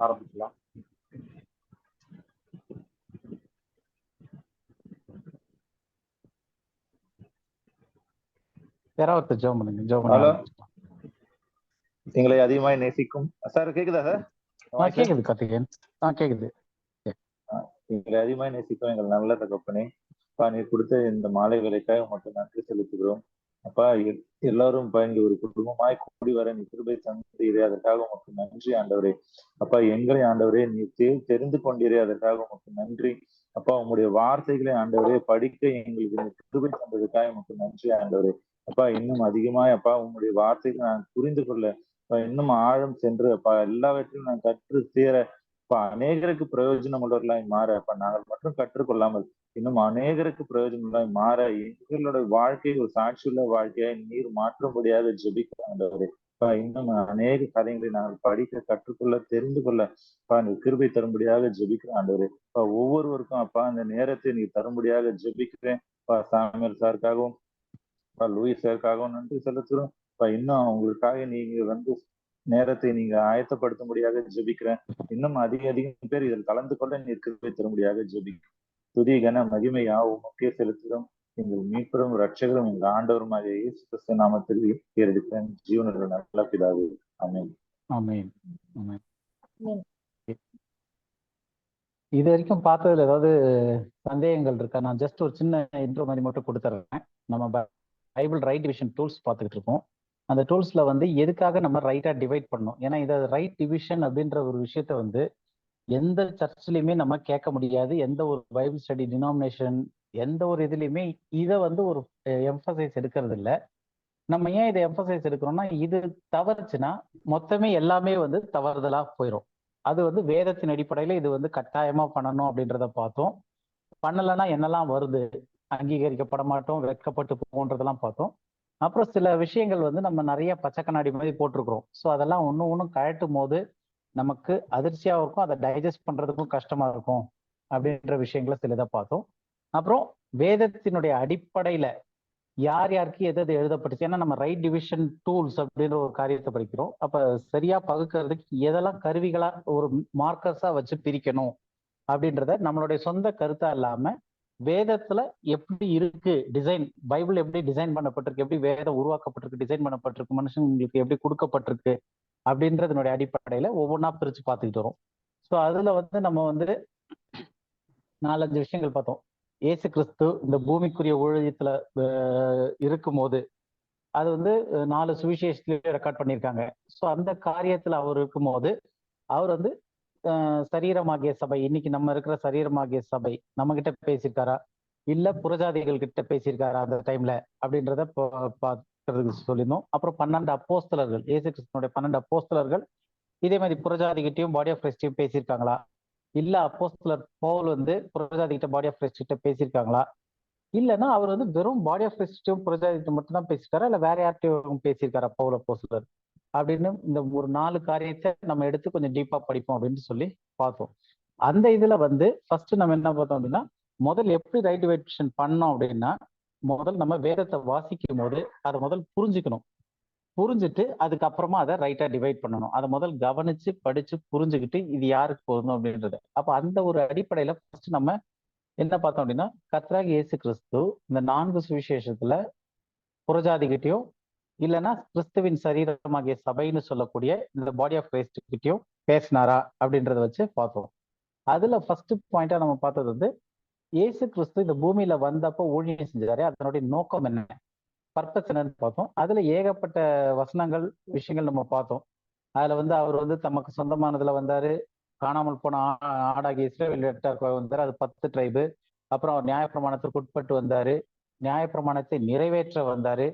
ஆரம்பிக்கலாம். யாராவது ஜெபம் பண்ணுங்க. ஹலோ, எங்களை அதிகமாய் நேசிக்கும் சார் கேக்குதா சார்? கேக்குது கார்த்திகேயன். கேக்குது. எங்களை அதிகமாய் நேசிக்கும் எங்கள் நல்ல தகப்பனே, அப்பா நீர் கொடுத்த இந்த மாலை வேலைக்காக மட்டும் நன்றி செலுத்துகிறோம். அப்பா எல்லாரும் இங்க ஒரு குடும்பமாய் கூடி வர நீ கிருபை தந்தீரே, அதற்காக உமக்கு நன்றி ஆண்டவரே. அப்பா எங்களை ஆண்டவரே நீ தெரிந்து கொண்டீரே, அதற்காக உமக்கு நன்றி. அப்பா உங்களுடைய வார்த்தைகளை ஆண்டவரே படிக்க எங்களுக்கு கிருபை தந்ததுக்காக உமக்கு நன்றி ஆண்டவரே. அப்பா இன்னும் அதிகமாய் அப்பா உங்களுடைய வார்த்தைகளை நான் புரிந்து கொள்ள இன்னும் ஆழம் சென்று அப்பா எல்லாவற்றையும் நான் கற்று சேர அப்ப அநேகருக்கு பிரயோஜனம் உள்ளவர்களாய் மாற அப்ப நாங்கள் மட்டும் கற்றுக்கொள்ளாமல் இன்னும் அநேகருக்கு பிரயோஜனங்களாய் மாற எங்களோட வாழ்க்கையை ஒரு சாட்சியுள்ள வாழ்க்கையை நீர் மாற்றும்படியாக ஜெபிக்கிறாண்டவரே. இன்னும் அநேக காரியங்களை நாங்கள் படிக்க கற்றுக்கொள்ள தெரிந்து கொள்ள நீ கிருபை தரும்படியாக ஜெபிக்கிறாண்டவரே. ஒவ்வொருவருக்கும் அப்பா அந்த நேரத்தை நீ தரும்படியாக ஜெபிக்கிறேன். சாமியல் சாருக்காகவும் லூயிஸ் சாருக்காகவும் நன்றி செலுத்துறோம். இன்னும் அவங்களுக்காக நீங்க நேரத்தை நீங்க ஆயத்தப்படுத்தும்படியாக ஜெபிக்கிறேன். இன்னும் அதிகம் பேர் இதில் கலந்து கொள்ள நீர் கிருபை தரும்படியாக ஜெபிக்கிறேன். துதி கன மகிமையா உமக்கே செலுத்துகிறோம். எங்கள் மீட்பரும் ரட்சகரும் எங்கள் ஆண்டவருமாக இயேசு கிறிஸ்து நாமத்தில் எடுக்கிறேன். ஜீவனுள்ள நல்ல பிதாவே, ஆமென். ஆமென். இது வரைக்கும் பார்த்ததுல ஏதாவது சந்தேகங்கள் இருக்கா? நான் ஜஸ்ட் ஒரு சின்ன இன்ட்ரோ மாதிரி மட்டும் கொடுத்துட்றேன். நம்ம பைபிள் ரைட் டிவிஷன் டூல்ஸ் பார்த்துக்கிட்டு இருக்கோம். அந்த டூல்ஸ்ல எதுக்காக நம்ம ரைட்டா டிவைட் பண்ணணும்? ஏன்னா இதை ரைட் டிவிஷன் அப்படின்ற ஒரு விஷயத்த எந்த சர்ச்லயுமே நம்ம கேட்க முடியாது. எந்த ஒரு பைபிள் ஸ்டடி டினாமினேஷன் எந்த ஒரு இதுலையுமே இதை ஒரு எம்பசைஸ் எடுக்கிறது இல்லை. நம்ம ஏன் இதை எம்பசைஸ் எடுக்கிறோம்னா, இது தவறுச்சுன்னா மொத்தமே எல்லாமே தவறுதலா போயிடும். அது வேதத்தின் அடிப்படையில இது கட்டாயமா பண்ணணும் அப்படின்றத பார்த்தோம். பண்ணலைன்னா என்னெல்லாம் வருது, அங்கீகரிக்கப்பட மாட்டோம், வெட்கப்பட்டு போன்றதெல்லாம் பார்த்தோம். அப்புறம் சில விஷயங்கள் நம்ம நிறைய பச்சை கண்ணாடி மாதிரி போட்டிருக்கிறோம். ஸோ அதெல்லாம் ஒன்றும் கழட்டும் போது நமக்கு அதிர்ச்சியாக இருக்கும், அதை டைஜஸ்ட் பண்றதுக்கும் கஷ்டமா இருக்கும் அப்படின்ற விஷயங்களை சிலதை பார்த்தோம். அப்புறம் வேதத்தினுடைய அடிப்படையில யார் யாருக்கு எது எழுதப்பட்டுச்சு, ஏன்னா நம்ம ரைட் டிவிஷன் டூல்ஸ் அப்படின்ற ஒரு காரியத்தை படிக்கிறோம். அப்ப சரியா பகுக்கிறதுக்கு எதெல்லாம் கருவிகளா ஒரு மார்க்கர்ஸா வச்சு பிரிக்கணும் அப்படின்றத நம்மளுடைய சொந்த கருத்தா இல்லாம வேதத்துல எப்படி இருக்கு டிசைன், பைபிள் எப்படி டிசைன் பண்ணப்பட்டிருக்கு, எப்படி வேதம் உருவாக்கப்பட்டிருக்கு, டிசைன் பண்ணப்பட்டிருக்கு, மனுஷங்களுக்கு எப்படி கொடுக்கப்பட்டிருக்கு அப்படின்றதனுடைய அடிப்படையில ஒவ்வொன்றா பிரிச்சு பார்த்துக்கிட்டு வரோம். ஸோ அதுல நம்ம 4-5 விஷயங்கள் பார்த்தோம். இயேசு கிறிஸ்து இந்த பூமிக்குரிய ஊழியத்துல இருக்கும்போது அது 4 சுவிசேஷத்திலேயே ரெக்கார்ட் பண்ணியிருக்காங்க. ஸோ அந்த காரியத்துல அவர் இருக்கும்போது அவர் சரீரமாகிய சபை, இன்னைக்கு நம்ம இருக்கிற சரீரமாகிய சபை நம்ம கிட்ட பேசியிருக்காரா, இல்ல புறஜாதிகள் கிட்ட பேசியிருக்காரா அந்த டைம்ல அப்படின்றத பார்க்கறதுக்கு சொல்லியிருந்தோம். அப்புறம் 12 அப்போஸ்தலர்கள், இயேசு கிறிஸ்துவனுடைய 12 அப்போஸ்தலர்கள் இதே மாதிரி புறஜாதிகிட்டையும் பாடி ஆஃப் கிரைஸ்டையும் பேசியிருக்காங்களா, இல்ல அப்போஸ்தலர் பவுல் புறஜாதி கிட்ட பாடி ஆஃப் கிரைஸ்ட் கிட்ட பேசியிருக்காங்களா, இல்லைன்னா அவர் வெறும் பாடி ஆஃப் கிரைஸ்டையும் புறஜாதிகிட்ட மட்டும் தான் பேசியிருக்காரா, இல்ல வேற யார்கிட்டையும் பேசியிருக்காரா பவுல் அப்போஸ்தலர் அப்படின்னு இந்த ஒரு 4 காரியத்தை நம்ம எடுத்து கொஞ்சம் டீப்பா படிப்போம் அப்படின்னு சொல்லி பார்த்தோம். அந்த இதுல ஃபர்ஸ்ட் நம்ம என்ன பார்த்தோம் அப்படின்னா, முதல் எப்படி ரைட் டிவைஷன் பண்ணோம் அப்படின்னா, முதல் நம்ம வேதத்தை வாசிக்கும் போது அதை முதல் புரிஞ்சுக்கணும். புரிஞ்சுட்டு அதுக்கப்புறமா அதை ரைட்டா டிவைட் பண்ணணும். அதை முதல் கவனிச்சு படிச்சு புரிஞ்சுக்கிட்டு இது யாருக்கு போகணும் அப்படின்றது. அப்ப அந்த ஒரு அடிப்படையில ஃபர்ஸ்ட் நம்ம என்ன பார்த்தோம் அப்படின்னா, கர்த்தராகிய இயேசு கிறிஸ்து இந்த 4 சுவிசேஷத்துல புறஜாதிகிட்டையும் இல்லைன்னா கிறிஸ்துவின் சரீரமாகிய சபைன்னு சொல்லக்கூடிய இந்த பாடி ஆஃப் கிரைஸ்ட் கிட்டையும் பேசினாரா அப்படின்றத வச்சு பார்த்தோம். அதுல ஃபர்ஸ்ட் பாயிண்டா நம்ம பார்த்தது இயேசு கிறிஸ்து இந்த பூமியில வந்தப்போ ஊழியம் செஞ்சாரு, அதனுடைய நோக்கம் என்ன, பர்பஸ் என்னன்னு பார்த்தோம். அதுல ஏகப்பட்ட வசனங்கள் விஷயங்கள் நம்ம பார்த்தோம். அதுல அவர் தமக்கு சொந்தமானதுல வந்தாரு, காணாமல் போன ஆடாகிய இஸ்ரவேல் வந்தாரு, அது 10 ட்ரைபு. அப்புறம் அவர் நியாயப்பிரமாணத்திற்கு உட்பட்டு வந்தாரு, நியாயப்பிரமாணத்தை நிறைவேற்ற வந்தாரு,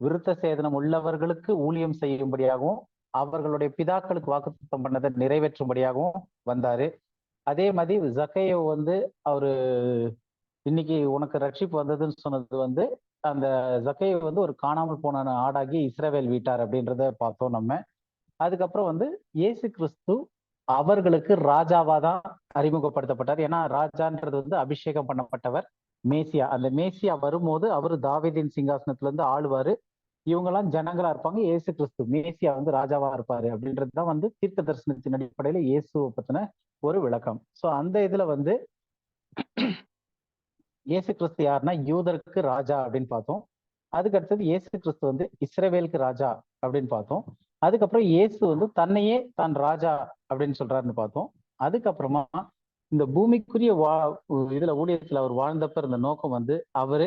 விருத்த சேதனம் உள்ளவர்களுக்கு ஊழியம் செய்யும்படியாகவும் அவர்களுடைய பிதாக்களுக்கு வாக்குத்தத்தம் பண்ணதை நிறைவேற்றும்படியாகவும் வந்தாரு. அதே மாதிரி ஜக்கையோ அவரு இன்னைக்கு உனக்கு ரட்சிப்பு வந்ததுன்னு சொன்னது அந்த ஜக்கையோ ஒரு காணாமல் போன ஆடாகி இஸ்ரவேல் வீட்டார் அப்படின்றத பார்த்தோம் நம்ம. அதுக்கப்புறம் இயேசு கிறிஸ்து அவர்களுக்கு ராஜாவாதான் அறிமுகப்படுத்தப்பட்டார். ஏன்னா ராஜான்றது அபிஷேகம் பண்ணப்பட்டவர் மேசியா. அந்த மேசியா வரும்போது அவரு தாவீதின் சிங்காசனத்துல இருந்து ஆளுவாரு. இவங்கெல்லாம் ஜனங்களா இருப்பாங்க, இயேசு கிறிஸ்து மேசியா வந்து ராஜாவா இருப்பாரு அப்படின்றதுதான் வந்து தீர்க்க தரிசனத்தின் அடிப்படையில இயேசுவை பத்தின ஒரு விளக்கம். சோ அந்த இதுல வந்து இயேசு கிறிஸ்து யாருன்னா யூதருக்கு ராஜா அப்படின்னு பார்த்தோம். அதுக்கு அடுத்தது இயேசு கிறிஸ்து வந்து இஸ்ரவேலுக்கு ராஜா அப்படின்னு பார்த்தோம். அதுக்கப்புறம் இயேசு வந்து தன்னையே தான் ராஜா அப்படின்னு சொல்றாருன்னு பார்த்தோம். அதுக்கப்புறமா இந்த பூமிக்குரிய இதுல ஊழியத்துல அவர் வாழ்ந்தப்ப இருந்த நோக்கம் வந்து அவரு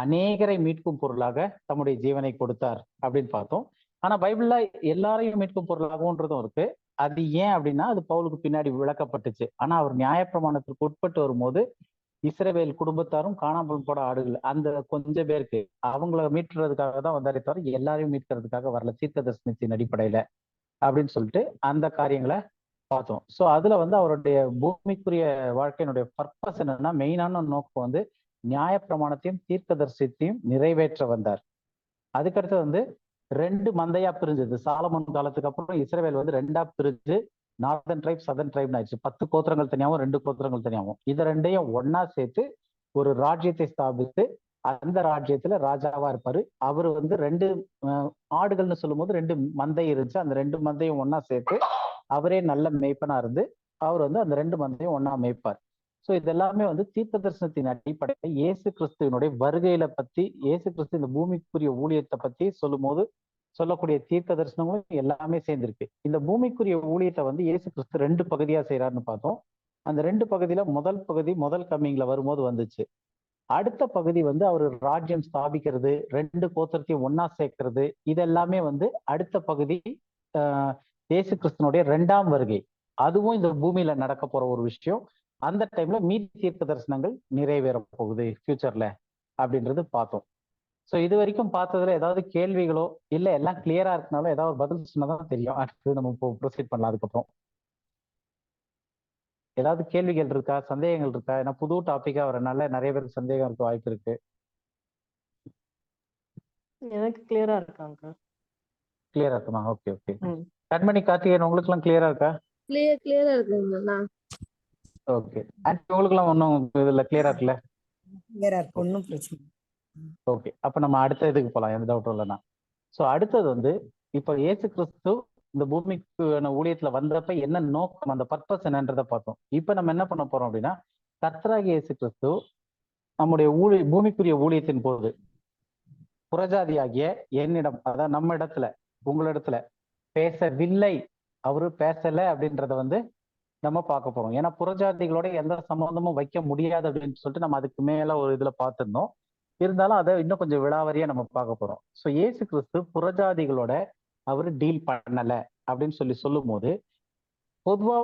அநேகரை மீட்கும் பொருளாக தம்முடைய ஜீவனை கொடுத்தார் அப்படின்னு பார்த்தோம். ஆனா பைபிள்ல எல்லாரையும் மீட்கும் பொருளாகன்றதும் இருக்கு. அது ஏன் அப்படின்னா அது பவுலுக்கு பின்னாடி விளக்கப்பட்டுச்சு. ஆனா அவர் நியாயப்பிரமாணத்திற்கு உட்பட்டு வரும்போது இஸ்ரவேல் குடும்பத்தாரும் காணாமல் போட ஆடுகள் அந்த கொஞ்சம் பேருக்கு அவங்கள மீட்கிறதுக்காக தான் வந்தாரே தவிர எல்லாரையும் மீட்கிறதுக்காக வரல, தீர்க்க தரிசனத்தின் அடிப்படையில அப்படின்னு சொல்லிட்டு அந்த காரியங்களை பார்த்தோம். சோ அதுல வந்து அவருடைய பூமிக்குரிய வாழ்க்கையினுடைய பர்பஸ் என்னன்னா மெயினான நோக்கம் வந்து நியாயப்பிரமாணத்தையும் தீர்க்க தரிசனத்தையும் நிறைவேற்ற வந்தார். அதுக்கடுத்து வந்து 2 மந்தையா பிரிஞ்சது. சாலமோன் காலத்துக்கு அப்புறம் இஸ்ரவேல் வந்து 2ஆ பிரிஞ்சு நார்தன் ட்ரைப் சதர்ன் ட்ரைப் ஆயிடுச்சு. 10 கோத்திரங்கள் தனியாகவும் 2 கோத்திரங்கள் தனியாகவும். இதை ரெண்டையும் ஒன்னா சேர்த்து ஒரு ராஜ்யத்தை ஸ்தாபித்து அந்த ராஜ்யத்துல ராஜாவா இருப்பாரு. அவர் வந்து 2 ஆடுகள்னு சொல்லும் போது 2 மந்தை இருந்துச்சு. அந்த 2 மந்தையும் ஒன்னா சேர்த்து அவரே நல்ல மேய்ப்பனா இருந்து அவர் வந்து அந்த 2 மந்தையும் ஒன்னா மேய்ப்பார். சோ இதெல்லாமே வந்து தீர்க்க தரிசனத்தின் அடிப்படையில் இயேசு கிறிஸ்துவனுடைய வருகையில பத்தி, இயேசு கிறிஸ்து இந்த பூமிக்குரிய ஊழியத்தை பத்தி சொல்லும் போது சொல்லக்கூடிய தீர்க்க தரிசனங்களும் எல்லாமே சேர்ந்திருக்கு. இந்த பூமிக்குரிய ஊழியத்தை வந்து இயேசு கிறிஸ்து 2 பகுதியா செய்யறாருன்னு பார்த்தோம். அந்த 2 பகுதியில முதல் பகுதி முதல் கம்மிங்ல வரும்போது வந்துச்சு. அடுத்த பகுதி வந்து அவர் ராஜ்யம் ஸ்தாபிக்கிறது, 2 கோத்திரத்தையும் ஒன்னா சேர்க்கிறது, இதெல்லாமே வந்து அடுத்த பகுதி இயேசு கிறிஸ்துவனுடைய 2ஆம் வருகை. அதுவும் இந்த பூமியில நடக்க போற ஒரு விஷயம். அந்த டைம்ல மீதி தீர்க்க தரிசனங்கள் நிறைவேற போகுது ஃபியூச்சர்ல அப்படின்றது பார்த்தோம். ஸோ இது வரைக்கும் பார்த்ததுல ஏதாவது கேள்விகளோ இல்ல எல்லாம் கிளியரா இருக்கனாலும் ஏதாவது ஒரு பதில் சொன்னதான் தெரியும். அடுத்து நம்ம இப்போ ப்ரொசீட் பண்ணலாம். அதுக்கப்புறம் ஏதாவது கேள்விகள் இருக்கா, சந்தேகங்கள் இருக்கா? ஏன்னா புது டாபிக்கா வரனால நிறைய பேருக்கு சந்தேகம் இருக்க வாய்ப்பு இருக்கு. எனக்கு கிளியரா இருக்காங்க. கிளியரா இருக்குமா? Okay okay. கண்மணி, கார்த்திகேயன் உங்களுக்கு எல்லாம் கிளியரா இருக்கா? கிளியரா இருக்குங்க. ஓகே. ஆன்ட்டி உங்களுக்கு எல்லாம் ஒன்றும் இதுல கிளியரா இருக்குல்ல? கிளியரா இருக்கு, ஒன்றும் பிரச்சனை. ஓகே, அப்ப நம்ம அடுத்த இதுக்கு போலாம், எந்த டவுட்டும் இல்லைன்னா. ஸோ அடுத்தது வந்து இப்போ இயேசு கிறிஸ்து இந்த பூமிக்கு ஊழியத்துல வந்தப்ப என்ன நோக்கம், அந்த பர்பஸ் என்னன்றதை பார்த்தோம். இப்ப நம்ம என்ன பண்ண போறோம் அப்படின்னா கர்த்தராகிய இயேசு கிறிஸ்து நம்முடைய பூமிக்குரிய ஊழியத்தின் போது புறஜாதியாகிய என்னிடம், அதாவது நம்ம இடத்துல உங்களிடத்துல பேசவில்லை, அவரு பேசல அப்படின்றத வந்து நம்ம பார்க்க போறோம். ஏன்னா புறஜாதிகளோட எந்த சம்பந்தமும் வைக்க முடியாது அப்படின்னு சொல்லிட்டு நம்ம அதுக்கு மேல ஒரு இதுல பார்த்திருந்தோம். இருந்தாலும் அதை இன்னும் கொஞ்சம் விளாவரியா நம்ம பார்க்க போறோம். ஸோ இயேசு கிறிஸ்து புறஜாதிகளோட அவரு டீல் பண்ணல அப்படின்னு சொல்லும் போது பொதுவா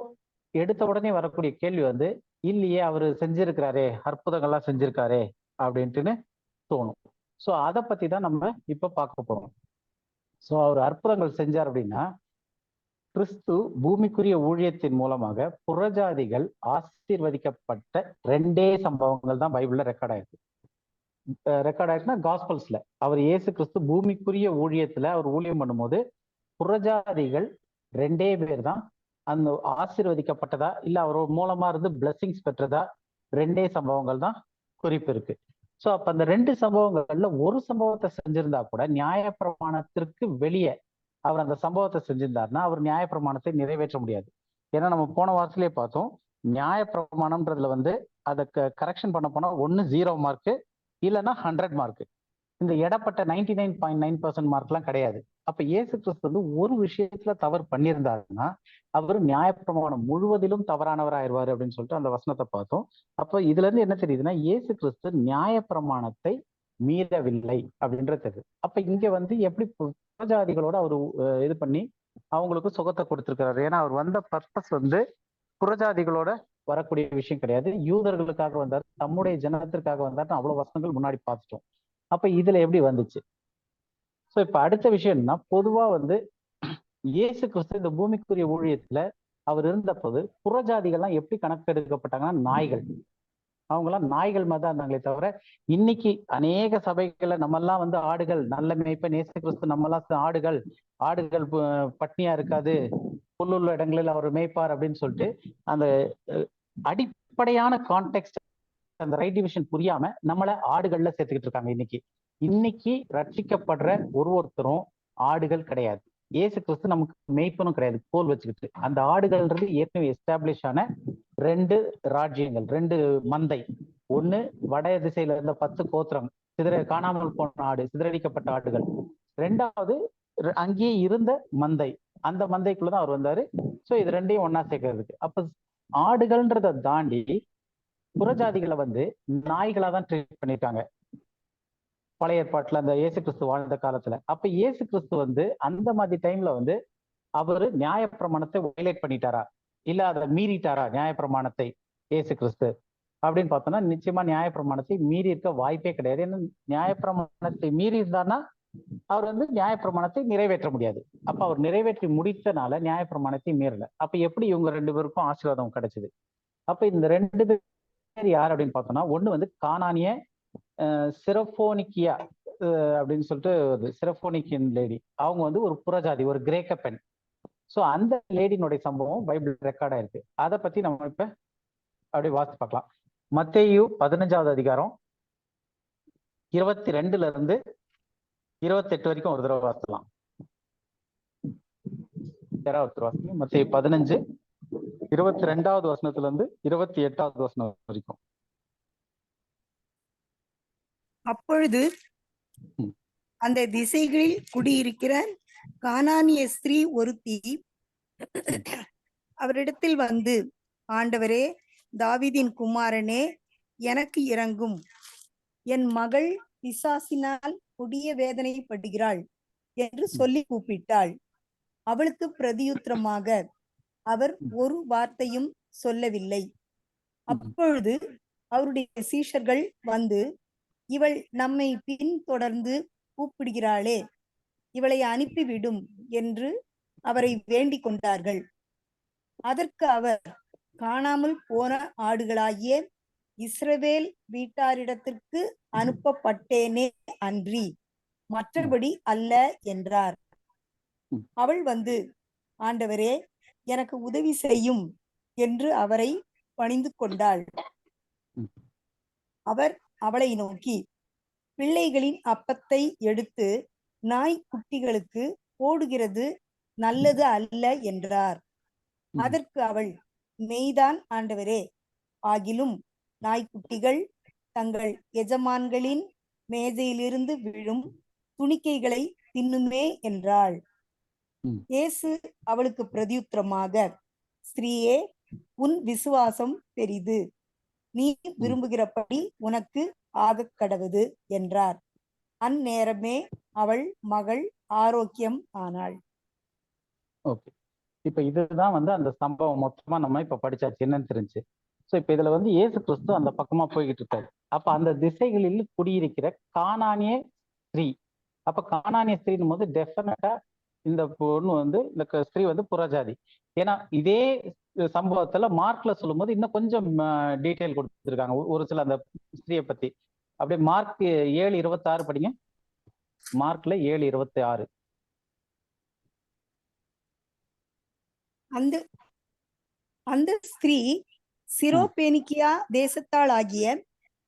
எடுத்த உடனே வரக்கூடிய கேள்வி வந்து இல்லையே அவரு செஞ்சிருக்கிறாரே, அற்புதங்கள்லாம் செஞ்சிருக்காரே அப்படின்ட்டுன்னு தோணும். ஸோ அதை பத்தி தான் நம்ம இப்ப பார்க்க போறோம். ஸோ அவர் அற்புதங்கள் செஞ்சார் அப்படின்னா கிறிஸ்து பூமிக்குரிய ஊழியத்தின் மூலமாக புறஜாதிகள் ஆசீர்வதிக்கப்பட்ட 2 சம்பவங்கள் தான் பைபிள்ல ரெக்கார்ட் ஆயிருக்குன்னா காஸ்பல்ஸ்ல அவர் இயேசு கிறிஸ்து பூமிக்குரிய ஊழியத்துல அவர் ஊழியம் பண்ணும்போது புறஜாதிகள் 2 பேர் தான் அந்த ஆசீர்வதிக்கப்பட்டதா இல்ல அவர் மூலமா இருந்து பிளெஸிங்ஸ் பெற்றதா 2 சம்பவங்கள் தான் குறிப்பு இருக்கு. ஸோ அப்ப அந்த 2 சம்பவங்கள்ல ஒரு சம்பவத்தை செஞ்சிருந்தா கூட நியாயப்பிரமாணத்திற்கு வெளியே அவர் அந்த சம்பவத்தை செஞ்சிருந்தாருன்னா அவர் நியாயப்பிரமாணத்தை நிறைவேற்ற முடியாது. ஏன்னா நம்ம போன வாரத்திலேயே பார்த்தோம், நியாயப்பிரமாணம்ன்றதுல வந்து அதை கரெக்ஷன் பண்ண போனா 1 0 மார்க்கு இல்லைன்னா 100 மார்க்கு. இந்த இடப்பட்ட 99.9% மார்க்லாம் கிடையாது. அப்ப இயேசு கிறிஸ்து வந்து ஒரு விஷயத்துல தவறு பண்ணியிருந்தாருன்னா அவர் நியாயப்பிரமாணம் முழுவதிலும் தவறானவர் ஆயிடுவாரு அப்படின்னு சொல்லிட்டு அந்த வசனத்தை பார்த்தோம். அப்ப இதுல இருந்து என்ன தெரியுதுன்னா இயேசு கிறிஸ்து நியாயப்பிரமாணத்தை மீறவில்லை அப்படின்றது தெரியுது. அப்ப இங்க வந்து எப்படி புறஜாதிகளோட அவரு இது பண்ணி அவங்களுக்கு சுகத்தை கொடுத்திருக்கிறாரு. ஏன்னா அவர் வந்த பர்பஸ் வந்து புறஜாதிகளோட வரக்கூடிய விஷயம் கிடையாது, யூதர்களுக்காக வந்தார், தம்முடைய ஜனத்திற்காக வந்தார். அவ்வளவு வசனங்கள் முன்னாடி பார்த்துட்டோம். அப்ப இதுல எப்படி வந்துச்சு? சோ இப்ப அடுத்த விஷயம் என்னன்னா பொதுவா வந்து இயேசு கிறிஸ்து இந்த பூமிக்குரிய ஊழியத்துல அவர் இருந்தபோது புறஜாதிகள்லாம் எப்படி கணக்கெடுக்கப்பட்டாங்கன்னா நாய்கள், அவங்கெல்லாம் நாய்கள் மாதிரி தான் இருந்தாங்களே தவிர இன்னைக்கு அநேக சபைகள்ல நம்மெல்லாம் வந்து ஆடுகள், நல்ல மேய்ப்பன் இயேசு கிறிஸ்து நம்மெல்லாம் ஆடுகள் பட்னியா இருக்காது, புல்லுள்ள இடங்களில் அவர் மேய்ப்பார் அப்படின்னு சொல்லிட்டு அந்த அடிப்படையான கான்டெக்ட் அந்த ரைட் டிவிஷன் புரியாம நம்மள ஆடுகள்ல சேர்த்துக்கிட்டு இருக்காங்க இன்னைக்கு. இன்னைக்கு ரட்சிக்கப்படுற ஒருத்தரும் ஆடுகள் கிடையாது. இயேசு கிறிஸ்து நமக்கு மெய்ப்பனும் கிடையாது கோல் வச்சுக்கிட்டு. அந்த ஆடுகள்ன்றது ஏற்கனவே எஸ்டாப்ளிஷ் ஆன 2 ராஜ்யங்கள், 2 மந்தை. ஒண்ணு வட திசையில இருந்த 10 கோத்திரம் காணாமல் போன ஆடு, சிதறடிக்கப்பட்ட ஆடுகள். 2வது அங்கேயே இருந்த மந்தை, அந்த மந்தைக்குள்ளதான் அவர் வந்தாரு. சோ இது 2ஐயும் ஒன்னா சேர்க்கறதுக்கு. அப்ப ஆடுகள்ன்றதை தாண்டி புறஜாதிகளை நாய்களா தான் ட்ரீட் பண்ணிருக்காங்க பழைய ஏற்பாட்டுல, அந்த இயேசு கிறிஸ்து வாழ்ந்த காலத்துல. அப்ப இயேசு கிறிஸ்து அந்த மாதிரி டைம்ல அவரு நியாயப்பிரமாணத்தை வயலேட் பண்ணிட்டாரா, இல்ல அதை மீறிட்டாரா நியாயப்பிரமாணத்தை இயேசு கிறிஸ்து அப்படின்னு பார்த்தோம்னா, நிச்சயமா நியாயப்பிரமாணத்தை மீறி இருக்க வாய்ப்பே கிடையாது. ஏன்னா நியாயப்பிரமாணத்தை மீறி இருந்தார்னா அவர் நியாயப்பிரமாணத்தை நிறைவேற்ற முடியாது. அப்ப அவர் நிறைவேற்றி முடித்தனால நியாயப்பிரமாணத்தை மீறல. அப்ப எப்படி இவங்க 2 பேருக்கும் ஆசீர்வாதம் கிடைச்சது? அப்ப இந்த 2 பேர் யார் அப்படின்னு பார்த்தோம்னா, ஒண்ணு கானானிய சிரபோனிக்கியா அப்படின்னு சொல்லிட்டு சிரபோனிக்கியன் லேடி. அவங்க ஒரு புறஜாதி, ஒரு கிரேக்க பெண். சோ அந்த லேடினுடைய சம்பவம் பைபிள் ரெக்கார்டா இருக்கு. அதை பத்தி நம்ம இப்ப அப்படியே வாசித்து பார்க்கலாம். மத்தேயு 15வது அதிகாரம் 22ல இருந்து 28 வரைக்கும் ஒரு தடவை வாசிக்கலாம். யாராவது வாசிங்க. மத்தேயு 15 22வது வசனத்துல இருந்து 28வது வசனம் வரைக்கும். அப்பொழுது அந்த திசைகளில் குடியிருக்கிற கானானிய ஸ்திரீ ஒருத்தி அவரிடத்தில் வந்து, ஆண்டவரே, தாவீதின் குமாரனே, எனக்கு இரங்கும், என் மகள் பிசாசினால் கொடிய வேதனைப்படுகிறாள் என்று சொல்லி கூப்பிட்டாள். அவளுக்கு பிரதியுத்தரமாக அவர் ஒரு வார்த்தையும் சொல்லவில்லை. அப்பொழுது அவருடைய சீஷர்கள் வந்து, இவள் நம்மை பின்தொடர்ந்து கூப்பிடுகிறாளே, இவளை அனுப்பிவிடும் என்று அவரை வேண்டிக் கொண்டார்கள். அதற்கு அவர், காணாமல் போன ஆடுகளாகிய இஸ்ரவேல் வீட்டாரிடத்திற்கு அனுப்பப்பட்டேனே அன்றி மற்றபடி அல்ல என்றார். அவள் வந்து, ஆண்டவரே, எனக்கு உதவி செய்யும் என்று அவரை பணிந்து கொண்டாள். அவர் அவளை நோக்கி, பிள்ளைகளின் அப்பத்தை எடுத்து நாய் குட்டிகளுக்கு போடுகிறது நல்லது அல்ல என்றார். அதற்கு அவள், மெய்தான் ஆண்டவரே, ஆகிலும் நாய்க்குட்டிகள் தங்கள் எஜமான்களின் மேஜையிலிருந்து விழும் துணிக்கைகளை தின்னுமே என்றாள். இயேசு அவளுக்கு பிரதியுத்தரமாக, ஸ்திரீயே, உன் விசுவாசம் பெரிது, நீ விரும்புகிறபடி உனக்கு ஆகக் கடவது என்றார். அந்நேரமே அவள் மகள் ஆரோக்கியம் ஆனாள். ஓகே, இப்ப இதுதான் அந்த சம்பவம் மொத்தமா நம்ம இப்ப படிச்சாச்சு, என்னன்னு தெரிஞ்சு. சோ இப்ப இதுல இயேசு கிறிஸ்து அந்த பக்கமா போய்கிட்டு இருக்காரு. அப்ப அந்த திசைகளில் குடியிருக்கிற கானானிய ஸ்திரீ. அப்ப கானானிய ஸ்திரீன் போது டெஃபினட்டா இந்த பொண்ணு இந்த ஸ்திரீ புறஜாதி. ஏன்னா இதே சம்பவத்துல மார்க்ல சொல்லும் போது இன்னும் கொஞ்சம் டீட்டெயில் கொடுத்துருக்காங்க ஒரு சில அந்த ஸ்திரீயை பத்தி. அப்படியே மார்க் 7:26 படிங்க. மார்க்ல 7:26. அந்த ஸ்திரீ சிரோபேனிக்கியா தேசத்தாள் ஆகிய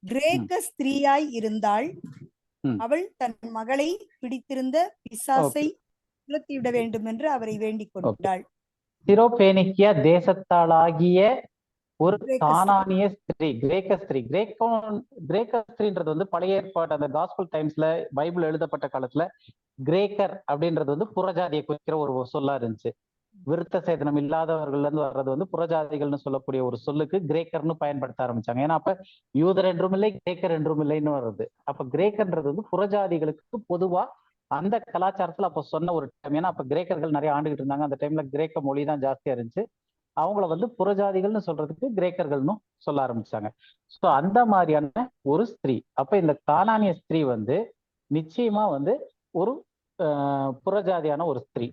கிரேக்க ஸ்திரீயாய் இருந்தாள். அவள் தன் மகளை பிடித்திருந்த பிசாசை துரத்திவிட வேண்டும் என்று அவரை வேண்டிக் கொண்டாள். சிரோபேனிக்கியா தேசத்தாளாகிய ஒரு கானானிய ஸ்திரீ, கிரேக்க ஸ்திரீ. கிரேக்க ஸ்திரீன்றது பழைய ஏற்பாடு அந்த காஸ்பல் டைம்ஸ்ல பைபிள் எழுதப்பட்ட காலத்துல கிரேக்கர் அப்படின்றது புறஜாதியை குறிக்கிற ஒரு சொல்லா இருந்துச்சு. விருத்த சேதனம் இல்லாதவர்கள் இருந்து வர்றது புறஜாதிகள்னு சொல்லக்கூடிய ஒரு சொல்லுக்கு கிரேக்கர்னு பயன்படுத்த ஆரம்பிச்சாங்க. ஏன்னா அப்ப யூதர் என்றும் இல்லை, கிரேக்கர் என்றும் இல்லைன்னு வருது. அப்ப கிரேக்கர்ன்றது புறஜாதிகளுக்கு பொதுவா அந்த கலாச்சாரத்துல அப்ப சொன்ன ஒரு டைம். ஏன்னா அப்ப கிரேக்கர்கள் நிறைய ஆண்டுகிட்டு இருந்தாங்க. அந்த டைம்ல கிரேக்க மொழி தான் ஜாஸ்தியா இருந்துச்சு. அவங்கள புறஜாதிகள்னு சொல்றதுக்கு கிரேக்கர்கள்னு சொல்ல ஆரம்பிச்சாங்க. சோ அந்த மாதிரியான ஒரு ஸ்திரீ. அப்ப இந்த கானானிய ஸ்திரீ நிச்சயமா ஒரு புறஜாதியான ஒரு ஸ்திரீ.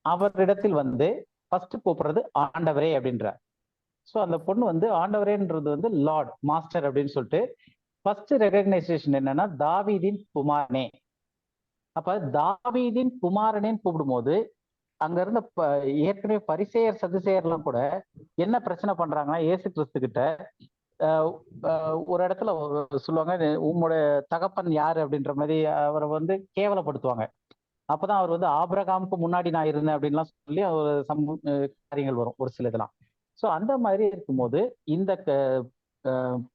அவரிடத்தில் ஃபர்ஸ்ட் கூப்பிடுறது ஆண்டவரே அப்படின்றார். சோ அந்த பொண்ணு ஆண்டவரேன்றது லார்ட், மாஸ்டர் அப்படின்னு சொல்லிட்டு ஃபர்ஸ்ட் ரெகக்னைசேஷன் என்னன்னா தாவீதின் குமாரனே. அப்ப தாவீதின் குமாரனேன்னு கூப்பிடும்போது அங்க இருந்த ஏற்கனவே பரிசேயர் சதுசேயர்லாம் கூட என்ன பிரச்சனை பண்றாங்கன்னா, இயேசு கிறிஸ்து கிட்ட ஒரு இடத்துல சொல்லுவாங்க, உம்முடைய தகப்பன் யாரு அப்படின்ற மாதிரி அவரை வந்து கேவலப்படுத்துவாங்க. அப்பதான் அவர் வந்து ஆபிரகாமுக்கு முன்னாடி நான் இருந்தேன் அப்படின்லாம் சொல்லி ஒரு காரியங்கள் வரும் ஒரு சில இதெல்லாம். ஸோ அந்த மாதிரி இருக்கும்போது இந்த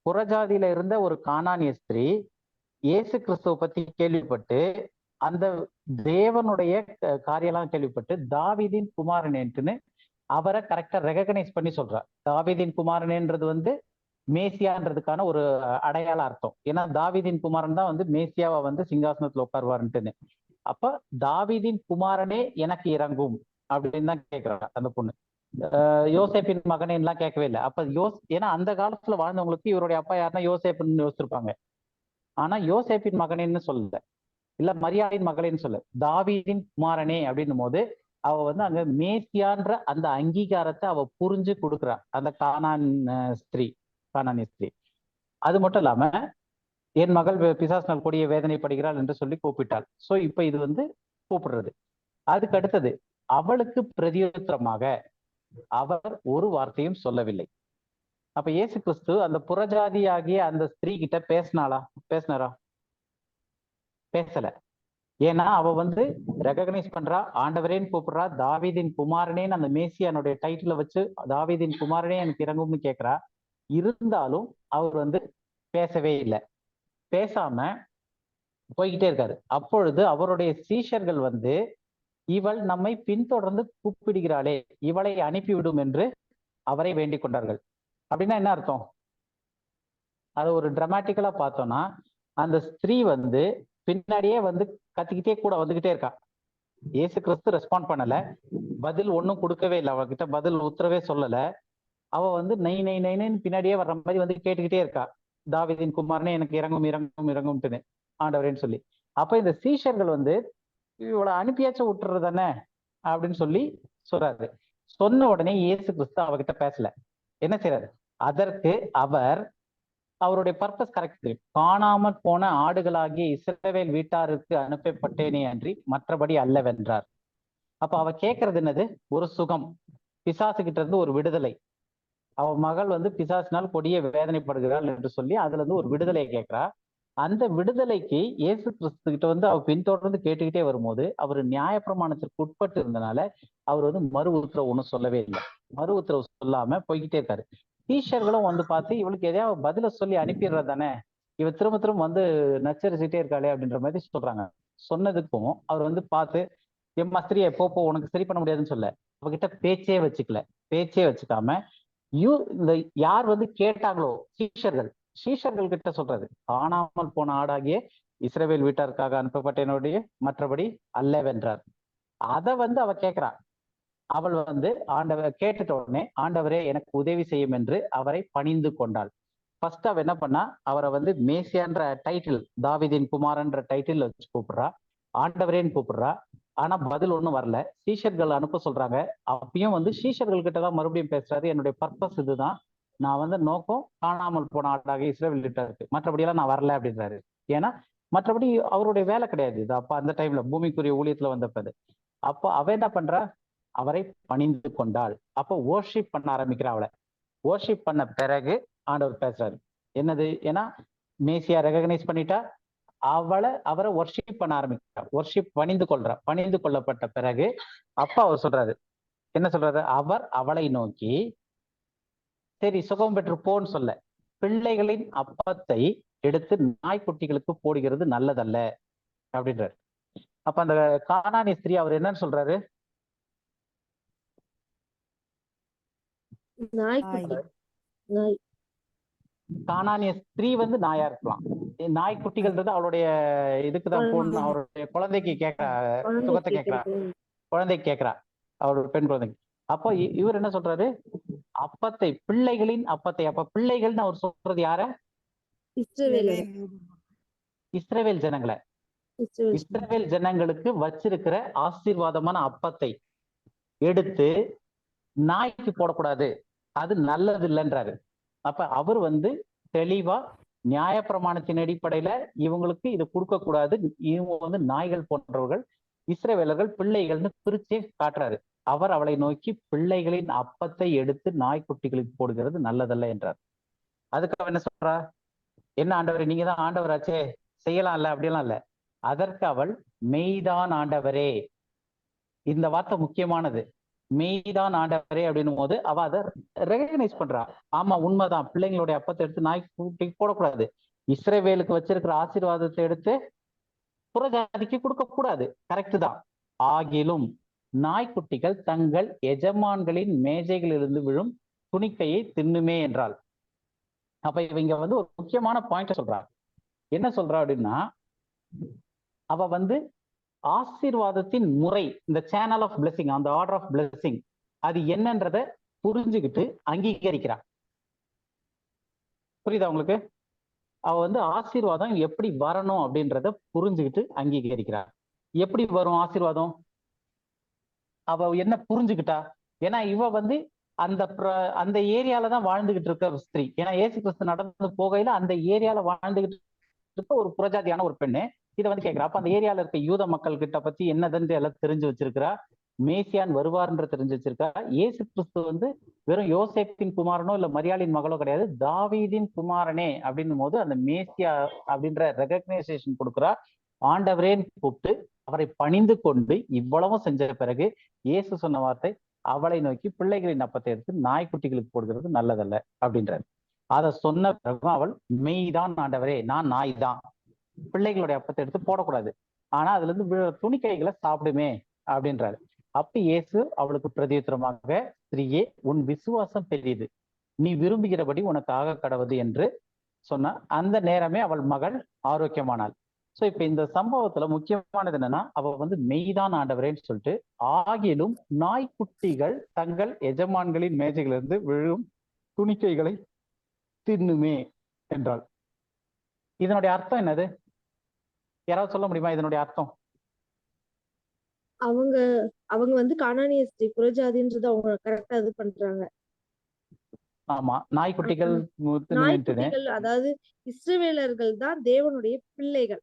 புறஜாதியில இருந்த ஒரு கானானிய ஸ்திரீ இயேசு கிறிஸ்துவ பத்தி கேள்விப்பட்டு அந்த தேவனுடைய காரியெல்லாம் கேள்விப்பட்டு தாவீதின் குமாரனேன்ட்டுன்னு அவரை கரெக்டா ரெகக்னைஸ் பண்ணி சொல்றார். தாவீதின் குமாரனேன்றது வந்து மேசியான்றதுக்கான ஒரு அடையாள அர்த்தம். ஏன்னா தாவீதின் குமாரன் தான் வந்து மேசியாவை வந்து சிங்காசனத்துல உட்காருவாருன்ட்டுன்னு. அப்ப தாவீதின் குமாரனே எனக்கு இறங்கும் அப்படின்னு தான் கேட்கிறாங்க அந்த பொண்ணு. யோசேப்பின் மகனேன்லாம் கேட்கவே இல்லை. அப்ப ஏன்னா அந்த காலத்துல வாழ்ந்தவங்களுக்கு இவருடைய அப்பா யாருன்னா யோசேப்புன்னு யோசிச்சிருப்பாங்க. ஆனா யோசேப்பின் மகனேன்னு சொல்லல, இல்ல மரியாதையின் மகளேன்னு சொல்ல, தாவீதின் குமாரனே அப்படின்னும் போது அவ வந்து அங்க மேசியான்ற அந்த அங்கீகாரத்தை அவ புரிஞ்சு கொடுக்குறா அந்த கானானிய ஸ்திரீ. அது மட்டும் இல்லாம என் மகள் பிசாசினால் கொடிய வேதனைப்படுகிறாள் என்று சொல்லி கூப்பிட்டாள். சோ இப்ப இது வந்து கூப்பிடுறது. அதுக்கு அடுத்தது அவளுக்கு பிரதியுத்தரமாக அவர் ஒரு வார்த்தையும் சொல்லவில்லை. அப்ப இயேசு கிறிஸ்து அந்த புறஜாதியாகிய அந்த ஸ்திரீ கிட்ட பேசினாரா? பேசல. ஏன்னா அவ வந்து ரெகக்னைஸ் பண்றா, ஆண்டவரேன்னு கூப்பிடுறா, தாவீதின் குமாரனேன்னு அந்த மேசியானுடைய டைட்டில வச்சு தாவீதின் குமாரனே எனக்கு இறங்கும்னு கேட்கிறா. இருந்தாலும் அவர் வந்து பேசவே இல்லை. பேசாம போய்கிட்டே இருக்காரு. அப்பொழுது அவருடைய சீஷர்கள் வந்து இவள் நம்மை பின்தொடர்ந்து கூப்பிடுகிறாளே, இவளை அனுப்பிவிடும் என்று அவரை வேண்டிக் கொண்டார்கள். அப்படின்னா என்ன அர்த்தம்? அது ஒரு டிராமாட்டிக்கலா பார்த்தோம்னா அந்த ஸ்திரீ வந்து பின்னாடியே வந்து கத்திக்கிட்டே கூட வந்துகிட்டே இருக்கா. இயேசு கிறிஸ்து ரெஸ்பாண்ட் பண்ணல, பதில் ஒன்னும் கொடுக்கவே இல்லை, அவகிட்ட பதில் உத்தரவே சொல்லல. அவ வந்து நைன்னு பின்னாடியே வர்ற மாதிரி வந்து கேட்டுக்கிட்டே இருக்கா, தாவீதின் குமாரனே எனக்கு இறங்கும்ட்டுன்னு ஆண்டவரேன்னு சொல்லி. அப்ப இந்த சீஷர்கள் வந்து இவளை அனுப்பியாச்சும் விட்டுறது தானே அப்படின்னு சொல்லி சொல்றாரு. சொன்ன உடனே இயேசு கிறிஸ்து அவகிட்ட பேசல. என்ன செய்யறாரு? அதற்கு அவருடைய பர்பஸ் கரெக்ட். காணாமல் போன ஆடுகளாகிய இஸ்ரவேல் வீட்டாருக்கு அனுப்பப்பட்டேனே அன்றி மற்றபடி அல்லவென்றார். அப்ப அவ கேட்கறது என்னது? ஒரு சுகம், பிசாசு கிட்ட இருந்து ஒரு விடுதலை. அவ மகள் வந்து பிசாசினால் கொடிய வேதனைப்படுகிறாள் என்று சொல்லி அதுல இருந்து ஒரு விடுதலையை கேட்கிறா. அந்த விடுதலைக்கு இயேசு கிறிஸ்து கிட்ட வந்து அவ பின்தொடர்ந்து கேட்டுக்கிட்டே வரும்போது அவர் நியாயப்பிரமாணத்திற்கு உட்பட்டு இருந்தனால அவர் வந்து மறு உத்தரவு ஒன்றும் சொல்லவே இல்லை. மறு உத்தரவு சொல்லாம போய்கிட்டே இருக்காரு. டீச்சர்களும் வந்து பார்த்து இவளுக்கு எதையாவது பதில சொல்லி அனுப்பிடுறது தானே, இவ திரும்ப வந்து நச்சரிச்சுட்டே இருக்காளே அப்படின்ற மாதிரி சொல்றாங்க. சொன்னதுக்கும் அவர் வந்து பார்த்து எம்மா ஸ்திரியை போ உனக்கு சரி பண்ண முடியாதுன்னு சொல்ல, அவகிட்ட பேச்சே வச்சுக்காம இந்த யார் வந்து கேட்டாங்களோ சீஷர்கள் கிட்ட சொல்றது, காணாமல் போன ஆடாகிய இஸ்ரவேல் வீட்டாருக்காக அனுப்பப்பட்டேனுடைய மற்றபடி அல்லவென்றார். அத வந்து அவ கேட்கிறா. அவள் வந்து ஆண்டவர் கேட்டுட்ட உடனே ஆண்டவரே எனக்கு உதவி செய்யும் என்று அவரை பணிந்து கொண்டாள். ஃபர்ஸ்ட் அவ என்ன பண்ணா, அவரை வந்து மேசியான்ற டைட்டில், தாவீதின் குமாரன்ற டைட்டில் வச்சு கூப்பிடுறா, ஆண்டவரேன்னு கூப்பிடுறா. ஆனா பதில் ஒண்ணும் வரல. சீஷர்கள் அனுப்ப சொல்றாங்க. அப்பயும் வந்து சீஷர்கள் கிட்டதான் மறுபடியும் பேசுறாரு, என்னுடைய பர்பஸ் இதுதான், நான் வந்து நோக்கம் காணாமல் போன ஆடாக இஸ்ரவேல் கிட்ட இருக்கு, மற்றபடியெல்லாம் நான் வரல அப்படின்றாரு. ஏன்னா மற்றபடி அவருடைய வேலை கிடையாது இது. அப்ப அந்த டைம்ல பூமிக்குரிய ஊழியத்துல வந்தப்பது. அப்போ அவ என்ன பண்றா, அவரை பணிந்து கொண்டாள். அப்போ வர்ஷிப் பண்ண ஆரம்பிக்கிறா. அவளை வர்ஷிப் பண்ண பிறகு ஆண்டவர் பேசுறாரு. என்னது? ஏன்னா மேசியா ரெகக்னைஸ் பண்ணிட்டா, அவரை வர்ஷிப் பண்ண ஆரம்பிக்கிறா. வர்ஷிப் பணிந்து கொள்ளப்பட்ட பிறகு அப்ப அவர் சொல்றாரு, என்ன சொல்றாரு? அவர் அவளை நோக்கி சரி சுகம் பெற்று போன்னு சொல்ல, பிள்ளைகளின் அப்பத்தை எடுத்து நாய்க்குட்டிகளுக்கு போடுகிறது நல்லதல்ல அப்படின்றாரு. அப்ப அந்த கானானிய ஸ்திரீ அவர் என்னன்னு சொல்றாரு? கானானிய ஸ்திரீ வந்து நாயா இருக்கலாம், நாய்க்குட்டிகள்ன்றது அவளுடைய இதுக்குதான் போன அவருடைய குழந்தைக்கு கேட்கிறா, சுகத்தை கேட்கிறா, குழந்தைக்கு கேட்கிறா, அவருடைய பெண் குழந்தைக்கு. அப்போ இவர் என்ன சொல்றாரு? அப்பத்தை, பிள்ளைகளின் அப்பத்தை. அப்ப பிள்ளைகள்னு அவர் சொல்றது யார? இஸ்ரவேல் ஜனங்களை. இஸ்ரவேல் ஜனங்களுக்கு வச்சிருக்கிற ஆசீர்வாதமான அப்பத்தை எடுத்து நாய்க்கு போடக்கூடாது, அது நல்லது இல்லைன்றாரு. அப்ப அவர் வந்து தெளிவா நியாயப்பிரமாணத்தின் அடிப்படையில இவங்களுக்கு இது கொடுக்க கூடாது, இவங்க வந்து நாய்கள் போன்றவர்கள், இஸ்ரவேலர்கள் பிள்ளைகள்னு பிரிச்சே காட்டுறாரு. அவர் அவளை நோக்கி பிள்ளைகளின் அப்பத்தை எடுத்து நாய்க்குட்டிகளுக்கு போடுகிறது நல்லதல்ல என்றார். அதுக்கு அவ என்ன சொல்றா? என்ன ஆண்டவரே, நீங்க தான் ஆண்டவராச்சே, செய்யலாம்ல, அப்படியெல்லாம் இல்ல. அதற்கு அவள் மெய்தான் ஆண்டவரே. இந்த வார்த்தை முக்கியமானது. மெய்தான் ஆண்டவரே அப்படின்னும் போது அவ அதை ரெகனைஸ் பண்றா. ஆமா, உண்மைதான், பிள்ளைங்களுடைய அப்பத்தை எடுத்து நாய்க்குட்டி போடக்கூடாது. இஸ்ரவேலுக்கு வச்சிருக்கிற ஆசீர்வாதத்தை எடுத்து புறஜாதிக்கு கொடுக்க கூடாது. கரெக்ட் தான். ஆகிலும் நாய்க்குட்டிகள் தங்கள் எஜமான்களின் மேஜைகளிலிருந்து விழும் துணிக்கையை தின்னுமே என்றாள். அப்ப இவங்க வந்து ஒரு முக்கியமான பாயிண்ட சொல்றா. என்ன சொல்றா அப்படின்னா, அவ வந்து ஆசீர்வாதத்தின் முறை, இந்த சேனல் ஆஃப் பிளெஸிங், அந்த ஆர்டர் ஆஃப் பிளெஸிங் அது என்னன்றத புரிஞ்சுக்கிட்டு அங்கீகரிக்கிறா. புரியுதா உங்களுக்கு? அவ வந்து ஆசீர்வாதம் எப்படி வரணும் அப்படின்றத புரிஞ்சுக்கிட்டு அங்கீகரிக்கிறார். எப்படி வரும் ஆசீர்வாதம்? அவ என்ன புரிஞ்சுக்கிட்டா? ஏன்னா இவ வந்து அந்த ஏரியால தான் வாழ்ந்துகிட்டு இருக்க ஸ்திரீ. ஏன்னா இயேசு கிறிஸ்து நடந்து போகையில அந்த ஏரியால வாழ்ந்துகிட்டு இருக்க ஒரு புறஜாதியான ஒரு பெண்ணு இதை வந்து கேட்கிறா. அப்ப அந்த ஏரியால இருக்க யூத மக்கள் கிட்ட பத்தி என்னதுன்னு எல்லாம் தெரிஞ்சு வச்சிருக்கிறா. மேசியான் வருவார்ன்ற தெரிஞ்சு வச்சிருக்கா. இயேசு கிறிஸ்து வந்து வெறும் யோசேப்பின் குமாரனோ இல்ல மரியாளின் மகளோ கிடையாது, தாவீதின் குமாரனே அப்படின்னும் போது அந்த மேசியா அப்படின்ற ரெகக்னைசேஷன் கொடுக்குறா. ஆண்டவரேன்னு கூப்பிட்டு அவரை பணிந்து கொண்டு இவ்வளவும் செஞ்ச பிறகு இயேசு சொன்ன வார்த்தை, அவளை நோக்கி பிள்ளைகளின் அப்பத்தை எடுத்து நாய்க்குட்டிகளுக்கு போடுகிறது நல்லதல்ல அப்படின்றாரு. அதை சொன்ன பிறகு அவள் மெய்தான் ஆண்டவரே, நான் நாய் தான், பிள்ளைகளுடைய அப்பத்தை எடுத்து போடக்கூடாது, ஆனா அதுல இருந்து துணிக்கைகளை சாப்பிடுமே அப்படின்றாரு. அப்ப இயேசு அவளுக்கு பிரதியுத்தரமாக, ஸ்திரீயே, உன் விசுவாசம் பெரியது, நீ விரும்புகிறபடி உனக்கு ஆக கடவுது என்று சொன்ன அந்த நேரமே அவள் மகள் ஆரோக்கியமானாள். சோ இப்ப இந்த சம்பவத்துல முக்கியமானது என்னன்னா, அவ வந்து மெய்தான் ஆண்டவரேன்னு சொல்லிட்டு, ஆகிலும் நாய்க்குட்டிகள் தங்கள் எஜமான்களின் மேஜைகளிலிருந்து விழும் துணிக்கைகளை தின்னுமே என்றாள். இதனுடைய அர்த்தம் என்னது? யாராவது சொல்ல முடியுமா இதனுடைய அர்த்தம்? அவங்க வந்து கானானிய ஸ்திரீ, புறஜாதின்றது அவங்க கரெக்டா இது பண்றாங்க. ஆமா, நாய்க்குட்டிகள் நாய்க்குட்டிகள் அதாவது இஸ்ரவேலர்கள் தான் தேவனுடைய பிள்ளைகள்.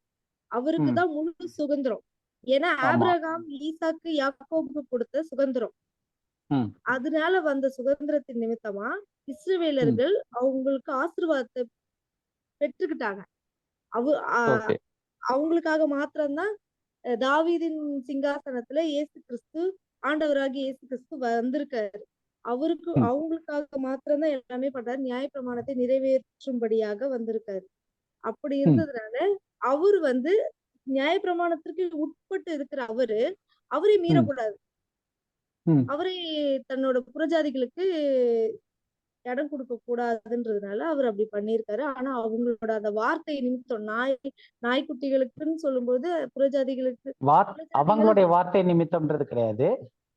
அவருக்கு தான் முழு சுதந்திரம். ஏன்னா ஆபிரகாம், ஈசாக்கு, யாக்கோபுக்கு கொடுத்த சுதந்திரம். அதனால வந்த சுதந்திரத்தின் நிமித்தமா இஸ்ரவேலர்கள் அவங்களுக்கு ஆசீர்வாதத்தை பெற்றுக்கிட்டாங்க. அவங்களுக்காக மாத்திரம்தான் தாவீதின் சிங்காசனத்துல இயேசு கிறிஸ்து, ஆண்டவராகி இயேசு கிறிஸ்து வந்திருக்காரு. அவங்களுக்காக மாத்திரம்தான் எல்லாமே பண்றாரு. நியாயப்பிரமாணத்தை நிறைவேற்றும்படியாக வந்திருக்காரு. அப்படி இருந்ததுனால அவரு வந்து நியாயப்பிரமாணத்திற்கு உட்பட்டு இருக்கிற அவரை மீறக்கூடாது. அவரை தன்னோட புறஜாதிகளுக்கு இடம் கொடுக்க கூடாதுன்றதுனால அவர் அப்படி பண்ணியிருக்காரு. ஆனா அவங்களோட அந்த வார்த்தை நிமித்தம், நாய்க்குட்டிகளுக்குன்னு சொல்லும்போது புறஜாதிகளுக்கு அவங்களுடைய வார்த்தை நிமித்தம்ன்றது கிடையாது.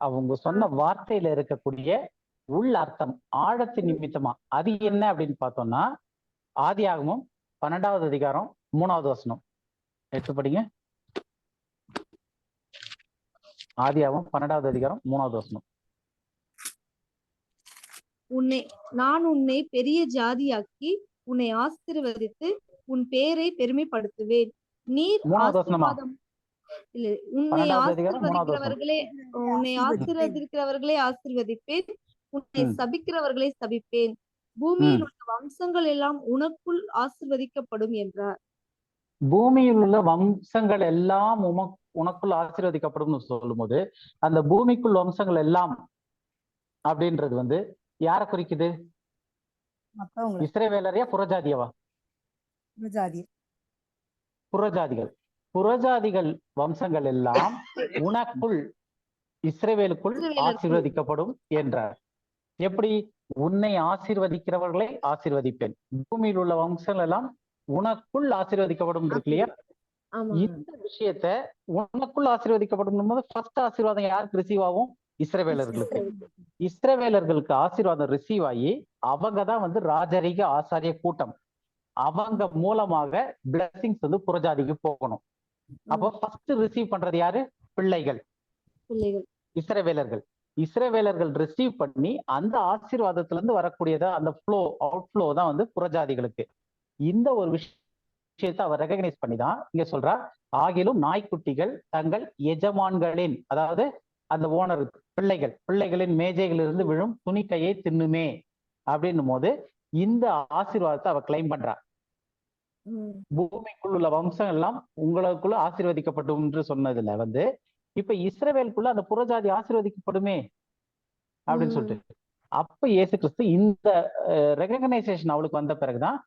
அவங்க சொன்ன வார்த்தையில இருக்கக்கூடிய உள் அர்த்தம், ஆழத்தின் நிமித்தமா. அது என்ன அப்படின்னு பார்த்தோம்னா, ஆதியாகமம் 12வது அதிகாரம் 3வது வசனம் எடுத்து படிங்க. ஆதியாகமம் 12வது அதிகாரம் 3வது வசனம். நான் உன்னை பெரிய ஜாதியாக்கி உன்னை ஆசீர்வதித்து உன் பேரை பெருமைப்படுத்துவேன். நீர் ஆசீர்வாதம் இல்ல, உன்னை ஆசீர்வதிக்கிறவர்களே ஆசீர்வதிப்பேன், உன்னை சபிக்கிறவர்களை சபிப்பேன், பூமியில் உள்ள வம்சங்கள் எல்லாம் உனக்குள் ஆசீர்வதிக்கப்படும் என்றார். பூமியில் உள்ள வம்சங்கள் எல்லாம் உனக்குள் ஆசீர்வதிக்கப்படும் சொல்லும் போது, அந்த பூமிக்குள் வம்சங்கள் எல்லாம் அப்படின்றது வந்து யார குறிக்குது? இஸ்ரவேலரையா புறஜாதியவா? புறஜாதிகள். புறஜாதிகள் வம்சங்கள் எல்லாம் உனக்குள், இஸ்ரவேலுக்குள் ஆசீர்வதிக்கப்படும் என்றார். எப்படி? உன்னை ஆசீர்வதிக்கிறவர்களை ஆசீர்வதிப்பேன், பூமியில் உள்ள வம்சங்கள் எல்லாம் உனக்குள் ஆசீர்வதிக்கப்படும் இருக்கு இல்லையா? இந்த விஷயத்த உனக்குள் ஆசீர்வதிக்கப்படும் போது ஃபர்ஸ்ட் ஆசீர்வாதம் யாருக்கு ரிசீவ் ஆகும்? இஸ்ரவேலர்களுக்கு. இஸ்ரவேலர்களுக்கு ஆசீர்வாதம் ரிசீவ் ஆகி அவங்க தான் வந்து ராஜரீக ஆசாரிய கூட்டம். அவங்க மூலமாக பிளஸிங்ஸ் வந்து புறஜாதிக்கு போகணும். அப்போ ஃபர்ஸ்ட் ரிசீவ் பண்றது யாரு? பிள்ளைகள், இஸ்ரவேலர்கள். இஸ்ரவேலர்கள் ரிசீவ் பண்ணி அந்த ஆசீர்வாதத்துல இருந்து வரக்கூடியதா அந்த ஃப்ளோ, அவுட் ஃப்ளோ தான் வந்து புறஜாதிகளுக்கு. இந்த ஒரு விஷயத்தை அவர் ரெகக்னைஸ் பண்ணிதான் இங்க சொல்றா, ஆகிலும் நாய்க்குட்டிகள் தங்கள் எஜமான்களின், அதாவது அந்த ஓனர் பிள்ளைகளின் மேஜைகளிலிருந்து விழும் துணிக்கையை தின்னுமே அப்படின்னும் போது, இந்த ஆசீர்வாதத்தை அவ கிளைம் பண்றா. பூமிக்குள்ள உள்ள வம்சம் எல்லாம் உங்களுக்குள்ள ஆசீர்வதிக்கப்படும் என்று சொன்னதுல வந்து இப்ப இஸ்ரவேலுக்குள்ள அந்த புறஜாதி ஆசீர்வதிக்கப்படுமே அப்படின்னு சொல்லிட்டு அப்ப இயேசு கிறிஸ்து இந்த ரெகக்னைசேஷன் அவளுக்கு வந்த பிறகுதான்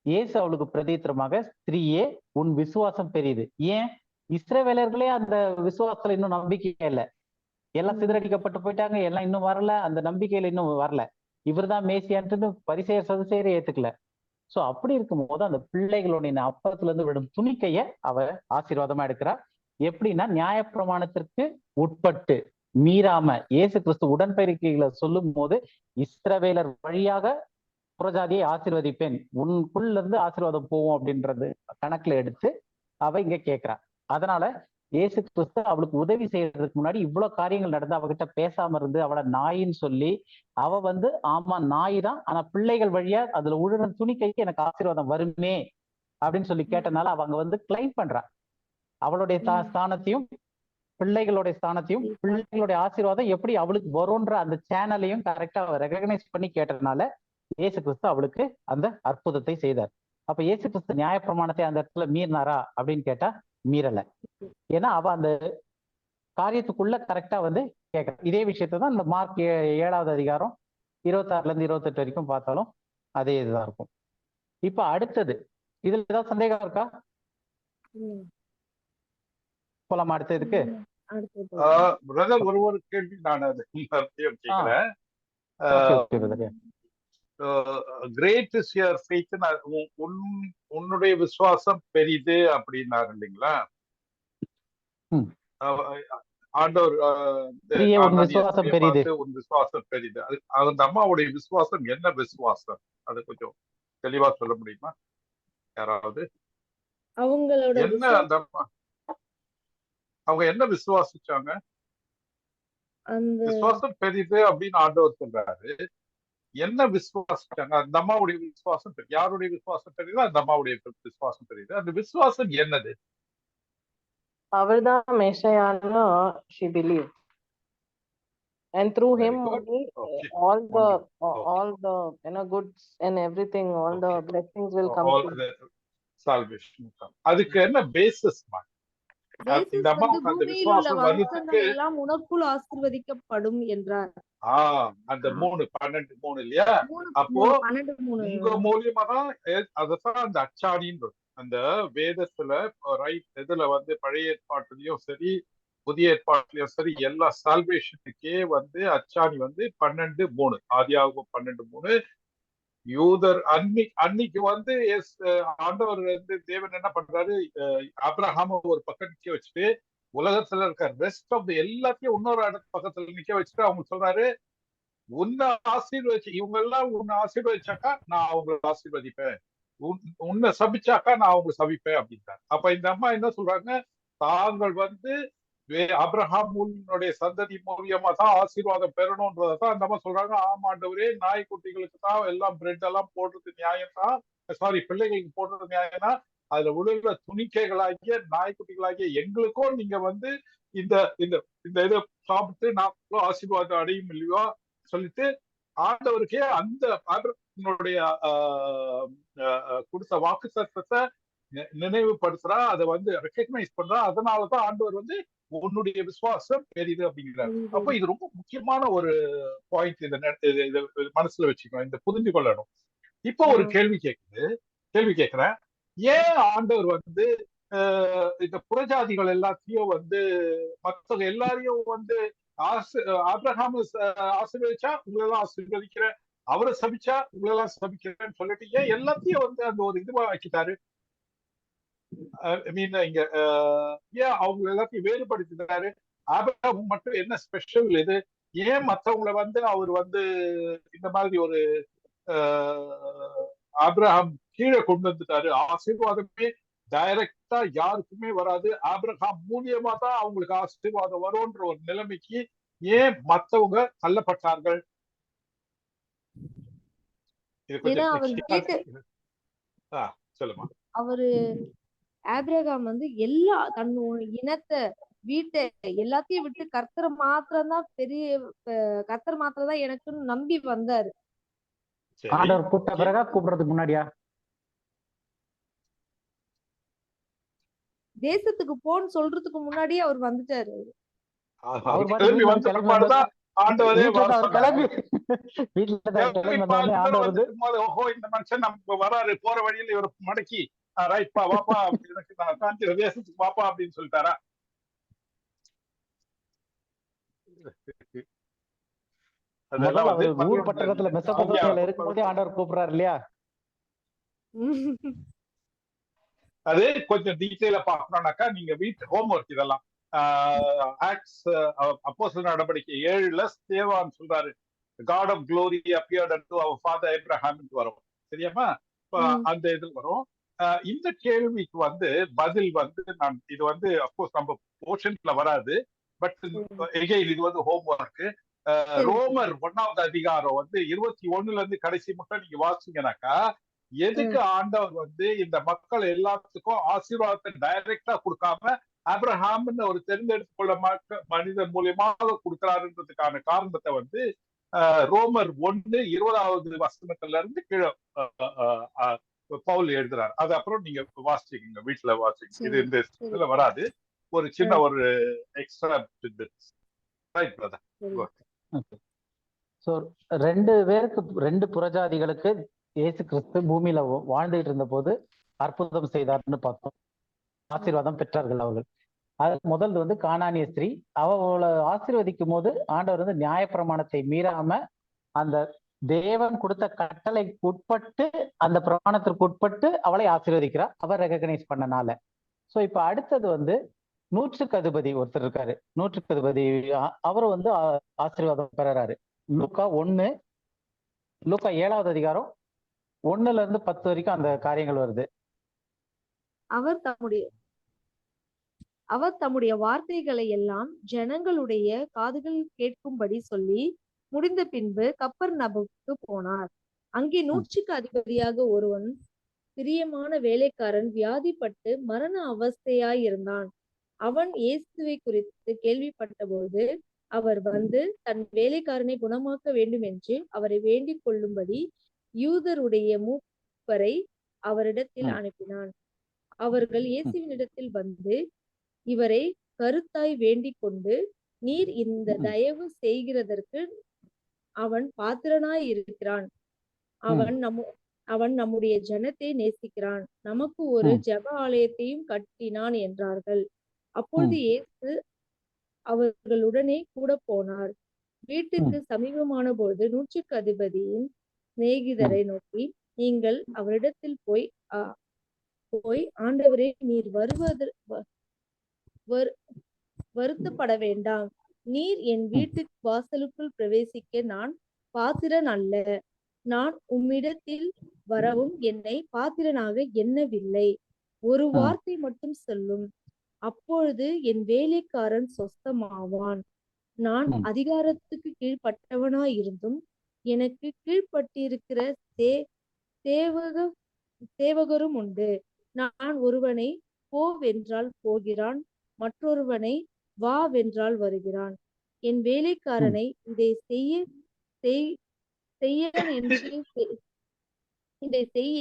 இயேசு அவளுக்கு பிரதித்திரமாக, ஸ்திரீயே உன் விசுவாசம் பெரியது. ஏன்? இஸ்ரவேலர்களே அந்த விசுவாசத்துல இன்னும் நம்பிக்கை இல்லை, எல்லாம் சிதறடிக்கப்பட்டு போயிட்டாங்க, எல்லாம் இன்னும் வரல, அந்த நம்பிக்கையில இன்னும் வரல. இவர்தான் மேசியான்ட்டு பரிசேயர் சதுசேயரை ஏத்துக்கல. சோ அப்படி இருக்கும் போது அந்த பிள்ளைகளுடைய அப்பத்துல இருந்து விடும் துணிக்கைய அவ ஆசீர்வாதமா எடுக்கிறா. எப்படின்னா நியாயப்பிரமாணத்திற்கு உட்பட்டு மீறாம இயேசு கிறிஸ்து உடன்படிக்கைகளை சொல்லும் போது இஸ்ரவேலர் வழியாக புறஜாதியை ஆசீர்வதிப்பேன், உன்குள்ள இருந்து ஆசீர்வாதம் போவோம் அப்படின்றது கணக்குல எடுத்து அவ இங்க கேட்கிறா. அதனால இயேசு கிறிஸ்து அவளுக்கு உதவி செய்யறதுக்கு முன்னாடி இவ்வளவு காரியங்கள் நடந்து அவகிட்ட பேசாம இருந்து அவளை நாயின்னு சொல்லி அவ வந்து ஆமா நாய் தான், ஆனா பிள்ளைகள் வழியா அதுல உழுற துணிக்கைக்கு எனக்கு ஆசீர்வாதம் வருமே அப்படின்னு சொல்லி கேட்டனால அவங்க வந்து கிளைம் பண்றா. அவளுடைய ஸ்தானத்தையும் பிள்ளைகளுடைய ஸ்தானத்தையும் பிள்ளைகளுடைய ஆசீர்வாதம் எப்படி அவளுக்கு வரும்ன்ற அந்த சேனலையும் கரெக்டா அவ ரெகக்னைஸ் பண்ணி கேட்டதுனால இயேசு கிறிஸ்து அவளுக்கு அந்த அற்புதத்தை செய்தார். அப்ப இயேசு கிறிஸ்து நியாயப்பிரமாணத்தை அந்த இடத்துல மீறினாரா அப்படின்னு கேட்டா மீறல. ஏன்னா அவ அந்த காரியத்துக்குள்ள கரெக்டா வந்து கேட்கற. இதே விஷயத்தை தான் இந்த மார்க் 7வது அதிகாரம் 26 இருந்து 28 வரைக்கும் பார்த்தாலும் அதே இதுதான் இருக்கும். இப்ப அடுத்தது இதுல ஏதாவது சந்தேகம் இருக்கா? போலாமா அடுத்ததுக்கு? பிரதர் ஒரு கேள்வி நான் அதை கேட்கிறேன். கிரேட் இஸ் யுவர் ஃபெய்த், உன்னுடைய விசுவாசம் பெரிது அப்படின்னாரு இல்லைங்களா ஆண்டவர்? உன் விசுவாசம் பெரிது. அந்த அம்மாவுடைய விசுவாசம் என்ன விசுவாசம்? அது கொஞ்சம் தெளிவா சொல்ல முடியுமா யாராவது? அவங்களோட என்ன அந்த அம்மா அவங்க என்ன விசுவாசிச்சாங்க? விசுவாசம் பெரிது அப்படின்னு ஆண்டவர் சொல்றாரு. என்ன விசுவாசிச்சாங்க? அந்த அம்மாவுடைய விசுவாசம் யாருடைய விசுவாசம் பெரியது? அந்த அம்மாவுடைய விசுவாசம் பெரியது. அந்த விசுவாசம் என்னது? அவர்தான் மெஷையான்னு she believed, and through him only all the goods and everything, all the blessings will come to salvation. அதுக்கு என்ன பேசிஸ்? இந்த அம்மாவுக்கு அந்த விசுவாசம் வந்ததுக்கு எல்லாம் உனக்குள் ஆசீர்வதிக்கப்படும் என்றார். அந்த 12 இல்லையா? அப்போ உங்க மூலியமா தான் அதான் அந்த அச்சாணின்னு அந்த வேதத்துல இதுல வந்து பழைய ஏற்பாட்டுலயும் சரி புதிய ஏற்பாட்டுலயும் சரி எல்லா சால்வேஷனுக்கே வந்து அச்சாணி வந்து 12:3 ஆதியாகமம் 12:3. யூதர் அன்னைக்கு வந்து ஆண்டவர் வந்து தேவன் என்ன பண்றாரு, ஆபிரகாம ஒரு பக்கம் நிக்க வச்சுட்டு உலகத்துல இருக்க ரெஸ்ட் ஆஃப் எல்லாத்தையும் இன்னொரு பக்கத்துல நிக்க வச்சுட்டு அவங்க சொல்றாரு, உன்னை ஆசீர்வதிச்சு இவங்க எல்லாம் உன்னை ஆசீர்வதிச்சாக்கா நான் அவங்களை ஆசீர்வதிப்பேன், உன்னை சபிச்சாக்கா நான் அவங்களை சபிப்பேன் அப்படின்ட்டார். அப்ப இந்த அம்மா என்ன சொல்றாங்க, தாங்கள் வந்து ஆபிரகாமுடைய சந்ததி மூலியமா தான் ஆசீர்வாதம் பெறணும்ன்றதான் அந்த அம்மா சொல்றாங்க. ஆமாண்டவரே, நாய்க்குட்டிகளுக்கு தான் எல்லாம் பிரெட் எல்லாம் போடுறது நியாயம் தான், சாரி பிள்ளைகளுக்கு போடுறது நியாயம் தான், அதுல விழுகிற துணிக்கைகளாகிய நாய்க்குட்டிகளாகிய எங்களுக்கும் நீங்க வந்து இந்த இந்த இந்த இதை சாப்பிட்டு நான் ஆசீர்வாதம் அடையும் இல்லையோ சொல்லிட்டு ஆண்டவருக்கே அந்த ஆபிரகாமுடைய கொடுத்த வாக்கு சத்தத்தை நினைவுபடுத்துறா, அதை வந்து ரெகக்னைஸ் பண்றா. அதனாலதான் ஆண்டவர் வந்து உன்னுடைய விசுவாசம் பெரிது அப்படிங்கிறார். அப்ப இது ரொம்ப முக்கியமான ஒரு பாயிண்ட். இதை மனசுல வச்சுக்கணும், இந்த புரிஞ்சு கொள்ளணும். இப்போ ஒரு கேள்வி கேட்கிறேன், ஏன் ஆண்டவர் வந்து இந்த புறஜாதிகள் எல்லாத்தையும் வந்து மற்ற எல்லாரையும் வந்து ஆபிரகாம் ஆசீர்வதிச்சா உங்களெல்லாம் ஆசீர்வதிக்கிறேன், அவரை சபிச்சா உங்களெல்லாம் சபிக்கிறேன்னு சொல்லிட்டு ஏன் எல்லாத்தையும் வந்து அந்த ஒரு இதுவா வச்சுட்டாரு? இங்க ஏன் அவங்க எல்லாத்தையும் வேறுபடுத்தினாரு? ஆபிரகாம் மட்டும் என்ன ஸ்பெஷல் இது? ஏன் மற்றவங்களை வந்து அவர் வந்து இந்த மாதிரி ஒரு ஆபிரகாம் கீழே கொண்டு வந்துட்டாரு? ஆசீர்வாதமே டைரக்டா யாருக்குமே வராது, ஆபிரகாம் மூலியமா தான் அவங்களுக்கு ஆசீர்வாதம் வரும்ன்ற ஒரு நிலைமைக்கு ஏன் மற்றவங்க தள்ளப்பட்டார்கள்? சொல்லுமா. அவரு ஆபிரகாம் வந்து எல்லா தன் இனத்தை வீட்டை எல்லாத்தையும் விட்டு கர்த்தர் மாத்திரம் தான் எனக்குன்னு நம்பி வந்தாரு. சரி ஆண்டவர் கூப்பிட்ட பிறகா கூப்பிடுறதுக்கு முன்னாடியா? தேசத்துக்கு போன்னு சொல்றதுக்கு முன்னாடியே அவர் வந்துட்டாரு. அவர் பாட்டு கிளம்பி வீட்டுல வந்த கிளம்பி பிற்பாடுதான் ஆண்டவரே வீட்டுல வர அவர் சொன்னாரு. கிளம்பி வீட்டுல கிளம்பி வந்தோடனே ஆண்டவர் வந்து ஓஹோ இந்த மனுஷன் நம்ம வராரு, போற வழியில இவர் மடக்கி ரைட்பா வாப்பா, எனக்கு நான் காஞ்சிர தேசத்துக்கு வாப்பா அப்படின்னு சொல்லிட்டாரா? முதல்ல அவரு ஊர் பட்டணத்துல மெசொப்பொத்தாமியால இருக்கும்போதே ஆண்டவர் கூப்பிடுறாரு இல்லையா? அது கொஞ்சம் டீட்டெயிலா பார்க்கணும்னாக்கா நீங்க வீட்டு ஹோம்ஒர்க் இதெல்லாம் ஆக்ட்ஸ் அப்போஸ்தலர் நடவடிக்கை 7ல ஸ்தேவான் சொல்றாரு God of glory appeared unto our father Abraham வரும். சரியாமா? அந்த இது வரும். இந்த கேள்விக்கு வந்து பதில் வந்து நான் இது வந்து அப்கோர்ஸ் நம்ம போர்ஷன்ல வராது, பட் எகைன் இது வந்து ஹோம்ஒர்க். ரோமர் 1வது அதிகாரம் வந்து 21ல இருந்து கடைசி மட்டும் நீங்க வாசிங்கனாக்கா, எதுக்கு ஆண்டவர் வந்து இந்த மக்கள் எல்லாத்துக்கும் ஆசீர்வாதத்தை டைரக்டா கொடுக்காம ஆபிரஹாம்னு ஒரு தேர்ந்தெடுத்து கொள்ள மனிதன் மூலியமாக கொடுக்கிறாருன்றதுக்கான காரணத்தை வந்து ரோமர் 1:20 வசனத்துல இருந்து கீழே பவுல் எழுதுறாரு. அது அப்புறம் நீங்க வாசிச்சுக்கீங்க, வீட்டுல வாசிங்க. இது இந்த இதுல வராது, ஒரு சின்ன ஒரு எக்ஸ்ட்ரா ரைட் பிரதர். சோ 2 பேருக்கு 2 புறஜாதிகளுக்கு இயேசு கிறிஸ்து பூமியில வாழ்ந்துகிட்டு இருந்த போது அற்புதம் செய்தார்னு பார்த்தோம். ஆசீர்வாதம் பெற்றார்கள் அவர்கள். அது முதல் வந்து கானானிய ஸ்திரீ. அவளை ஆசீர்வதிக்கும் போது ஆண்டவர் வந்து நியாயப்பிரமாணத்தை மீறாம அந்த தேவன் கொடுத்த கட்டளைக்கு உட்பட்டு, அந்த பிரமாணத்திற்கு உட்பட்டு அவளை ஆசீர்வதிக்கிறார், அவர் ரெகக்னைஸ் பண்ணனால. சோ இப்ப அடுத்தது வந்து 100க்கு அதிபதி ஒருத்தர் இருக்காரு. 100க்கு அதிபதி அவர் வந்து ஆசீர்வாதம் பெறாரு. லூக்கா 7வது அதிகாரம் 1ல இருந்து 10 வரைக்கும் அந்த காரியங்கள் வருது. அவர் தம்முடைய வார்த்தைகளை எல்லாம் ஜனங்களுடைய காதுகள் கேட்கும்படி சொல்லி முடிந்த பின்பு கப்பர்நகமுக்கு போனார். அங்கே 100க்கு அதிபதியாக ஒருவன் பிரியமான வேலைக்காரன் வியாதிப்பட்டு மரண அவஸ்தையாயிருந்தான். அவன் இயேசுவை குறித்து கேள்விப்பட்டபோது அவர் வந்து தன் வேலைக்காரனை குணமாக்க வேண்டும் என்று அவரை வேண்டிக் கொள்ளும்படி யூதருடைய மூப்பரை அவரிடத்தில் அனுப்பினான். அவர்கள் இயேசுவினிடத்தில் வந்து இவரை கருத்தாய் வேண்டிக் கொண்டு, நீர் இந்த தயவு செய்கிறதற்கு அவன் பாத்திரனாய் இருக்கிறான். அவன் நம்முடைய ஜனத்தை நேசிக்கிறான், நமக்கு ஒரு ஜெப ஆலயத்தையும் கட்டினான் என்றார்கள். அப்பொழுது இயேசு அவர்களுடனே கூட போனார். வீட்டுக்கு சமீபமான பொழுது 100க்கு அதிபதியின் சிநேகிதரை நோக்கி, நீங்கள் அவரிடத்தில் போய் ஆண்டவரே, நீர் வருத்தப்பட வேண்டாம். நீர் என் வீட்டு வாசலுக்குள் பிரவேசிக்க நான் பாத்திரன் அல்ல. நான் உம்மிடத்தில் வரவும் என்னை பாத்திரனாக எண்ணவில்லை. ஒரு வார்த்தை மட்டும் சொல்லும், அப்பொழுது என் வேலைக்காரன் சொஸ்தமாவான். நான் அதிகாரத்துக்கு கீழ்ப்பட்டவனாயிருந்தும் எனக்கு கீழ்ப்பட்டிருக்கிற சேவகரும் உண்டு. நான் ஒருவனை போவென்றால் போகிறான், மற்றொருவனை வா வென்றால் வருகிறான். என் வேலைக்காரனை இதை செய்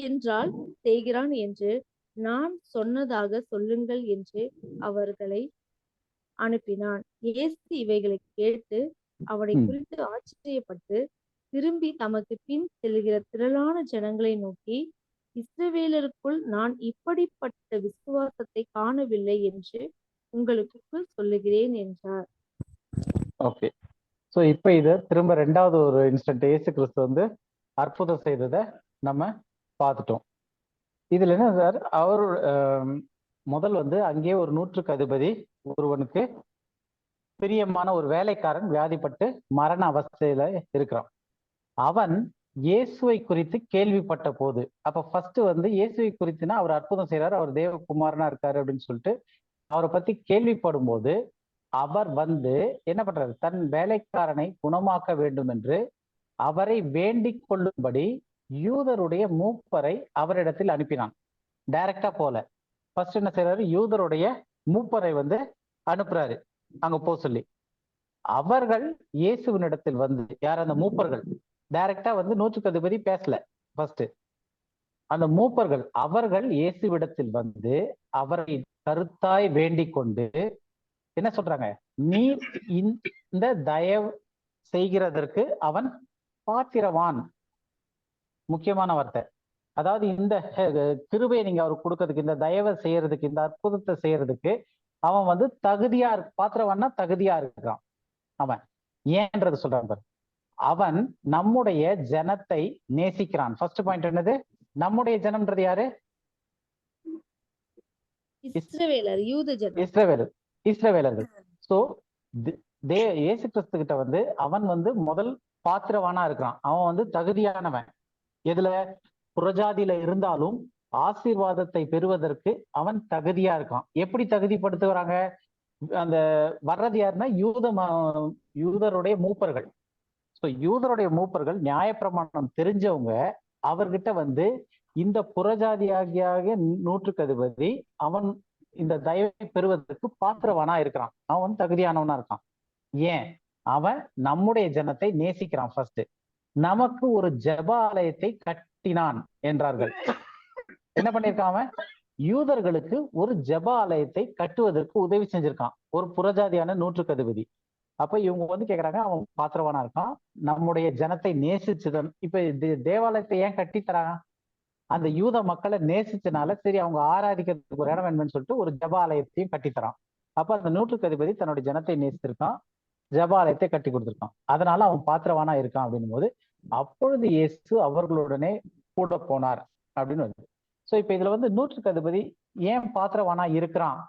என்றால் செய்கிறான் என்று நான் சொன்னதாக சொல்லுங்கள் என்று அவர்களை அனுப்பினான். இயேசு இவைகளை கேட்டு அவனை குறித்து ஆச்சரியப்பட்டு திரும்பி தமக்கு பின் செல்கிற திரளான ஜனங்களை நோக்கி, இஸ்ரவேலருக்குள் நான் இப்படிப்பட்ட விசுவாசத்தை காணவில்லை என்று உங்களுக்கு சொல்லுகிறேன் என்றார். ஓகே, சோ இப்ப இது திரும்ப 2வது ஒரு இன்ஸ்டன்ட் இயேசு கிறிஸ்து வந்து அற்புதம் செய்ததை நம்ம பார்த்துட்டோம். இதுல என்ன சார், அவர் முதல் வந்து அங்கேயே ஒரு 100க்கு அதிபதி ஒருவனுக்கு பிரியமான ஒரு வேலைக்காரன் வியாதிப்பட்டு மரண அவஸ்தையில இருக்கிறான். அவன் இயேசுவை குறித்து கேள்விப்பட்ட போது, அப்ப ஃபர்ஸ்ட் வந்து இயேசுவை குறித்துனா அவர் அற்புதம் செய்யறாரு, அவர் தேவகுமாரனா இருக்காரு அப்படின்னு சொல்லிட்டு அவரை பத்தி கேள்விப்படும் போது அவர் வந்து என்ன பண்றாரு, தன் வேலைக்காரனை குணமாக்க வேண்டும் என்று அவரை வேண்டிக் கொள்ளும்படி யூதருடைய மூப்பரை அவரிடத்தில் அனுப்பினான். டைரக்டா போல, ஃபர்ஸ்ட் என்ன செய்யறாரு, யூதருடைய மூப்பரை வந்து அனுப்புறாரு அங்க போ சொல்லி. அவர்கள் இயேசுவினிடத்தில் வந்து, யார் அந்த மூப்பர்கள், டைரக்டா வந்து நூற்றுக்கு அதிபதி பேசல. ஃபர்ஸ்ட் அந்த மூப்பர்கள் அவர்கள் இயேசுவிடத்தில் வந்து அவரை கருத்தாய் வேண்டிக் கொண்டு என்ன சொல்றாங்க, நீர் இந்த தயவு செய்கிறதற்கு அவன் பாத்திரவான். முக்கியமான வார்த்தை. அதாவது இந்த கிருபையை நீங்க அவருக்கு கொடுக்கறதுக்கு, இந்த தயவை செய்யறதுக்கு, இந்த அற்புதத்தை செய்யறதுக்கு அவன் வந்து தகுதியா பாத்திரவான்னா தகுதியா இருக்கிறான். அவன் ஏன்றது சொல்றான் பாரு. அவன் நம்முடைய ஜனத்தை நேசிக்கிறான். ஃபர்ஸ்ட் பாயிண்ட் என்னது? நம்முடைய ஜனம்ன்றது யாரு? இஸ்ரவேலர்கள். சோ இயேசு கிறிஸ்து கிட்ட வந்து அவன் வந்து முதல் பாத்திரவானா இருக்கிறான். அவன் வந்து தகுதியானவன். எதுல? புறஜாதியில இருந்தாலும் ஆசீர்வாதத்தை பெறுவதற்கு அவன் தகுதியா இருக்கான். எப்படி தகுதிப்படுத்துகிறாங்க? அந்த வர்றது யாருன்னா யூதருடைய மூப்பர்கள். ஸோ யூதருடைய மூப்பர்கள் நியாயப்பிரமாணம் தெரிஞ்சவங்க. அவர்கிட்ட வந்து இந்த புறஜாதியாகிய நூற்றுக்கு அதிபதி அவன் இந்த தயவை பெறுவதற்கு பாத்திரவானா இருக்கிறான். அவன் தகுதியானவனா இருக்கான். ஏன்? அவன் நம்முடைய ஜனத்தை நேசிக்கிறான். ஃபர்ஸ்ட் நமக்கு ஒரு ஜெப ஆலயத்தை கட்டினான் என்றார்கள். என்ன பண்ணிருக்கான்? அவன் யூதர்களுக்கு ஒரு ஜெப ஆலயத்தை கட்டுவதற்கு உதவி செஞ்சிருக்கான், ஒரு புறஜாதியான நூற்றுக்கு அதிபதி. அப்ப இவங்க வந்து கேக்குறாங்க, அவன் பாத்திரவானா இருக்கான், நம்முடைய ஜனத்தை நேசிச்சுதான். இப்ப தேவாலயத்தை ஏன் கட்டி தராங்க? அந்த யூத மக்களை நேசிச்சனால சரி அவங்க ஆராதிக்கிறதுக்கு ஒரு இடம் வேணும்னு சொல்லிட்டு ஒரு ஜெப ஆலயத்தையும் கட்டித்தரான். அப்ப அந்த நூற்றுக்கு அதிபதி தன்னுடைய ஜனத்தை நேசித்திருக்கான், ஜெபாலயத்தை கட்டி கொடுத்திருக்கான். அதனால அவன் பாத்திரவானா இருக்கான் அப்படின்னும் போது அப்பொழுது இயேசு அவர்களுடனே கூட போனார் அப்படின்னு வருது. சோ இப்ப இதுல வந்து நூற்றுக்கு அதிபதி ஏன் பாத்திரவானா இருக்கிறான்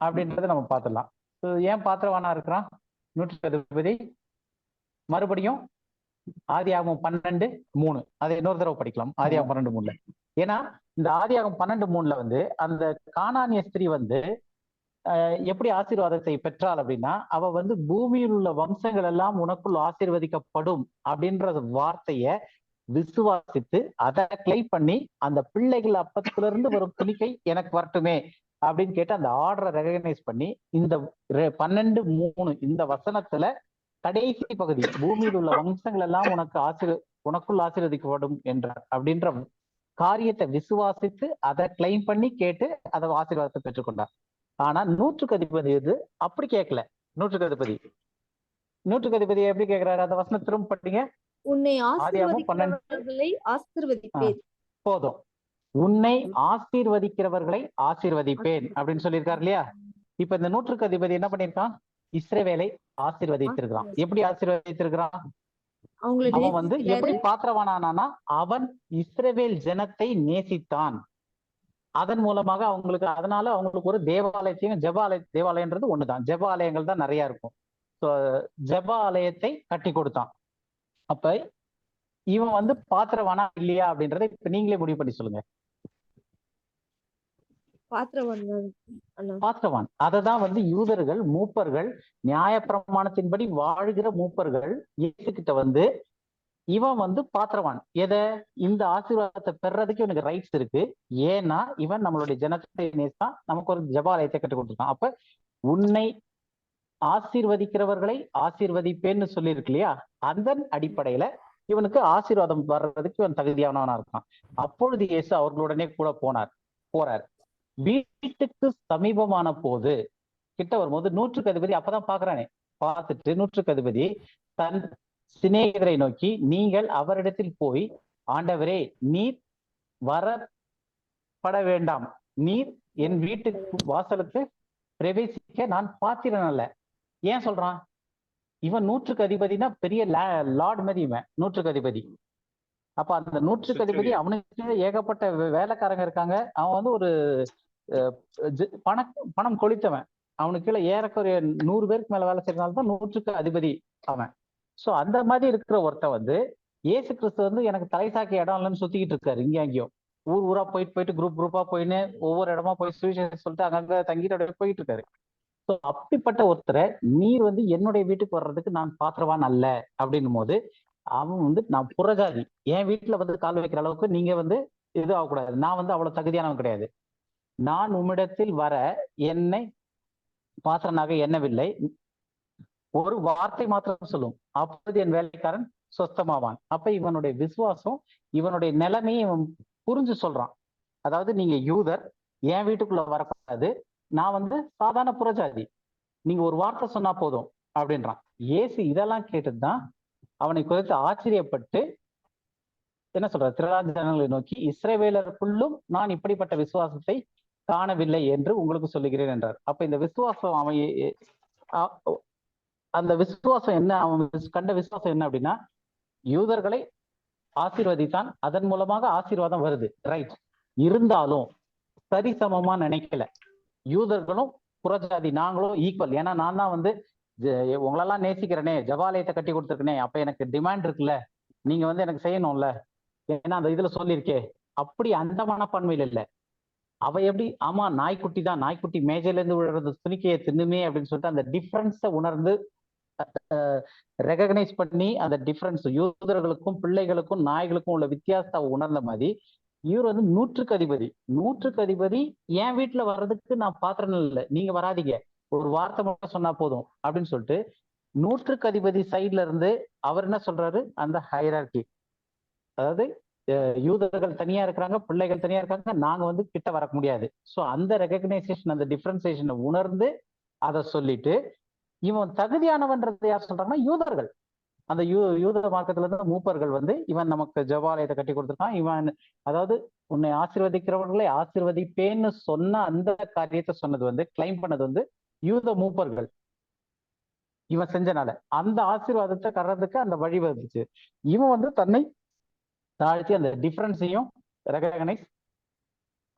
அப்படின்றத நம்ம பார்த்துடலாம். ஏன் பாத்திரவானா இருக்கிறான் நூற்றுக்கு அதிபதி? மறுபடியும் ஆதியாகமம் 12:3 அதை இன்னொரு தடவை படிக்கலாம். ஆதியாகமம் 12:3. ஏன்னா இந்த ஆதியாகமம் 12:3 வந்து அந்த கானானிய ஸ்திரீ வந்து எப்படி ஆசீர்வாதத்தை பெற்றாள் அப்படின்னா, அவ வந்து பூமியில் உள்ள வம்சங்கள் எல்லாம் உனக்குள் ஆசீர்வதிக்கப்படும் அப்படின்ற வார்த்தைய விசுவாசித்து அதை கிளைம் பண்ணி அந்த பிள்ளைகள் அப்பத்துல இருந்து வரும் துணிக்கை எனக்கு வரட்டுமே அப்படின்னு கேட்டு அந்த ஆர்டரை ரெகனைஸ் பண்ணி இந்த 12:3 இந்த வசனத்துல கடைசி பகுதி பூமியில் உள்ள வம்சங்கள் எல்லாம் உனக்குள் ஆசீர்வதிக்கப்படும் என்றார் அப்படின்ற காரியத்தை விசுவாசித்து அதை கிளைம் பண்ணி கேட்டு அதை ஆசீர்வாதத்தை பெற்றுக்கொண்டார். ஆனா நூற்றுக்கு அதிபதி இது அப்படி கேட்கல. நூற்றுக்கு அதிபதி எப்படி கேட்கிறாரு? அந்த வசனம் திரும்ப படிங்க. உன்னை ஆசீர்வதிப்பேன். போதும், உன்னை ஆசீர்வதிக்கிறவர்களை ஆசீர்வதிப்பேன் அப்படின்னு சொல்லியிருக்காரு இல்லையா? இப்ப இந்த நூற்றுக்கு அதிபதி என்ன பண்ணிருக்கான்? இஸ்ரவேலை ஆசீர்வதித்திருக்கிறான். எப்படி ஆசீர்வதித்திருக்கிறான்? அவன் வந்து எப்படி பாத்திரவானானா, அவன் இஸ்ரவேல் ஜனத்தை நேசித்தான். அதன் மூலமாக அவங்களுக்கு, அதனால அவங்களுக்கு ஒரு தேவாலயத்தையும் தேவாலயன்றது ஒண்ணுதான், ஜெப ஆலயங்கள் தான் நிறைய இருக்கும். ஜெப ஆலயத்தை கட்டி கொடுத்தான். அப்ப இவன் வந்து பாத்திரவானா இல்லையா அப்படின்றத இப்ப நீங்களே முடிவு பண்ணி சொல்லுங்க. பாத்திரவான். அததான் வந்து யூதர்கள் மூப்பர்கள் நியாயப்பிரமாணத்தின்படி வாழ்கிற மூப்பர்கள் இயேசு கிட்ட வந்து இவன் வந்து பாத்திரவான். எதை? இந்த ஆசீர்வாதத்தை பெறதுக்கு இவனுக்கு ரைட்ஸ் இருக்கு. ஏன்னா இவன் நம்மளுடைய ஜனத்தை நேசித்தான், நமக்கு ஒரு ஜெபாலயத்தை கட்டி கொடுத்துருக்கான். அப்ப உன்னை ஆசீர்வதிக்கிறவர்களை ஆசீர்வதிப்பேன்னு சொல்லியிருக்கு இல்லையா? அதன் அடிப்படையில இவனுக்கு ஆசீர்வாதம் வர்றதுக்கு இவன் தகுதியானவனா இருக்கான். அப்பொழுது இயேசு அவர்களுடனே கூட போறார். வீட்டுக்கு சமீபமான போது, கிட்ட வரும்போது நூற்றுக்கு அதிபதி அப்பதான் பாக்குறானே, பார்த்துட்டு நூற்றுக்கு அதிபதி தன் சிநேகிதரை நோக்கி, நீங்கள் அவரிடத்தில் போய், ஆண்டவரே நீர் வரப்பட வேண்டாம், நீர் என் வீட்டுக்கு வாசலுக்கு பிரவேசிக்க நான் பாத்திரன் அல்ல. ஏன் சொல்றான்? இவன் நூற்றுக்கு அதிபதினா பெரிய லார்ட் மாதிரி இவன் நூற்றுக்கு அதிபதி. அப்ப அந்த நூற்றுக்கு அதிபதி அவனுக்கு ஏகப்பட்ட வேலைக்காரங்க இருக்காங்க. அவன் வந்து ஒரு பணம் கொளித்தவன். அவனுக்கு கீழே ஏறக்குறைய 100 பேருக்கு மேல வேலை செய்யறதுனால்தான் நூற்றுக்கு அதிபதி அவன். சோ அந்த மாதிரி இருக்கிற ஒருத்தன் வந்து இயேசு கிறிஸ்து வந்து எனக்கு தலை சாக்கி இடம் இல்லைன்னு சுத்திக்கிட்டு இருக்காரு. இங்கே அங்கேயும் ஊரா போயிட்டு குரூப்பா போயின்னு ஒவ்வொரு இடமா போய் சுவிசேஷம் சொல்லிட்டு அங்கங்க தங்கிட்டு போயிட்டு இருக்காரு. ஸோ அப்படிப்பட்ட ஒருத்தரை நீர் வந்து என்னுடைய வீட்டுக்கு வர்றதுக்கு நான் பாத்திரவான் அல்ல அப்படின்னும் போது அவன் வந்து நான் புறஜாதி, என் வீட்டுல வந்து கால் வைக்கிற அளவுக்கு நீங்க வந்து இது ஆகக்கூடாது, நான் வந்து அவ்வளவு தகுதியானவன் கிடையாது, நான் உம்மிடத்தில் வர என்னை பாத்திரனாக எண்ணவில்லை, ஒரு வார்த்தை மாத்திரம் சொல்லும், அப்போது என் வேலைக்காரன் சொஸ்தமாவான். அப்ப இவனுடைய விசுவாசம், இவனுடைய நிலைமையை இவன் புரிஞ்சு சொல்றான். அதாவது நீங்க யூதர், என் வீட்டுக்குள்ள வரக்கூடாது, நான் வந்து சாதாரண புறஜாதி, நீங்க ஒரு வார்த்தை சொன்னா போதும் அப்படின்றான். இயேசு இதெல்லாம் கேட்டுதான் அவனை குறித்து ஆச்சரியப்பட்டு என்ன சொல்ற, திரளான ஜனங்களை நோக்கி, இஸ்ரவேலருக்குள்ளும் நான் இப்படிப்பட்ட விசுவாசத்தை காணவில்லை என்று உங்களுக்கு சொல்லுகிறேன் என்றார். அப்ப இந்த விசுவாசம் அவன் அந்த விசுவாசம் என்ன, அவன் கண்ட விசுவாசம் என்ன அப்படின்னா, யூதர்களை ஆசீர்வதித்தான், அதன் மூலமாக ஆசீர்வாதம் வருது, ரைட். இருந்தாலும் சரிசமமா நினைக்கல. யூதர்களும் புறஜாதி நாங்களும் ஈக்குவல். ஏன்னா நான் தான் வந்து உங்களெல்லாம் நேசிக்கிறேனே, ஜபாலயத்தை கட்டி கொடுத்துருக்கனே, அப்ப எனக்கு டிமாண்ட் இருக்குல்ல, நீங்க வந்து எனக்கு செய்யணும்ல, ஏன்னா அந்த இதுல சொல்லியிருக்கே. அப்படி அந்த மனப்பான்மையில இல்ல. அவ எப்படி, ஆமா நாய்க்குட்டி தான், நாய்க்குட்டி மேஜையில இருந்து விழுறது துணிக்கையை தின்னுமே அப்படின்னு சொல்லிட்டு அந்த டிஃபரன்ஸை உணர்ந்து ரெகக்னைஸ் பண்ணி அந்த டிஃபரன்ஸ், யூதர்களுக்கும் பிள்ளைகளுக்கும் நாய்களுக்கும் உள்ள வித்தியாசத்தை உணர்ந்த மாதிரி இவர் வந்து நூற்றுக்கு அதிபதி என் வீட்டுல வர்றதுக்கு நான் பாத்திரம் இல்லை, நீங்க வராதீங்க, ஒரு வார்த்தை மட்டும் சொன்னா போதும் அப்படின்னு சொல்லிட்டு நூற்றுக்கு அதிபதி சைட்ல இருந்து அவர் என்ன சொல்றாரு, அந்த ஹைரார்கி, அதாவது யூதர்கள் தனியா இருக்கிறாங்க, பிள்ளைகள் தனியா இருக்காங்க, நாங்க வந்து கிட்ட வர முடியாது. ஸோ அந்த ரெகக்னைசேஷன், அந்த டிஃபரன்சியேஷனை உணர்ந்து அதை சொல்லிட்டு, இவன் தகுதியானவன்றது யார் சொல்றாங்கன்னா யூதர்கள். அந்த யூத மார்க்கத்துல இருந்து மூப்பர்கள் வந்து இவன் நமக்கு ஜபாலயத்தை கட்டி கொடுத்துருக்கான், இவன் அதாவது உன்னை ஆசீர்வதிக்கிறவர்களை ஆசீர்வதிப்பேன்னு சொன்ன அந்த காரியத்தை சொன்னது வந்து, கிளைம் பண்ணது வந்து யூத மூப்பர்கள். இவன் செஞ்சனால அந்த ஆசீர்வாதத்தை கர்றதுக்கு அந்த வழி வந்துச்சு. இவன் வந்து தன்னை தாழ்த்தி அந்த டிஃபரன்ஸையும் ரெகனைஸ்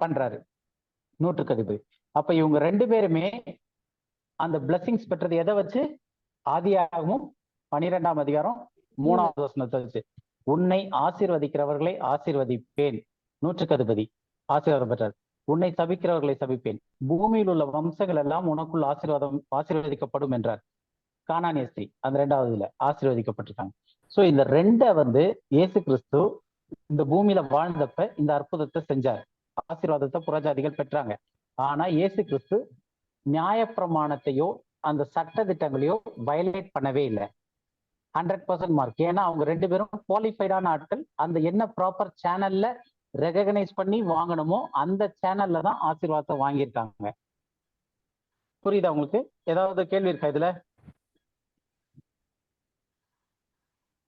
பண்றாரு, நூற்றுக்கு அதிபதி. அப்ப இவங்க ரெண்டு பேருமே அந்த பிளஸிங்ஸ் பெற்றது எதை வச்சு, ஆதியாகமும் 12ஆம் அதிகாரம் 3வது வசனத்தை வச்சு. உன்னை ஆசீர்வதிக்கிறவர்களை ஆசீர்வதிப்பேன், நூற்றுக்கு அதிபதி ஆசீர்வாதம் பெற்றார். உன்னை சபிக்கிறவர்களை சபிப்பேன், பூமியில் உள்ள வம்சங்கள் எல்லாம் உனக்குள் ஆசீர்வதிக்கப்படும் என்றார். கானானிய ஸ்திரீ அந்த 2வதுல ஆசீர்வதிக்கப்பட்டிருக்காங்க. ஸோ இந்த ரெண்டை வந்து இயேசு கிறிஸ்து இந்த பூமியில வாழ்ந்தப்ப இந்த அற்புதத்தை செஞ்சார், ஆசீர்வாதத்தை புறஜாதிகள் பெற்றாங்க. ஆனா இயேசு கிறிஸ்து நியாயப்பிரமாணத்தையோ அந்த சட்ட திட்டங்களையோ வயலேட் பண்ணவே இல்லை. 100% மார்க். ஏன்னா அவங்க ரெண்டு பேரும் குவாலிஃபைடான ஆட்கள். அந்த என்ன ப்ராப்பர் சேனல்ல ரெகனைஸ் பண்ணி வாங்கணுமோ அந்த சேனல்ல தான் ஆசீர்வாதத்தை வாங்கியிருக்காங்க. புரியுதா உங்களுக்கு? ஏதாவது கேள்வி இருக்கா இதுல?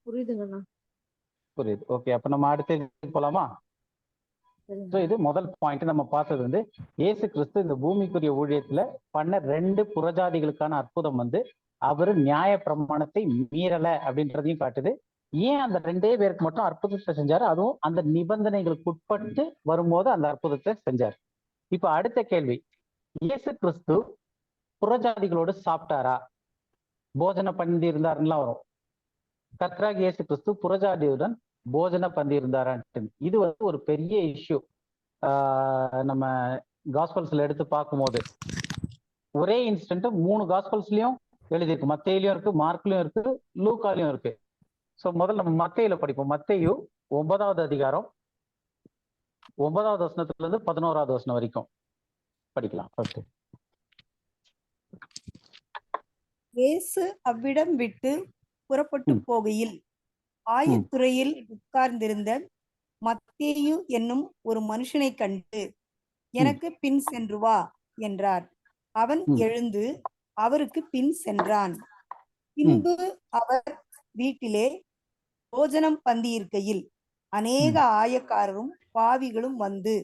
புரியுதுங்கண்ணா. புரியுது. ஓகே, அப்ப நம்ம அடுத்து போலாமா? இது முதல் பாயிண்ட். நம்ம பார்த்தது வந்து இயேசு கிறிஸ்து இந்த பூமிக்குரிய ஊழியத்துல பண்ண 2 புறஜாதிகளுக்கான அற்புதம் வந்து அவரு நியாய பிரமாணத்தை மீறல அப்படின்றதையும் காட்டுது. ஏன் அந்த 2 பேருக்கு மட்டும் அற்புதத்தை செஞ்சாரு, அதுவும் அந்த நிபந்தனைகளுக்கு உட்பட்டு வரும்போது அந்த அற்புதத்தை செஞ்சார். இப்ப அடுத்த கேள்வி, இயேசு கிறிஸ்து புறஜாதிகளோடு சாப்பிட்டாரா, போஜன பந்தி இருந்தாருன்னா வரும். கர்த்தராகிய இயேசு கிறிஸ்து புறஜாதியுடன் போஜன பந்தி இருந்தாரான்ட்டு இது வந்து ஒரு பெரிய இஷ்யூ. நம்ம காஸ்பல்ஸ்ல எடுத்து பார்க்கும்போது ஒரே இன்ஸ்டன்ட் 3 காஸ்பல்ஸ்லயும் எழுதியிருக்கு. மத்தேயிலயும் இருக்கு, மார்க்லயும் இருக்கு, லூக்காலையும் இருக்கு. ஸோ முதல்ல நம்ம மத்தேயில படிப்போம். மத்தேயு 9வது அதிகாரம் 9வது வசனத்துல இருந்து 11வது வசனம் வரைக்கும் படிக்கலாம். ஃபர்ஸ்ட். இயேசு அவ்விடம் விட்டு புறப்பட்டு போகையில் ஆயத்துறையில் உட்கார்ந்திருந்த மத்தேயு என்னும் ஒரு மனுஷனை கண்டு, எனக்கு பின் சென்று வா என்றார். அவன் எழுந்து அவருக்கு பின் சென்றான். பின்பு அவர் வீட்டிலே போஜனம் பந்தியிருக்கையில் அநேக ஆயக்காரரும் பாவிகளும் வந்து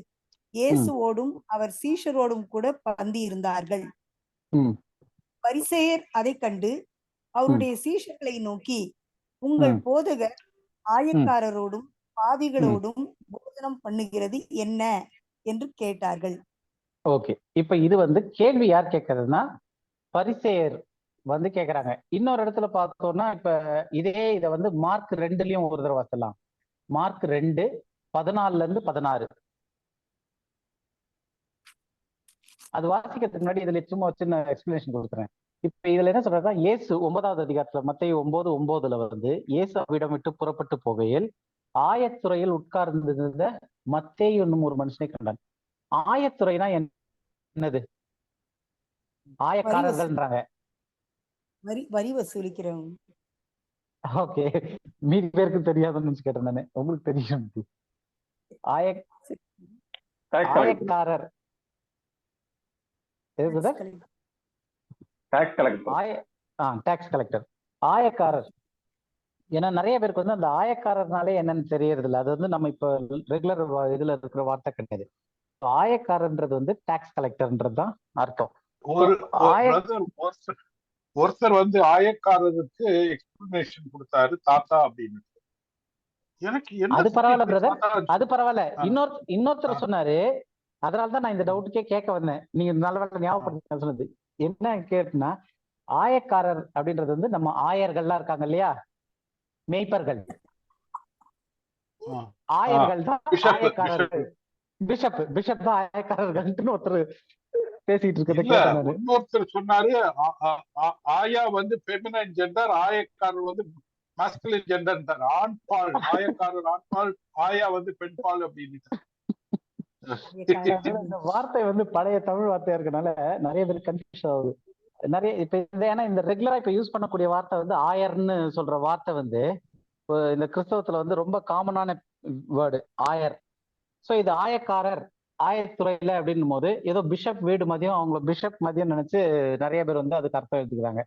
இயேசுவோடும் அவர் சீஷரோடும் கூட பந்தியிருந்தார்கள். பரிசேயர் அதை கண்டு அவருடைய சீஷர்களை நோக்கி, உங்கள் போதகர் ஆயக்காரரோடும் பாவிகளோடும் போஜனம் பண்ணுகிறது என்ன என்று கேட்டார்கள். ஓகே, இப்ப இது வந்து கேள்வி யார் கேட்கறதுன்னா பரிசேயர் வந்து கேக்குறாங்க. இன்னொரு இடத்துல பார்த்தோம்னா இப்ப இதை வந்து மார்க் 2லயும் ஒரு தடவை வாசிக்கலாம். மார்க் 2:14 இருந்து 16. அது வாசிக்கிறதுக்கு முன்னாடி இதுல சும்மா சின்ன எக்ஸ்பிளனேஷன் கொடுக்குறேன். இப்ப இதுல என்ன சொல்றதா, இயேசு 9வது அதிகாரத்துல மத்தேயு 9:9 வந்து இயேசு அவ்விடம் விட்டு புறப்பட்டு போகையில் ஆயத்துறையில் உட்கார்ந்திருந்த மத்தேயு என்னும் ஒரு மனுஷனை கண்டான். ஆயத்துறைனா என்னது? ஆயக்காரர்கள்ன்றாங்க. வரி வசூலிக்கிறவங்க. ஓகே, மீதி பேருக்கு தெரியாதுன்னு கேட்டேன் நானு. உங்களுக்கு தெரியும். ஆயக்காரர் டாக்ஸ் கலெக்டர், ஆயக்காரர். ஏன்னா நிறைய பேருக்கு வந்து அந்த ஆயக்காரர்னாலே என்னன்னு தெரியறது இல்லை. அது வந்து நம்ம இப்ப ரெகுலர் இதுல இருக்கிற வார்த்தை கிடையாது. ஆயக்காரர்ன்றது வந்து டாக்ஸ் கலெக்டர்ன்றது தான் அர்த்தம். ஒருத்தர் வந்து ஆயக்காரருக்கு எக்ஸ்பிளனேஷன் கொடுத்தாரு தாத்தா அப்படின்னு. எனக்கு அது பரவாயில்ல பிரதர், அது பரவாயில்ல. இன்னொருத்தர் சொன்னாரு, அதனாலதான் நான் இந்த டவுட்டுக்கே கேட்க வந்தேன். நீங்க நல்ல வேலை ஞாபகப்படுத்த சொன்னது. என்ன கேட்டுனா, ஆயக்காரர் அப்படின்றது வந்து நம்ம ஆயர்கள்லாம் இருக்காங்க இல்லையா, மேய்ப்பர்கள், ஆயர்கள் தான் ஆயக்காரர்கள். பிஷப் தான் ஆயக்காரர்கள் ஒருத்தர் பேசிட்டு இருக்கிறத இன்னொருத்தர் சொன்னாரு, ஆயா வந்து ஃபெமினைன் ஜெண்டர், ஆயக்காரர் வந்து மாஸ்குலின் ஜெண்டர். ஆண் பால் ஆயக்காரர் ஆண் பால், ஆயா வந்து பெண் பால் அப்படின்னு. இந்த வார்த்தை வந்து பழைய தமிழ் வார்த்தையா இருக்கனால நிறைய பேர் கன்ஃபியூஸ் ஆகுது. நிறைய இப்ப ஏன்னா இந்த ரெகுலரா இப்ப யூஸ் பண்ணக்கூடிய வார்த்தை வந்து ஆயர்னு சொல்ற வார்த்தை வந்து இந்த கிறிஸ்தவத்துல வந்து ரொம்ப காமனான வேர்டு ஆயர். சோ இது ஆயக்காரர், ஆயத்துறையில அப்படின்னும் போது ஏதோ பிஷப் வீடு மதியம் அவங்கள பிஷப் மதியம் நினைச்சு நிறைய பேர் வந்து அதுக்கு அர்த்தம் எடுத்துக்கிறாங்க.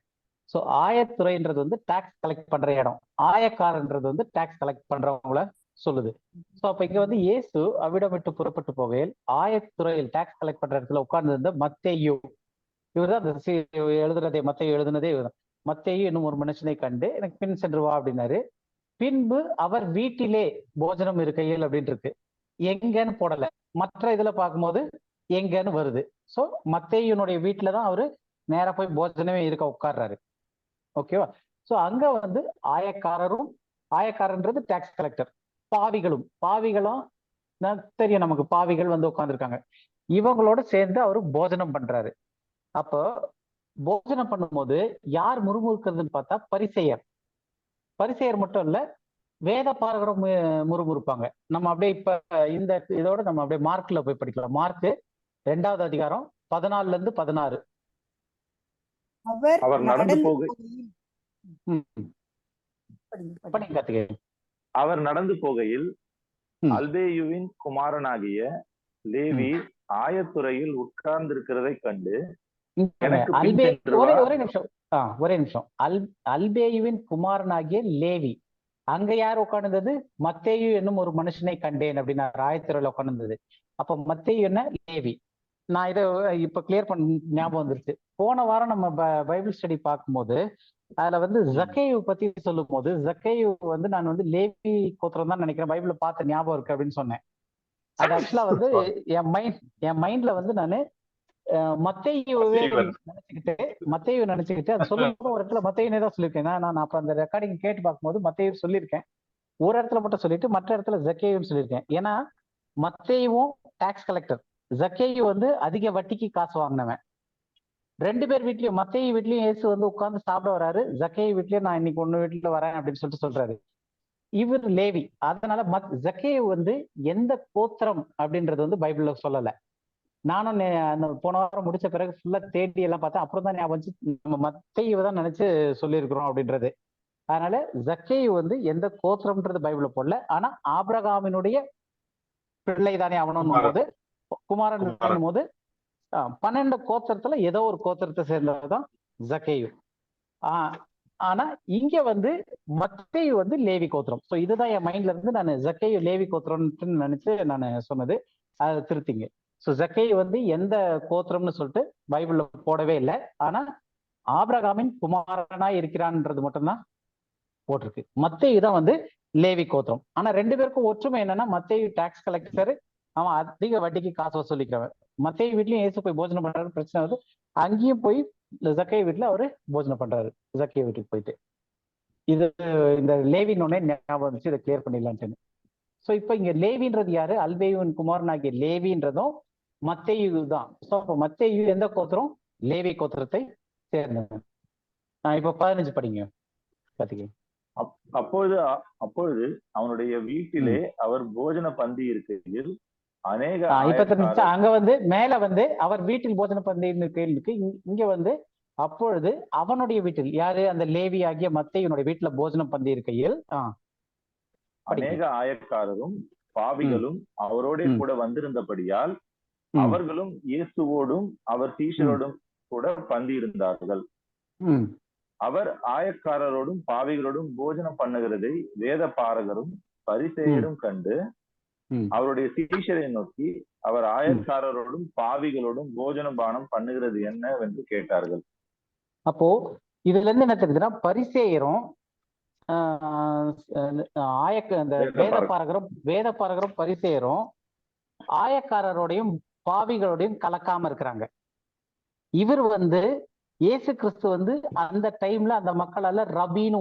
ஸோ ஆயத்துறைன்றது வந்து டாக்ஸ் கலெக்ட் பண்ற இடம், ஆயக்காரன்றது வந்து டாக்ஸ் கலெக்ட் பண்றவங்கள சொல்லுது. ஸோ அப்ப இங்க வந்து இயேசு அவ்விடம் விட்டு புறப்பட்டு போகையில் ஆயத்துறையில் டாக்ஸ் கலெக்ட் பண்ற இடத்துல உட்கார்ந்து இருந்த மத்தேயு, இவர் தான் எழுதுனதே, மத்தேயு எழுதுனதே இவர் தான். மத்தேயு என்னும் ஒரு மனுஷனை கண்டு எனக்கு பின் சென்று வா அப்படின்னாரு. பின்பு அவர் வீட்டிலே போஜனம் இருக்கையில் அப்படின்னு இருக்கு, எங்கன்னு போடல. மற்ற இதுல பார்க்கும்போது எங்கன்னு வருது. சோ மத்தேயுனுடைய வீட்டுலதான் அவரு நேரா போய் போஜனமே இருக்க உட்கார்றாரு. ஓகேவா? சோ அங்க வந்து ஆயக்காரரும், ஆயக்காரன்றது டாக்ஸ் கலெக்டர், பாவிகளும் தெரியும் நமக்கு, பாவிகள் வந்து உட்கார்ந்துருக்காங்க. இவங்களோட சேர்ந்து அவரு போஜனம் பண்றாரு. அப்போ போஜனம் பண்ணும்போது யார் முறுமுறுக்கிறதுன்னு பார்த்தா பரிசேயர் மட்டும் இல்ல, வேத பாரகரும் முறுமுறுப்பாங்க. நம்ம அப்படியே இப்ப இந்த இதோட நம்ம அப்படியே மார்க்ல போய் படிக்கலாம். மார்க் 2வது அதிகாரம் 14 இருந்து 16. அவர் நடந்து போகையில் அல்பேயுவின் குமாரனாகிய லேவி ஆயத்துறையில் உட்கார்ந்திருக்கிறதை கண்டு, ஒரே நிமிஷம். அல்பேயுவின் குமாரனாகிய லேவி, அங்க யார் உட்கார்ந்தது? மத்தேயு என்னும் ஒரு மனுஷனை கண்டேன் அப்படின்னா ஆயத்துறையில உட்கார்ந்தது. அப்ப மத்தேயு என்ன, லேவி. நான் இதை இப்ப கிளியர் பண்ண ஞாபகம் வந்துருச்சு. போன வாரம் நம்ம பைபிள் ஸ்டடி பார்க்கும்போது அதுல வந்து ஜக்கேயு பத்தி சொல்லும் போது, ஜக்கேயு வந்து நான் வந்து லேவி கோத்திரம் தான் நினைக்கிறேன், பைபிள்ல பார்த்த ஞாபகம் இருக்கு அப்படின்னு சொன்னேன். அது ஆக்சுவலா வந்து என் மைண்ட்ல வந்து நானு மத்தேயுவே நினைச்சுக்கிட்டு அது சொல்லும் ஒரு இடத்துல மத்தேயுனே தான் சொல்லியிருக்கேன். நான் அப்ப அந்த ரெக்கார்டிங் கேட்டு பார்க்கும்போது மத்தேயு சொல்லியிருக்கேன், ஒரு இடத்துல மட்டும் சொல்லிட்டு மற்ற இடத்துல ஜக்கேயுன்னு சொல்லியிருக்கேன். ஏன்னா மத்தேயுவும் டாக்ஸ் கலெக்டர், ஜக்கேயு வந்து அதிக வட்டிக்கு காசு வாங்கினவன். 2 பேர் வீட்லயும், மத்தேயு வீட்லயும் இயேசு வந்து உட்கார்ந்து சாப்பிட வராரு, ஜக்கேயு வீட்லயும் நான் இன்னைக்கு ஒண்ணு வீட்டுல வரேன் அப்படின்னு சொல்லிட்டு சொல்றாரு. இவர் லேவி. அதனால ஜக்கேயு வந்து எந்த கோத்திரம் அப்படின்றது வந்து பைபிள்ல சொல்லல. நானும் போன வாரம் முடிச்ச பிறகு ஃபுல்லா தேடி எல்லாம் பார்த்தேன். அப்புறம் தான் ஞாபகம் வந்துச்சு, நம்ம மத்தேயுவை தான் நினைச்சு சொல்லியிருக்கிறோம் அப்படின்றது. அதனால ஜக்கேயு வந்து எந்த கோத்திரம்ன்றது பைபிள்ல போடல. ஆனா ஆபிரகாமினுடைய பிள்ளை தானே அவனும் போது, குமாரன் போது 12 கோத்திரத்துல ஏதோ ஒரு கோத்திரத்தை சேர்ந்ததுதான் ஜக்கேயு. ஆனா இங்க வந்து மத்தேயு வந்து லேவி கோத்திரம். சோ இதுதான் என் மைண்ட்ல இருந்து நான் ஜக்கேயு லேவி கோத்திரம்னு நினைச்சு நான் சொன்னது, அதை திருத்திங்க. சோ ஜக்கேயு வந்து எந்த கோத்திரம்னு சொல்லிட்டு பைபிள்ல போடவே இல்லை. ஆனா ஆபிரகாமின் குமாரனா இருக்கிறான்ன்றது மட்டும்தான் போட்டிருக்கு. மத்தேயு தான் வந்து லேவி கோத்திரம். ஆனா 2 பேருக்கும் ஒற்றுமை என்னன்னா, மத்தேயு டாக்ஸ் கலெக்டர், அவன் அதிக வட்டிக்கு காசு வசூலிக்கிறவன். மத்தேயு வீட்லயும் இயேசு போய் போஜனம் பண்றாரு, பிரச்சனை வருது. அங்கேயும் போய் ஜக்கேயு வீட்டுல அவரு போஜனம் பண்றாரு, ஜக்கேயு வீட்டுக்கு போயிட்டு. இது இந்த லேவின்னு ஞாபகம் வந்துச்சு, இதை கிளியர் பண்ணிடலான்ட்டு. சோ இப்ப இங்க லேவின்றது யாரு? அல்பேயுவின் குமாரனாகிய லேவின்றதும் மத்தேயு தான். சோ அப்ப மத்தேயு எந்த கோத்திரம்? லேவி கோத்திரத்தை சேர்ந்தது. இப்ப 15 படிங்க பாத்தீங்க. அப்பொழுது அவனுடைய வீட்டிலே அவர் போஜன பந்தி இருக்கையில் அநேக அங்க வந்து மேல வந்து அவர் வீட்டில் போஜன பந்தி இருக்கையில் இருக்கு, இங்க வந்து அப்பொழுது அவனுடைய வீட்டில், யாரு, அந்த லேவி ஆகிய மத்தேயுனுடைய வீட்டுல போஜனம் பந்தி இருக்கையில் அநேக ஆயக்காரரும் பாவிகளும் அவரோட கூட வந்திருந்தபடியால் அவர்களும் இயேசுவோடும் அவர் சீஷரோடும் கூட பந்தி இருந்தார்கள். அவர் ஆயக்காரரோடும் பாவிகளோடும் போஜனம் பண்ணுகிறதை வேத பாரகரும் பரிசேயரும் கண்டு அவருடைய சீஷரை நோக்கி, அவர் ஆயக்காரரோடும் பாவிகளோடும் போஜன பானம் பண்ணுகிறது என்ன என்று கேட்டார்கள். அப்போ இதுல இருந்து என்ன தெரியுதுன்னா, பரிசேயரும் வேத பாரகரும் பரிசேயரும் ஆயக்காரரோடையும் பாவிகளோடையும் கலக்காம இருக்கிறாங்க. இவர் இயேசு கிறிஸ்து அந்த டைம்ல அந்த மக்களால ரபின்னு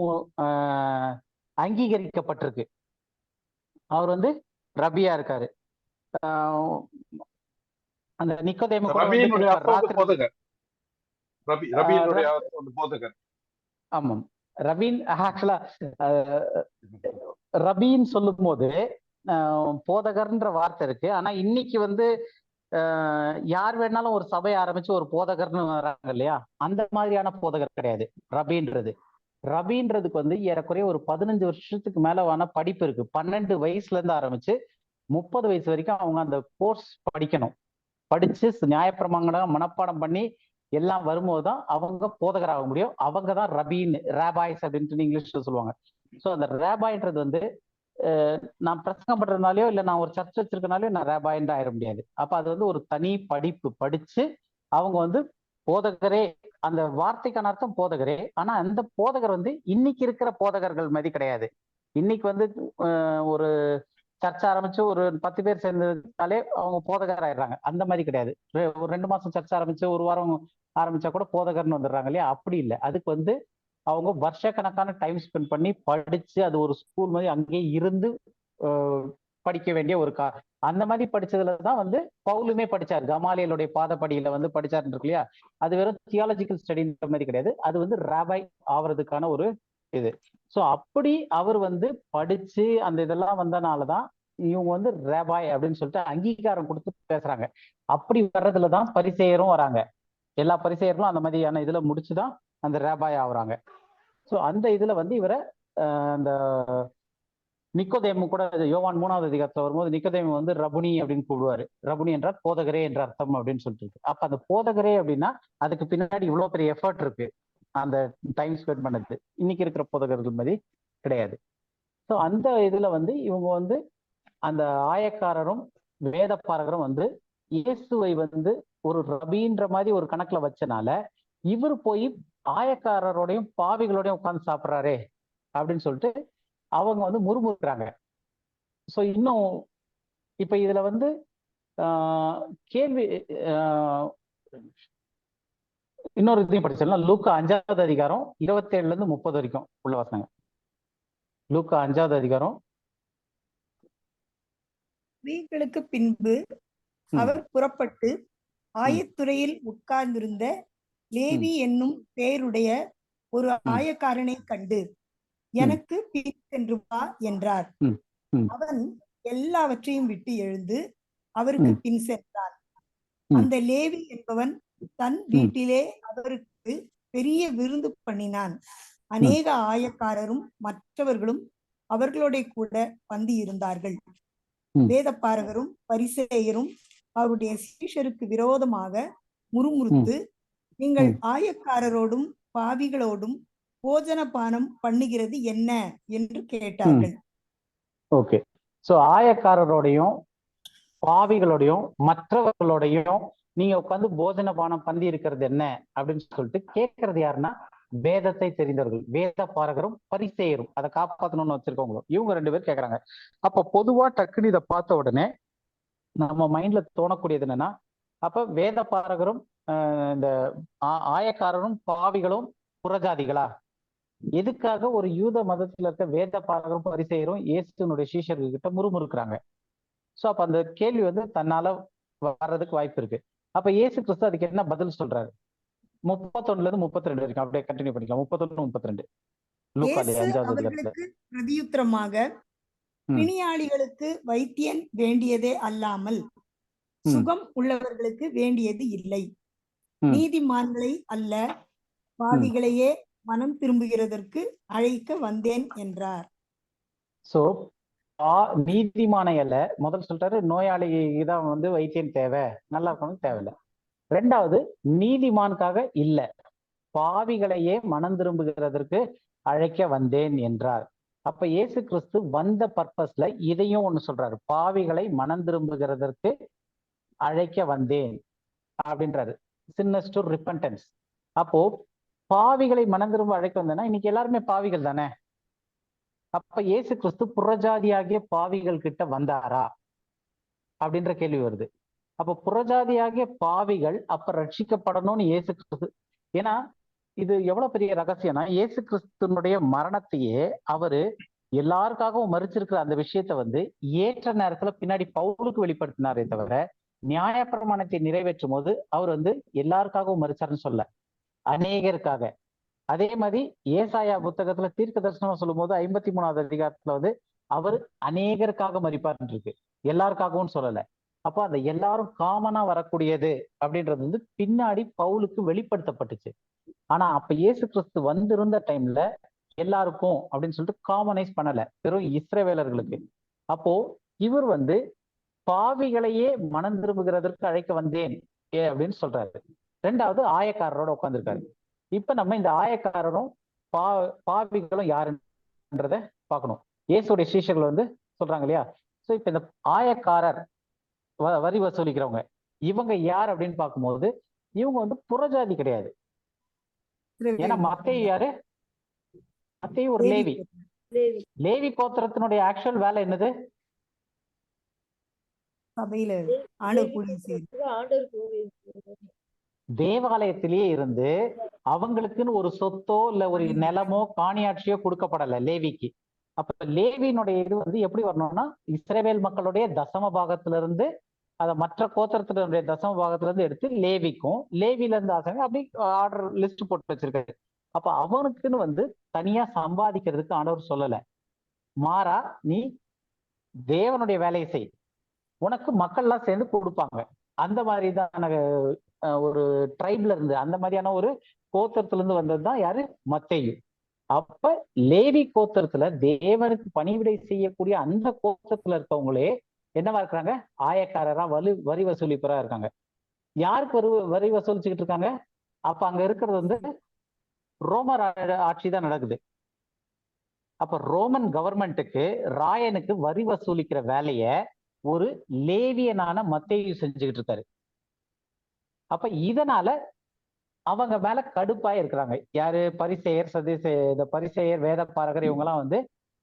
அங்கீகரிக்கப்பட்டிருக்கு. அவர் ரபியா இருக்காரு. அந்த நிக்கோதேமு ஆமாம், ரபீன் ஆக்சுவலா ரபின்னு சொல்லும் போது போதகர்ன்ற வார்த்தை இருக்கு. ஆனா இன்னைக்கு யார் வேணாலும் ஒரு சபை ஆரம்பிச்சு ஒரு போதகர்னு வராங்க இல்லையா, அந்த மாதிரியான போதகர் கிடையாது ரபின்றது. ரபின்றதுக்கு ஏறக்குறைய ஒரு 15 வருஷத்துக்கு மேலவான படிப்பு இருக்கு. 12 வயசுல இருந்து ஆரம்பிச்சு 30 வயசு வரைக்கும் அவங்க அந்த கோர்ஸ் படிக்கணும். படிச்சு நியாயப்பிரமாணம் மனப்பாடம் பண்ணி எல்லாம் வரும்போதுதான் அவங்க போதகர் ஆக முடியும். அவங்க தான் ரபீன், ரேபாய்ஸ் அப்படின்ட்டு இங்கிலீஷ்ல சொல்லுவாங்க. ஸோ அந்த ரேபாய்ன்றது நான் பிரசங்கம் பண்றதுனாலயோ இல்ல நான் ஒரு சர்ச் வச்சிருக்கனாலயோ நான் ரேபாயின் ஆயிட முடியாது. அப்ப அது ஒரு தனி படிப்பு படிச்சு அவங்க போதகரே, அந்த வார்த்தைக்கான அர்த்தம் போதகரே. ஆனா அந்த போதகர் இன்னைக்கு இருக்கிற போதகர்கள் மாதிரி கிடையாது. இன்னைக்கு ஒரு சர்ச் ஆரம்பிச்சு ஒரு 10 பேர் சேர்ந்ததாலே அவங்க போதகர் ஆயிடுறாங்க. அந்த மாதிரி கிடையாது. ஒரு 2 மாசம் சர்ச் ஆரம்பிச்சு ஒரு வாரம் ஆரம்பிச்சா கூட போதகர்னு வந்துடுறாங்க இல்லையா, அப்படி இல்லை. அதுக்கு அவங்க வருஷக்கணக்கான டைம் ஸ்பெண்ட் பண்ணி படிச்சு அது ஒரு ஸ்கூல் மாதிரி அங்கேயே இருந்து படிக்க வேண்டிய ஒரு அந்த மாதிரி படிச்சதுலதான் பவுலுமே படிச்சார். கமாலியலுடைய பாதப்படியில படிச்சாருன்னு இருக்கு இல்லையா, அது வெறும் தியாலஜிக்கல் ஸ்டடின்ற மாதிரி கிடையாது. அது ராபாய் ஆவறதுக்கான ஒரு இது. ஸோ அப்படி அவர் படிச்சு அந்த இதெல்லாம் வந்தனாலதான் இவங்க ரேபாய் அப்படின்னு சொல்லிட்டு அங்கீகாரம் கொடுத்து பேசுறாங்க. அப்படி வர்றதுலதான் பரிசேயரும் வராங்க. எல்லா பரிசேயர்களும் அந்த மாதிரியான இதுல முடிச்சுதான் அந்த ரேபாய் ஆகுறாங்க. ஸோ அந்த இதுல இவரை அந்த நிக்கோதேமு கூட யோவான் 3வது அதிகாரத்துல வரும்போது நிக்கோதேமு ரபுனி அப்படின்னு கூடுவாரு. ரபுனி என்றால் போதகரே என்ற அர்த்தம் அப்படின்னு சொல்லிட்டு. அப்ப அந்த போதகரே அப்படின்னா அதுக்கு பின்னாடி இவ்வளவு பெரிய எஃபர்ட் இருக்கு. அந்த டைம் ஸ்பெண்ட் பண்ணது இன்னைக்கு இருக்கிற போதகர்கள் மாதிரி கிடையாது. ஸோ அந்த இதுல இவங்க அந்த ஆயக்காரரும் வேத பாரகரும் இயேசுவை ஒரு ரபின்ற மாதிரி ஒரு கணக்குல வச்சனால இவர் போய் ஆயக்காரரோடையும் பாவிகளோடையும் உட்கார்ந்து சாப்பிட்றாரே அப்படின்னு சொல்லிட்டு அவங்க முறுமுறுக்கிறாங்க. ஸோ இன்னும் இப்ப இதுல கேள்வி இன்னொரு இதையும் படிச்சிடலாம். லூக்கா 5வது அதிகாரம் 27ல இருந்து 30 வரைக்கும் உள்ள வசனங்க. லூக்கா 5வது அதிகாரம். ஸ்திரீகளுக்கு பின்பு அவர் புறப்பட்டு ஆயத்துறையில் உட்கார்ந்திருந்த லேவி என்னும் பெயருடைய ஒரு ஆயக்காரனை கண்டு, எனக்கு பின் சென்று வா என்றார். அவன் எல்லாவற்றையும் விட்டு எழுந்து அவருக்கு பின் சென்றான். அந்த லேவி என்பவன் தன் வீட்டிலே அவருக்கு பெரிய விருந்து பண்ணினான். அநேக ஆயக்காரரும் மற்றவர்களும் அவர்களோட கூட பந்தி இருந்தார்கள். வேதப்பாரகரும் பரிசேயரும் அவருடைய சீஷருக்கு விரோதமாக முறுமுறுத்து, நீங்கள் ஆயக்காரரோடும் பாவிகளோடும் போஜன பானம் பண்ணுகிறது என்ன என்று கேட்டார்கள். ஓகே, சோ ஆயக்காரரோடையும் பாவிகளோடையும் மற்றவர்களோடையும் நீங்க உட்காந்து போஜன பானம் பந்தி இருக்கிறது என்ன அப்படின்னு சொல்லிட்டு கேட்கறது யாருன்னா வேதத்தை தெரிந்தவர்கள், வேத பாரகரும் பரிசேயரும், அதை காப்பாற்றணும்னு வச்சிருக்கவங்களும், இவங்க 2 பேர் கேட்கறாங்க. அப்ப பொதுவா டக்குன்னு இதை பார்த்த உடனே நம்ம மைண்ட்ல தோணக்கூடியது என்னன்னா, அப்ப வேத பாரகரும் இந்த ஆயக்காரரும் பாவிகளும் புறஜாதிகளா? எதுக்காக ஒரு யூத மதத்துல இருக்க வேத பாரகரும் பரிசேயரும் இயேசுனுடைய சீஷர்கள் கிட்ட முறுமுறுக்கிறாங்க? சோ அப்ப அந்த கேள்வி தன்னால வர்றதுக்கு வாய்ப்பு இருக்கு. அப்ப இயேசு கிறிஸ்து அதுக்கு என்ன பதில் சொல்றாரு? 31ல இருந்து 32 வரைக்கும் அப்படியே கண்டினியூ பண்ணிக்கலாம். 31 32 அவர்களுக்கு பிரதியுத்தரமாக, பிணியாளிகளுக்கு வைத்தியன் வேண்டியதே அல்லாமல் சுகம் உள்ளவர்களுக்கு வேண்டியது இல்லை. நீதிமான்களை அல்ல, பாவிகளையே மனம் திரும்புகிறதற்கு அழைக்க வந்தேன் என்றார். சோ நீதிமானை அல்ல, முதல் சொல்றாரு நோயாளிக்கு தான் வந்து வைத்தியம் தேவை, நல்லா இருக்கணும் தேவையில்லை. ரெண்டாவது நீதிமானுக்காக இல்ல, பாவிகளையே மனம் திரும்புகிறதற்கு அழைக்க வந்தேன் என்றார். அப்ப இயேசு கிறிஸ்து வந்த பர்பஸ்ல இதையும் ஒண்ணு சொல்றாரு, பாவிகளை மனம் திரும்புகிறதற்கு அழைக்க வந்தேன் அப்படின்றாரு. சின்னஸ் டு ரிப்பன்டன்ஸ். அப்போ பாவிகளை மனம் திரும்ப அழைக்க வந்தேன்னா இன்னைக்கு எல்லாருமே பாவிகள் தானே. அப்ப இயேசு கிறிஸ்து புறஜாதியாகிய பாவிகள் கிட்ட வந்தாரா அப்படின்ற கேள்வி வருது. அப்ப புறஜாதியாகிய பாவிகள் அப்ப ரட்சிக்கப்படணும்னு இயேசு கிறிஸ்து, ஏன்னா இது எவ்வளவு பெரிய ரகசியம்னா, இயேசு கிறிஸ்துனுடைய மரணத்தையே அவரு எல்லாருக்காகவும் மறிச்சிருக்கிற அந்த விஷயத்த வந்து ஏற்ற நேரத்துல பின்னாடி பவுலுக்கு வெளிப்படுத்தினாரே தவிர, நியாயப்பிரமாணத்தை நிறைவேற்றும் போது அவர் வந்து எல்லாருக்காகவும் மறிச்சாருன்னு சொல்ல, அநேகருக்காக. அதே மாதிரி ஏசாயா புத்தகத்துல தீர்க்க தரிசனம் சொல்லும் போது 53வது அதிகாரத்துல வந்து அவர் அநேகருக்காக மறிப்பார்ன்னு இருக்கு, எல்லாருக்காகவும் சொல்லல. அப்போ அந்த எல்லாரும் காமனா வரக்கூடியது அப்படின்றது வந்து பின்னாடி பவுலுக்கு வெளிப்படுத்தப்பட்டுச்சு. ஆனா அப்ப இயேசு கிறிஸ்து வந்திருந்த டைம்ல எல்லாருக்கும் அப்படின்னு சொல்லிட்டு காமனைஸ் பண்ணல, வெறும் இஸ்ரவேலர்களுக்கு. அப்போ இவர் வந்து பாவிகளையே மனம் திரும்புகிறதற்கு அழைக்க வந்தேன் அப்படின்னு சொல்றாரு. ரெண்டாவது ஆயக்காரரோட உட்காந்துருக்காரு. இப்ப நம்ம இந்த ஆயக்காரரும் பாவிகளும் யாருன்றத பார்க்கணும். இயேசுடைய சீஷர்கள் வந்து சொல்றாங்க இல்லையா. சோ இப்ப இந்த ஆயக்காரர் வரி வசூலிக்கிறவங்க இவங்க யார் அப்படின்னு பார்க்கும்போது இவங்க வந்து புறஜாதி கிடையாது. ஏன்னா மத்தேயு யாரு? மத்தேயு ஒரு லேவி. லேவி கோத்திரத்தினுடைய ஆக்சுவல் வேலை என்னது? சபையில தேவாலயத்திலேயே இருந்து அவங்களுக்குன்னு ஒரு சொத்தோ இல்ல ஒரு நிலமோ காணியாட்சியோ கொடுக்கப்படல லேவிக்கு. அப்ப லேவியினுடைய இது வந்து எப்படி வரணும்னா, இஸ்ரவேல் மக்களுடைய தசம பாகத்துல இருந்து அதை மற்ற கோத்திரத்தினுடைய தசம பாகத்துல இருந்து எடுத்து லேவிக்கும், லேவில இருந்து ஆசாங்க அப்படி ஆர்டர் லிஸ்ட் போட்டு வச்சிருக்காரு. அப்ப அவனுக்குன்னு வந்து தனியா சம்பாதிக்கிறதுக்கு ஆண்டவர் சொல்லல, மாறா நீ தேவனுடைய வேலையை செய், உனக்கு மக்கள்லாம் சேர்ந்து கொடுப்பாங்க. அந்த மாதிரிதான் ஒரு ட்ரைப்ல இருந்து, அந்த மாதிரியான ஒரு கோத்திரத்துல இருந்து வந்ததுதான் யாரு? மத்தேயு. அப்ப லேவி கோத்திரத்துல தேவனுக்கு பணிவிடை செய்யக்கூடிய அந்த கோத்திரத்துல இருக்கவங்களே என்னவா இருக்கிறாங்க? ஆயக்காரரா வரி வசூலிப்பரா இருக்காங்க. யாருக்கு வரி வசூலிச்சுக்கிட்டு இருக்காங்க? அப்ப அங்க இருக்கிறது வந்து ரோமர் ஆட்சி தான் நடக்குது. அப்ப ரோமன் கவர்மெண்ட்டுக்கு, ராயனுக்கு வரி வசூலிக்கிற வேலைய ஒரு லேவியனான மத்தேயு செஞ்சுக்கிட்டு இருக்காரு. அப்ப இதனால அவங்க மேல கடுப்பா இருக்கிறாங்க. யாரு? பரிசேயர், இந்த பரிசேயர், வேத பாரகர், இவங்க எல்லாம் வந்து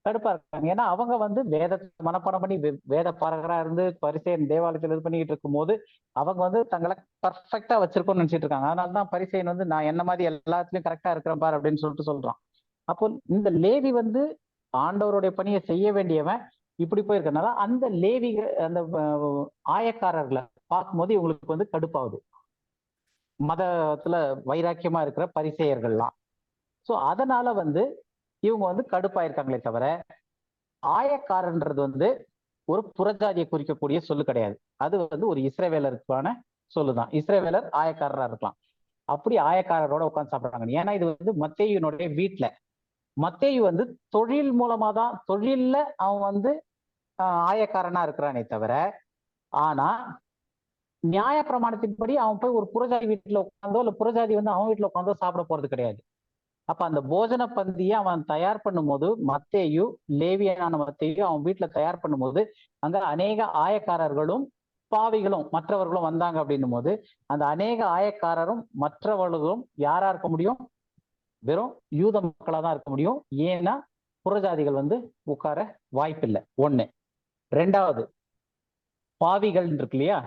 கடுப்பா இருக்காங்க. ஏன்னா அவங்க வந்து வேதத்தை மனப்பாடம் பண்ணி வேத பாரகரா இருந்து பரிசேயன் தேவாலயத்தில் இது பண்ணிக்கிட்டு இருக்கும் போது அவங்க வந்து தங்களை பர்ஃபெக்டா வச்சிருக்கோம்னு நினைச்சிட்டு இருக்காங்க. அதனாலதான் பரிசேயன் வந்து நான் என்ன மாதிரி எல்லாத்துலயும் கரெக்டா இருக்கிறேன் பாரு அப்படின்னு சொல்லிட்டு சொல்றான். அப்போ இந்த லேவி வந்து ஆண்டவருடைய பணியை செய்ய வேண்டியவன் இப்படி போயிருக்கனால அந்த லேவி, அந்த ஆயக்காரர்களை பார்க்கும்போது இவங்களுக்கு வந்து கடுப்பாகுது, மதத்துல வைராக்கியமா இருக்கிற பரிசேயர்கள்லாம். சோ அதனால வந்து இவங்க வந்து கடுப்பாயிருக்காங்களே தவிர, ஆயக்காரன்றது வந்து ஒரு புறஜாதியை குறிக்கக்கூடிய சொல்லு கிடையாது. அது வந்து ஒரு இஸ்ரவேலருக்கான சொல்லுதான். இஸ்ரவேலர் ஆயக்காரரா இருக்கலாம். அப்படி ஆயக்காரரோட உட்காந்து சாப்பிடுறாங்க. ஏன்னா இது வந்து மத்தேயுனுடைய வீட்டுல, மத்தேயு வந்து தொழில் மூலமா தான், தொழில்ல அவன் வந்து ஆயக்காரனா இருக்கிறானே தவிர, ஆனா நியாய பிரமாணத்தின்படி அவன் போய் ஒரு புறஜாதி வீட்டுல உட்காந்தோ இல்ல புறஜாதி வந்து அவன் வீட்டுல உட்காந்தோ சாப்பிட போறது கிடையாது. அப்ப அந்த போஜன பந்தியை அவன் தயார் பண்ணும் போது, மத்தேயு, லேவியனான மத்தேயு அவன் வீட்டுல தயார் பண்ணும் போது அங்க அநேக ஆயக்காரர்களும் பாவிகளும் மற்றவர்களும் வந்தாங்க அப்படின்னும் போது, அந்த அநேக ஆயக்காரரும் மற்றவர்களும் யாரா இருக்க முடியும்? வெறும் யூத மக்களா தான் இருக்க முடியும். ஏன்னா புறஜாதிகள் வந்து உட்கார வாய்ப்பில்லை. ஒண்ணு. ரெண்டாவது, பாவிகள் இருக்கு இல்லையா.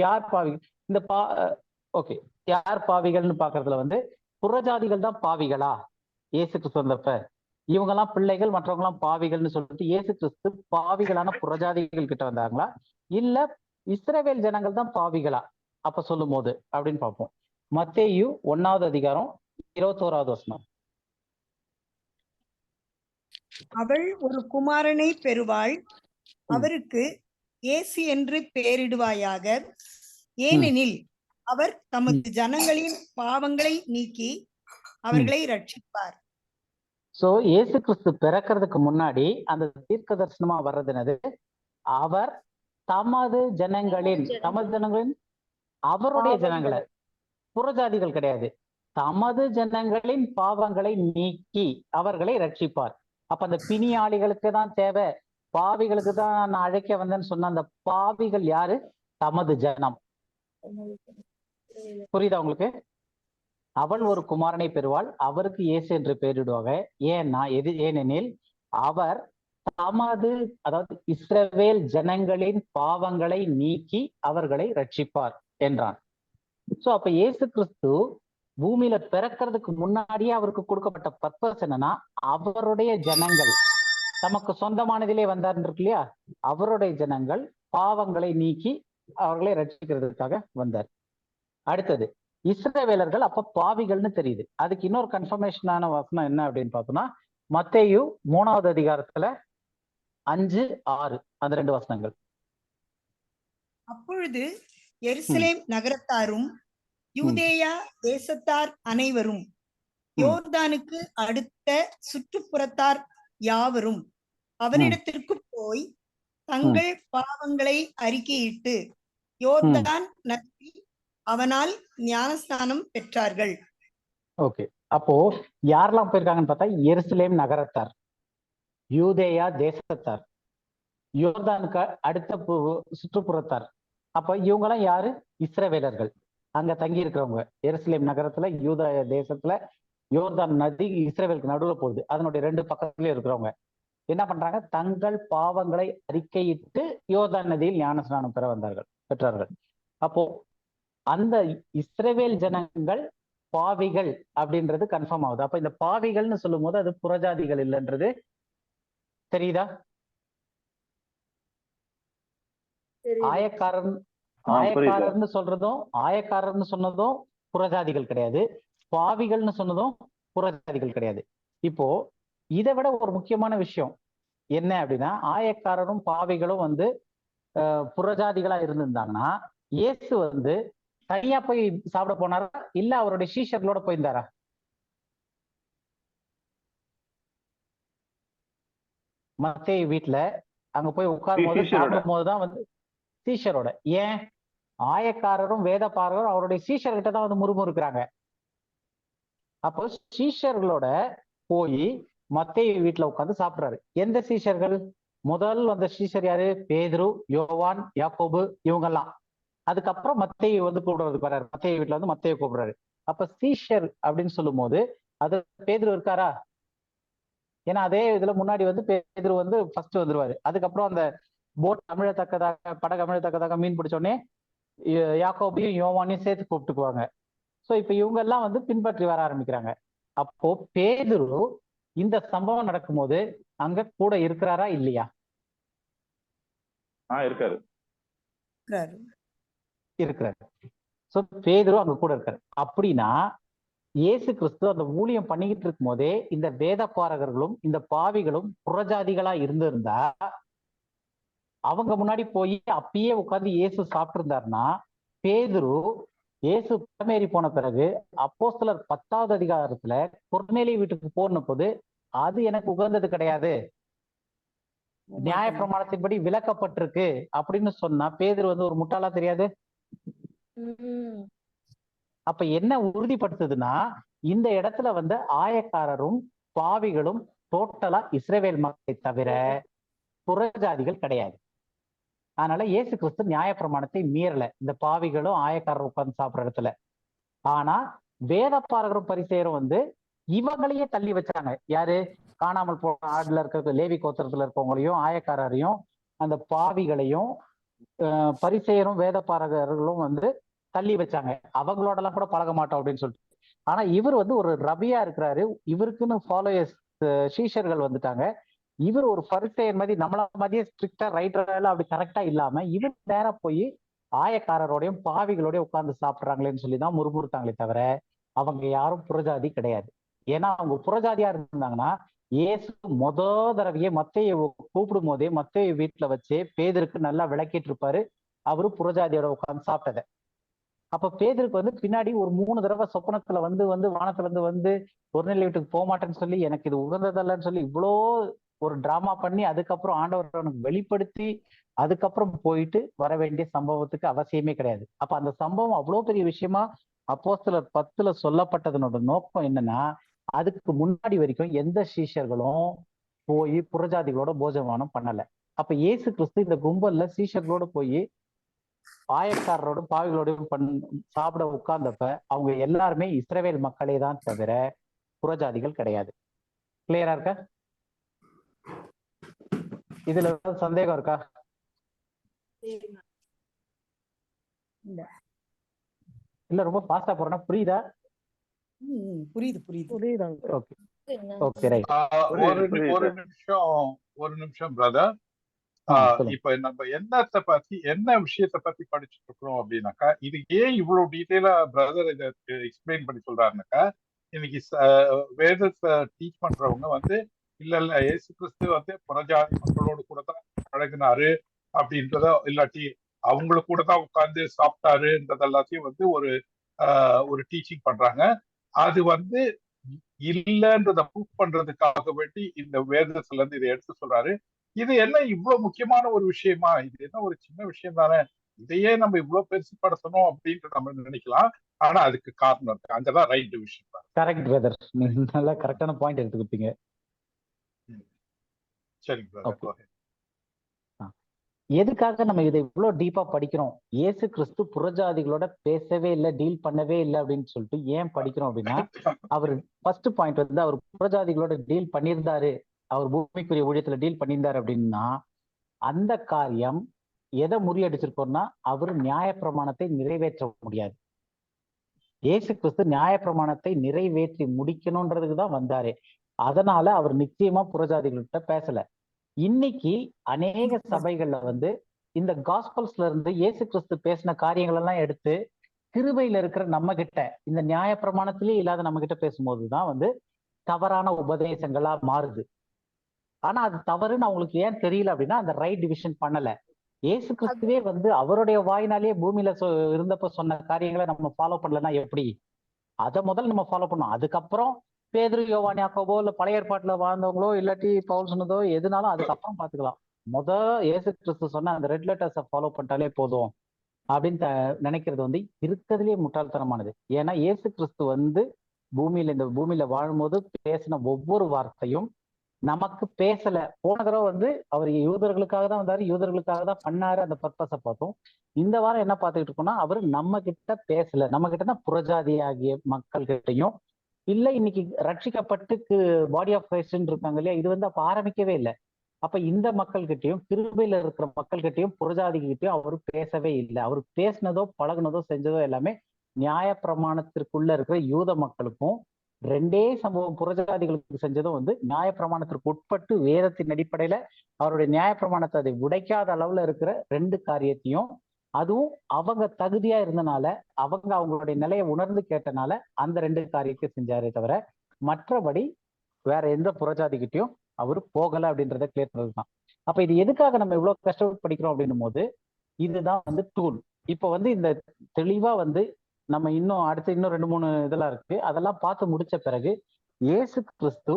யார் பாவிகள்? இந்த ஓகே, யார் பாவிகள்னு பாக்குறதுல வந்து புறஜாதிகள் தான் பாவிகளா? இயேசு கிறிஸ்து வந்தப்ப இவங்க எல்லாம் பிள்ளைகள், மற்றவங்க எல்லாம் பாவிகள்னு சொல்லிட்டு இயேசு கிறிஸ்து பாவிகளான புறஜாதிகள் கிட்ட வந்தாங்களா இல்ல இஸ்ரவேல் ஜனங்கள் தான் பாவிகளா அப்ப சொல்லும் போது அப்படின்னு பார்ப்போம். மத்தேயு 1வது அதிகாரம் 21வது வசனம். அவள் ஒரு குமாரனை பெறுவாள், அவருக்கு இயேசு என்று பெயரிடுவாயாக, ஏனெனில் அவர் தமது ஜனங்களின் பாவங்களை நீக்கி அவர்களை ரட்சிப்பார். சோ இயேசு கிறிஸ்து பிறக்கிறதுக்கு முன்னாடி அந்த தீர்க்க தரிசனமா வர்றதுனது அவர் தமது ஜனங்களின் அவருடைய ஜனங்களை, புறஜாதிகள் கிடையாது, தமது ஜனங்களின் பாவங்களை நீக்கி அவர்களை ரட்சிப்பார். அப்ப அந்த பிணியாளிகளுக்கு தான் தேவை, பாவிகளுக்கு தான் நான் அழைக்க வந்தேன்னு சொன்ன அந்த பாவிகள் யாரு? தமது ஜனம். புரியுதா உங்களுக்கு? அவள் ஒரு குமாரனை பெறுவாள், அவருக்கு இயேசு என்று பெயரிடுவாங்க. ஏனெனில் அவர் தமது, அதாவது இஸ்ரவேல் ஜனங்களின் பாவங்களை நீக்கி அவர்களை ரட்சிப்பார் என்றான். சோ அப்ப இயேசு கிறிஸ்து பூமியில பிறக்கிறதுக்கு முன்னாடியே அவருக்கு கொடுக்கப்பட்ட பர்பஸ் என்னன்னா, அவருடைய ஜனங்கள் தமக்கு சொந்தமானதிலே வந்தார் இருக்கு இல்லையா, அவருடைய ஜனங்கள் பாவங்களை நீக்கி அவர்களை ரட்சிக்கிறதுக்காக வந்தார். அடுத்தது இஸ்ரவேலர்கள் அப்ப பாவிகள்னு தெரியுது. அதுக்கு இன்னொரு கன்ஃபர்மேஷனான வசனம் என்ன அப்படின்னு பார்த்தோம்னா, மத்தேயு 3வது அதிகாரத்துல 5-6 அந்த 2 வசனங்கள். அப்பொழுது எருசலேம் நகரத்தாரும் யூதேயா தேசத்தார் அனைவரும் யோர்தானுக்கு அடுத்த சுற்றுப்புறத்தார் யாவரும் அவனிடத்திற்கு போய் தங்கள் பாவங்களை அறிக்கையிட்டு யோர்தான் நதி அவனால் ஞானஸ்தானம் பெற்றார்கள். ஓகே, அப்போ யாரெல்லாம் போயிருக்காங்கன்னு பார்த்தா, எருசலேம் நகரத்தார், யூதேயா தேசத்தார், யோர்தானுக்கு அடுத்த சுற்றுப்புறத்தார். அப்ப இவங்கெல்லாம் யாரு? இஸ்ரவேலர்கள். அங்க தங்கி இருக்கிறவங்க. எருசலேம் நகரத்துல, யூதேயா தேசத்துல, யோர்தான் நதி இஸ்ரவேலுக்கு நடுவுல போகுது, அதனுடைய 2 பக்கத்துலயும் இருக்கிறவங்க என்ன பண்றாங்க? தங்கள் பாவங்களை அறிக்கையிட்டு யோர்தான் நதியில் ஞானஸ்நானம் பெற்றார்கள். அப்போ அந்த இஸ்ரவேல் ஜனங்கள் பாவிகள் அப்படின்றது கன்ஃபார்ம் ஆகுது. அப்ப இந்த பாவிகள்னு சொல்லும் போது அது புறஜாதிகள் இல்லைன்றது தெரியுதா? ஆயக்காரர்னு சொன்னதும் புறஜாதிகள் கிடையாது, பாவிகள்னு சொன்னதும் புறஜாதிகள் கிடையாது. இப்போ இதை விட ஒரு முக்கியமான விஷயம் என்ன அப்படின்னா, ஆயக்காரரும் பாவிகளும் வந்து புறஜாதிகளா இருந்திருந்தாங்கன்னா, இயேசு வந்து தனியா போய் சாப்பிட போனாரா, இல்ல அவருடைய சீஷர்களோட போயிருந்தாரா? மத்தேயு வீட்டுல அங்க போய் உட்காரும் போது சாப்பிடும் போதுதான் வந்து சீஷரோட. ஏன்? ஆயக்காரரும் வேதபாரகரும் அவருடைய சீஷர்கிட்ட தான் வந்து முறுமுறுக்கிறாங்க. அப்போ சீஷர்களோட போய் மத்தேயு வீட்டுல உட்கார்ந்து சாப்பிடுறாரு. எந்த சீஷர்கள்? முதல் வந்த சீஷர் யாரு? பேதுரு, யோவான், யாக்கோபு, இவங்கெல்லாம். அதுக்கப்புறம் மத்தேயு வந்து கூப்பிடுறதுக்கு வர்றாரு. மத்தேயு வீட்டுல வந்து மத்தேயு கூப்பிடுறாரு. அப்ப சீஷர் அப்படின்னு சொல்லும் போது அது பேதுரு இருக்காரா? ஏன்னா அதே இதுல முன்னாடி வந்து பேதுரு வந்து ஃபர்ஸ்ட் வந்துருவாரு. அதுக்கப்புறம் அந்த போட் அமிழத்தக்கதாக, படகு அமிழத்தக்கதாக மீன் பிடிச்சோடனே யாக்கோபையும் யோவானையும் சேர்த்து கூப்பிட்டுக்குவாங்க. ஸோ இப்ப இவங்க எல்லாம் வந்து பின்பற்றி வர ஆரம்பிக்கிறாங்க. அப்போ பேதுரு இந்த சம்பவம் நடக்கும்போது அங்க கூட இருக்கிறாரா இல்லையா? இருக்கிறாரு. சோ பேதுரு அங்க கூட இருக்காரு. அப்படின்னா இயேசு கிறிஸ்து அந்த ஊழியம் பண்ணிக்கிட்டு இருக்கும் போதே இந்த வேதபாரகர்களும் இந்த பாவிகளும் புறஜாதிகளா இருந்திருந்தா, அவங்க முன்னாடி போய் அப்பயே உட்கார்ந்து இயேசு சாப்பிட்டு இருந்தாருன்னா, பேதுரு இயேசு பரமேறி போன பிறகு அப்போஸ்தலர் 10வது அதிகாரத்துல கொர்நேலி வீட்டுக்கு போன போது அது எனக்கு உகந்தது கிடையாது, நியாய பிரமாணத்தின்படி விலக்கப்பட்டிருக்கு அப்படின்னு சொன்னா பேதுரு வந்து ஒரு முட்டாளா தெரியாது? அப்ப என்ன உறுதிப்படுத்துதுன்னா, இந்த இடத்துல வந்து ஆயக்காரரும் பாவிகளும் டோட்டலா இஸ்ரவேல் மக்களை தவிர புறஜாதிகள் கிடையாது. அதனால இயேசு கிறிஸ்து நியாய பிரமாணத்தை மீறல இந்த பாவிகளும் ஆயக்காரரும் உட்கார்ந்து சாப்பிடுற இடத்துல. ஆனா வேதபாரகரும் பரிசேயரும் வந்து இவங்களையே தள்ளி வச்சாங்க. யாரு? காணாமல் போன ஆடுல இருக்க லேவி கோத்திரத்துல இருக்கவங்களையும் ஆயக்காரரையும் அந்த பாவிகளையும் பரிசேயரும் வேதபாரகர்களும் வந்து தள்ளி வச்சாங்க. அவங்களோட எல்லாம் கூட பழக மாட்டோம் அப்படின்னு சொல்லிட்டு. ஆனா இவர் வந்து ஒரு ரபியா இருக்கிறாரு, இவருக்குன்னு ஃபாலோயர்ஸ் சீஷர்கள் வந்துட்டாங்க. இவர் ஒரு பரிசேயர் மாதிரி நம்மள மாதிரியே ஸ்ட்ரிக்டா ரைட்டர் அப்படி கரெக்டா இல்லாம இவர் நேரா போய் ஆயக்காரரோடையும் பாவிகளோடய உட்கார்ந்து சாப்பிடுறாங்களேன்னு சொல்லிதான் முறுமுறுத்தாங்களே தவிர அவங்க யாரும் புறஜாதி கிடையாது. ஏன்னா அவங்க புறஜாதியா இருந்தாங்கன்னா இயேசு தடவையே மத்தேயு கூப்பிடும் போதே மத்தேயு வீட்டுல வச்சு பேதருக்கு நல்லா விளக்கிட்டு இருப்பாரு அவரு புறஜாதியோட உட்கார்ந்து சாப்பிட்டத. அப்ப பேதுருக்கு வந்து பின்னாடி ஒரு 3 தடவை சொப்பனத்துல வந்து வானத்துல இருந்து ஒரு நிலை வீட்டுக்கு போக மாட்டேன்னு சொல்லி, எனக்கு இது உகந்ததல்லன்னு சொல்லி இவ்வளோ ஒரு டிராமா பண்ணி அதுக்கப்புறம் ஆண்டவர் அவனுக்கு வெளிப்படுத்தி அதுக்கப்புறம் போயிட்டு வர வேண்டிய சம்பவத்துக்கு அவசியமே கிடையாது. அப்ப அந்த சம்பவம் அவ்வளவு பெரிய விஷயமா அப்போஸ்தலர் 10 சொல்லப்பட்டதனோட நோக்கம் என்னன்னா, அதுக்கு முன்னாடி வரைக்கும் எந்த சீஷர்களும் போய் புறஜாதிகளோட போஜனமானம் பண்ணல. அப்ப இயேசு கிறிஸ்து இந்த கும்பல்ல சீஷர்களோட போய் ஆயக்காரரோடும் பாவிகளோடும் சாப்பிட உட்கார்ந்தப்ப அவங்க எல்லாருமே இஸ்ரவேல் மக்களே தான் தவிர புறஜாதிகள் கிடையாது. கிளியரா இருக்கா? இதுல சந்தேகம் இருக்கா? இல்ல ரொம்ப ஃபாஸ்டா போறேன்னா புரியுதா? புரியுது புரியுது. Okay okay right. ஒரு நிமிஷம் பிரதர். இப்ப நம்ம என்ன விஷயத்தை பத்தி படிச்சுட்டு இருக்கிறோம் அப்படின்னாக்கா, இது ஏன் இவ்வளவு டீட்டெயிலா பிரதர் இதை எக்ஸ்பிளைன் பண்ணி சொல்றாருனாக்கா, இன்னைக்கு வேதத்தை டீச் பண்றவங்க வந்து இல்ல இயேசு கிறிஸ்து வந்து புறஜாதி மக்களோடு கூட தான் பழகினாரு அப்படின்றத, இல்லாட்டி அவங்களுக்கு கூட தான் உட்கார்ந்து சாப்பிட்டாருன்றது எல்லாத்தையும் வந்து ஒரு டீச்சிங் பண்றாங்க. அது வந்து இல்லன்றத ப்ரூவ் பண்றதுக்காக வேண்டி இந்த வேதத்துல இருந்து இதை எடுத்து சொல்றாரு. இது என்ன இவ்வளவு முக்கியமான ஒரு விஷயமா? இது என்ன ஒரு சின்ன விஷயம் தானே, இதையே நம்ம இவ்வளவு பெருசுப்படுத்தணும் அப்படின்ட்டு நம்ம நினைக்கலாம். ஆனா அதுக்கு காரணம் இருக்கு. அங்கதான் ரைட் விஷயம். கரெக்ட் பிரதர், நீங்க நல்லா கரெக்டான பாயிண்ட் எடுத்துக்கிட்டீங்க. சரி பிரதர். எதுக்காக நம்ம இதை இவ்வளவு டீப்பா படிக்கிறோம்? இயேசு கிறிஸ்து புறஜாதிகளோட பேசவே இல்லை, டீல் பண்ணவே இல்லை அப்படின்னு சொல்லிட்டு ஏன் படிக்கிறோம் அப்படின்னா, அவர் ஃபர்ஸ்ட் பாயிண்ட் வந்து அவர் புறஜாதிகளோட டீல் பண்ணியிருந்தாரு, அவர் பூமிக்குரிய ஊழியத்துல டீல் பண்ணியிருந்தாரு அப்படின்னா அந்த காரியம் எதை முறியடிச்சிருக்கோம்னா அவர் நியாயப்பிரமாணத்தை நிறைவேற்ற முடியாது. இயேசு கிறிஸ்து நியாயப்பிரமாணத்தை நிறைவேற்றி முடிக்கணும்ன்றதுக்கு தான் வந்தாரு. அதனால அவர் நிச்சயமா புறஜாதிகள்கிட்ட பேசல. இன்னைக்கு அநேக சபைகள்ல வந்து இந்த காஸ்பல்ஸ்ல இருந்து இயேசு கிறிஸ்து பேசின காரியங்கள் எல்லாம் எடுத்து கிருபையில இருக்கிற நம்ம கிட்ட, இந்த நியாயப்பிரமாணத்திலே இல்லாத நம்ம கிட்ட பேசும்போதுதான் வந்து தவறான உபதேசங்களா மாறுது. ஆனா அது தவறுன்னு அவங்களுக்கு ஏன் தெரியல அப்படின்னா அந்த ரைட் டிவிஷன் பண்ணல. இயேசு கிறிஸ்துவே வந்து அவருடைய வாயினாலேயே பூமியில இருந்தப்ப சொன்ன காரியங்களை நம்ம ஃபாலோ பண்ணலன்னா எப்படி? அதை முதல்ல நம்ம ஃபாலோ பண்ணோம். அதுக்கப்புறம் பேதுரு, யோவான், யாக்கோபோ இல்ல பழைய ஏற்பாட்டுல வாழ்ந்தவங்களோ இல்லாட்டி பவுல் சொன்னதோ எதுனாலும் அதுக்கப்புறம் பாத்துக்கலாம். இயேசு கிறிஸ்து சொன்ன அந்த ரெட் லெட்டர்ஸை ஃபாலோ பண்ணிட்டாலே போதும் அப்படின்னு நினைக்கிறது வந்து இருக்கிறதுலயே முட்டாள்தனமானது. ஏன்னா இயேசு கிறிஸ்து வந்து இந்த பூமியில வாழும்போது பேசின ஒவ்வொரு வார்த்தையும் நமக்கு பேசல. போன தடவை வந்து அவர் யூதர்களுக்காக தான் வந்தாரு, யூதர்களுக்காக தான் பண்ணாரு, அந்த பர்பஸை பார்த்தோம். இந்த வாரம் என்ன பார்த்துக்கிட்டு இருக்கோம்னா அவர் நம்ம கிட்ட பேசல. நம்ம கிட்டனா புறஜாதி ஆகிய மக்கள் கிட்டையும் இல்ல, இன்னைக்கு ரட்சிக்கப்பட்டு பாடி ஆஃப் கிரைஸ்ட்ன்னு இருக்காங்க இல்லையா, இது வந்து அப்ப ஆரம்பிக்கவே இல்லை. அப்ப இந்த மக்கள் கிட்டையும் கிருபையில இருக்கிற மக்கள் கிட்டையும் புறஜாதி கிட்டையும் அவரு பேசவே இல்லை. அவர் பேசினதோ பழகுனதோ செஞ்சதோ எல்லாமே நியாய பிரமாணத்திற்குள்ள இருக்கிற யூத மக்களுக்கும், ரெண்டே சம்பவம் புறஜாதிகளுக்கு செஞ்சதும் வந்து நியாய பிரமாணத்திற்கு உட்பட்டு வேதத்தின் அடிப்படையில அவருடைய நியாய பிரமாணத்தை அதை உடைக்காத அளவுல இருக்கிற ரெண்டு காரியத்தையும், அதுவும் அவங்க தகுதியா இருந்தனால அவங்களுடைய நிலையை உணர்ந்து கேட்டனால அந்த ரெண்டு காரியத்தை செஞ்சாரே தவிர மற்றபடி வேற எந்த புறஜாதிகிட்டையும் அவரு போகல அப்படின்றத கிளியர் பண்ணதுதான். அப்ப இது எதுக்காக நம்ம இவ்வளவு கஷ்டப்பட்டு படிக்கிறோம் அப்படின்னும் போது இதுதான் வந்து டூல். இப்ப வந்து இந்த தெளிவா வந்து நம்ம அடுத்து இன்னும் 2-3 இதெல்லாம் இருக்கு, அதெல்லாம் பார்த்து முடிச்ச பிறகு இயேசு கிறிஸ்து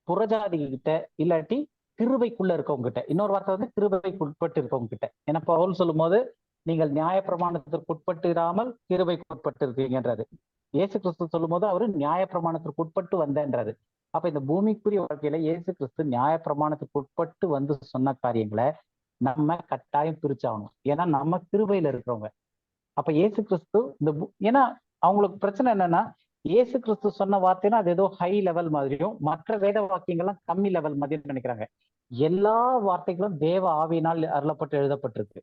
புறஜாதி கிட்ட இல்லாட்டி கிருபைக்குள்ள இருக்கவங்க கிட்ட, இன்னொரு வார்த்தை வந்து கிருபைக்கு உட்பட்டு இருக்கவங்க கிட்ட. ஏன்னா பவுல் சொல்லும் போது நீங்கள் நியாய பிரமாணத்திற்கு உட்பட்டு இராமல் கிருபைக்கு உட்பட்டு இருக்கீங்கன்றாரு. இயேசு கிறிஸ்து சொல்லும் போது அவரு நியாய பிரமாணத்திற்கு உட்பட்டு வந்தேன்றாரு. அப்ப இந்த பூமிக்குரிய வாழ்க்கையில இயேசு கிறிஸ்து நியாய பிரமாணத்துக்கு உட்பட்டு வந்து சொன்ன காரியங்களை நம்ம கட்டாயம் பிரிச்சாகணும். ஏன்னா நம்ம கிருபையில இருக்கிறவங்க. அப்ப இயேசு கிறிஸ்து ஏன்னா அவங்களுக்கு பிரச்சனை என்னன்னா, இயேசு கிறிஸ்து சொன்ன வார்த்தைன்னா அது ஏதோ ஹை லெவல் மாதிரியும் மற்ற வேத வாக்கியங்கள்லாம் கம்மி லெவல் மாதிரியும் நினைக்கிறாங்க. எல்லா வார்த்தைகளும் தேவ ஆவியினால் அருளப்பட்டு எழுதப்பட்டிருக்கு.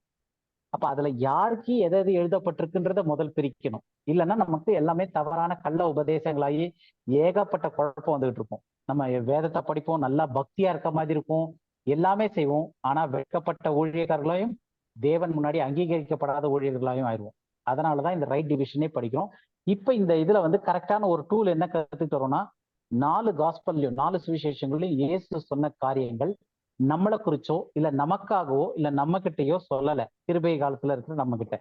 அப்ப அதுல யாருக்கு எது எழுதப்பட்டிருக்குன்றத முதல் பிரிக்கணும். இல்லைன்னா நமக்கு எல்லாமே தவறான கள்ள உபதேசங்களாகி ஏகப்பட்ட குழப்பம் வந்துகிட்டு இருக்கும். நம்ம வேதத்தை படிப்போம், நல்லா பக்தியா இருக்க மாதிரி இருக்கும், எல்லாமே செய்வோம், ஆனா வெட்கப்பட்ட ஊழியர்களையும் தேவன் முன்னாடி அங்கீகரிக்கப்படாத ஊழியர்களாயும் ஆயிடுவோம். அதனாலதான் இந்த ரைட் டிவிஷனே படிக்கிறோம். இப்ப இந்த இதுல வந்து கரெக்டான ஒரு டூல் என்ன கத்துட்டு வரோம்னா, 4 காஸ்பல்லையும் 4 சுவிசேஷங்களையும் இயேசு சொன்ன காரியங்கள் நம்மளை குறிச்சோ இல்ல நமக்காகவோ இல்ல நம்ம கிட்டயோ சொல்லல, கிருபை காலத்துல இருக்கிற நம்ம கிட்ட.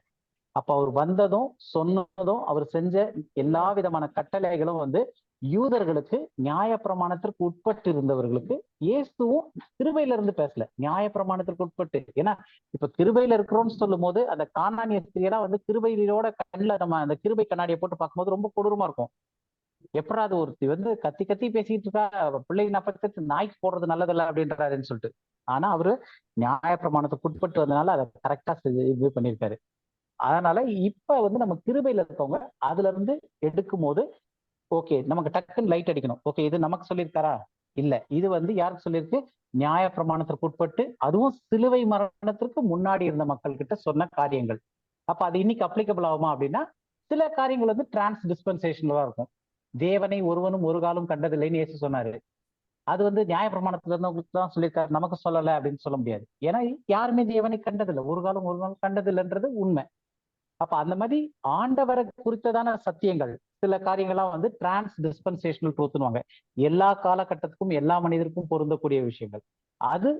அப்ப அவர் வந்ததும் சொன்னதும் அவர் செஞ்ச எல்லா விதமான கட்டளைகளும் வந்து யூதர்களுக்கு நியாயப்பிரமாணத்திற்கு உட்பட்டு இருந்தவர்களுக்கு. இயேசுவும் கிருபையில இருந்து பேசல, நியாயப்பிரமாணத்திற்கு உட்பட்டு. ஏன்னா இப்ப கிருபையில இருக்கிறோம்னு சொல்லும் போது அந்த கானானிய ஸ்திரியெல்லாம் வந்து கிருபையிலோட கண்ணில் நம்ம அந்த கிருபை கண்ணாடியை போட்டு பார்க்கும்போது ரொம்ப கொடூரமா இருக்கும். எப்படா அது ஒருத்தி வந்து கத்தி கத்தி பேசிட்டு இருக்கா, பிள்ளைங்க நப்பத்து நாய்க்கு போடுறது நல்லதில்லை அப்படின்றாருன்னு சொல்லிட்டு. ஆனா அவரு நியாயப்பிரமாணத்துக்கு உட்பட்டு வந்தனால அதை கரெக்டா இது பண்ணியிருக்காரு. அதனால இப்ப வந்து நம்ம கிருபையில இருக்கவங்க அதுல இருந்து எடுக்கும் போது ஓகே, நமக்கு டக்குன்னு லைட் அடிக்கணும். ஓகே, இது நமக்கு சொல்லியிருக்காரா? இல்ல, இது வந்து யாருக்கு சொல்லியிருக்கு? நியாய பிரமாணத்திற்கு உட்பட்டு, அதுவும் சிலுவை மரணத்திற்கு முன்னாடி இருந்த மக்கள் கிட்ட சொன்ன காரியங்கள். அப்ப அது இன்னைக்கு அப்ளிகபிள் ஆகுமா அப்படின்னா, சில காரியங்கள் வந்து டிரான்ஸ் டிஸ்பென்சேஷன்ல தான் இருக்கும். தேவனை ஒருவனும் ஒரு காலம் கண்டதில்லைன்னு இயேசு சொன்னாரு. அது வந்து நியாய பிரமாணத்துல இருந்தவங்களுக்கு தான் சொல்லியிருக்காரு, நமக்கு சொல்லலை அப்படின்னு சொல்ல முடியாது. ஏன்னா யாருமே தேவனை கண்டதில்லை, ஒரு காலம் கண்டதில்லைன்றது உண்மை. அப்ப அந்த மாதிரி ஆண்டவரை குறித்ததான சத்தியங்கள், சில காரியங்கள்லாம் வந்து டிரான்ஸ் டிஸ்பென்சேஷனல் ட்ரூத்னுவாங்க. எல்லா காலகட்டத்துக்கும் எல்லா மனிதருக்கும் பொருந்தக்கூடிய விஷயங்கள், அது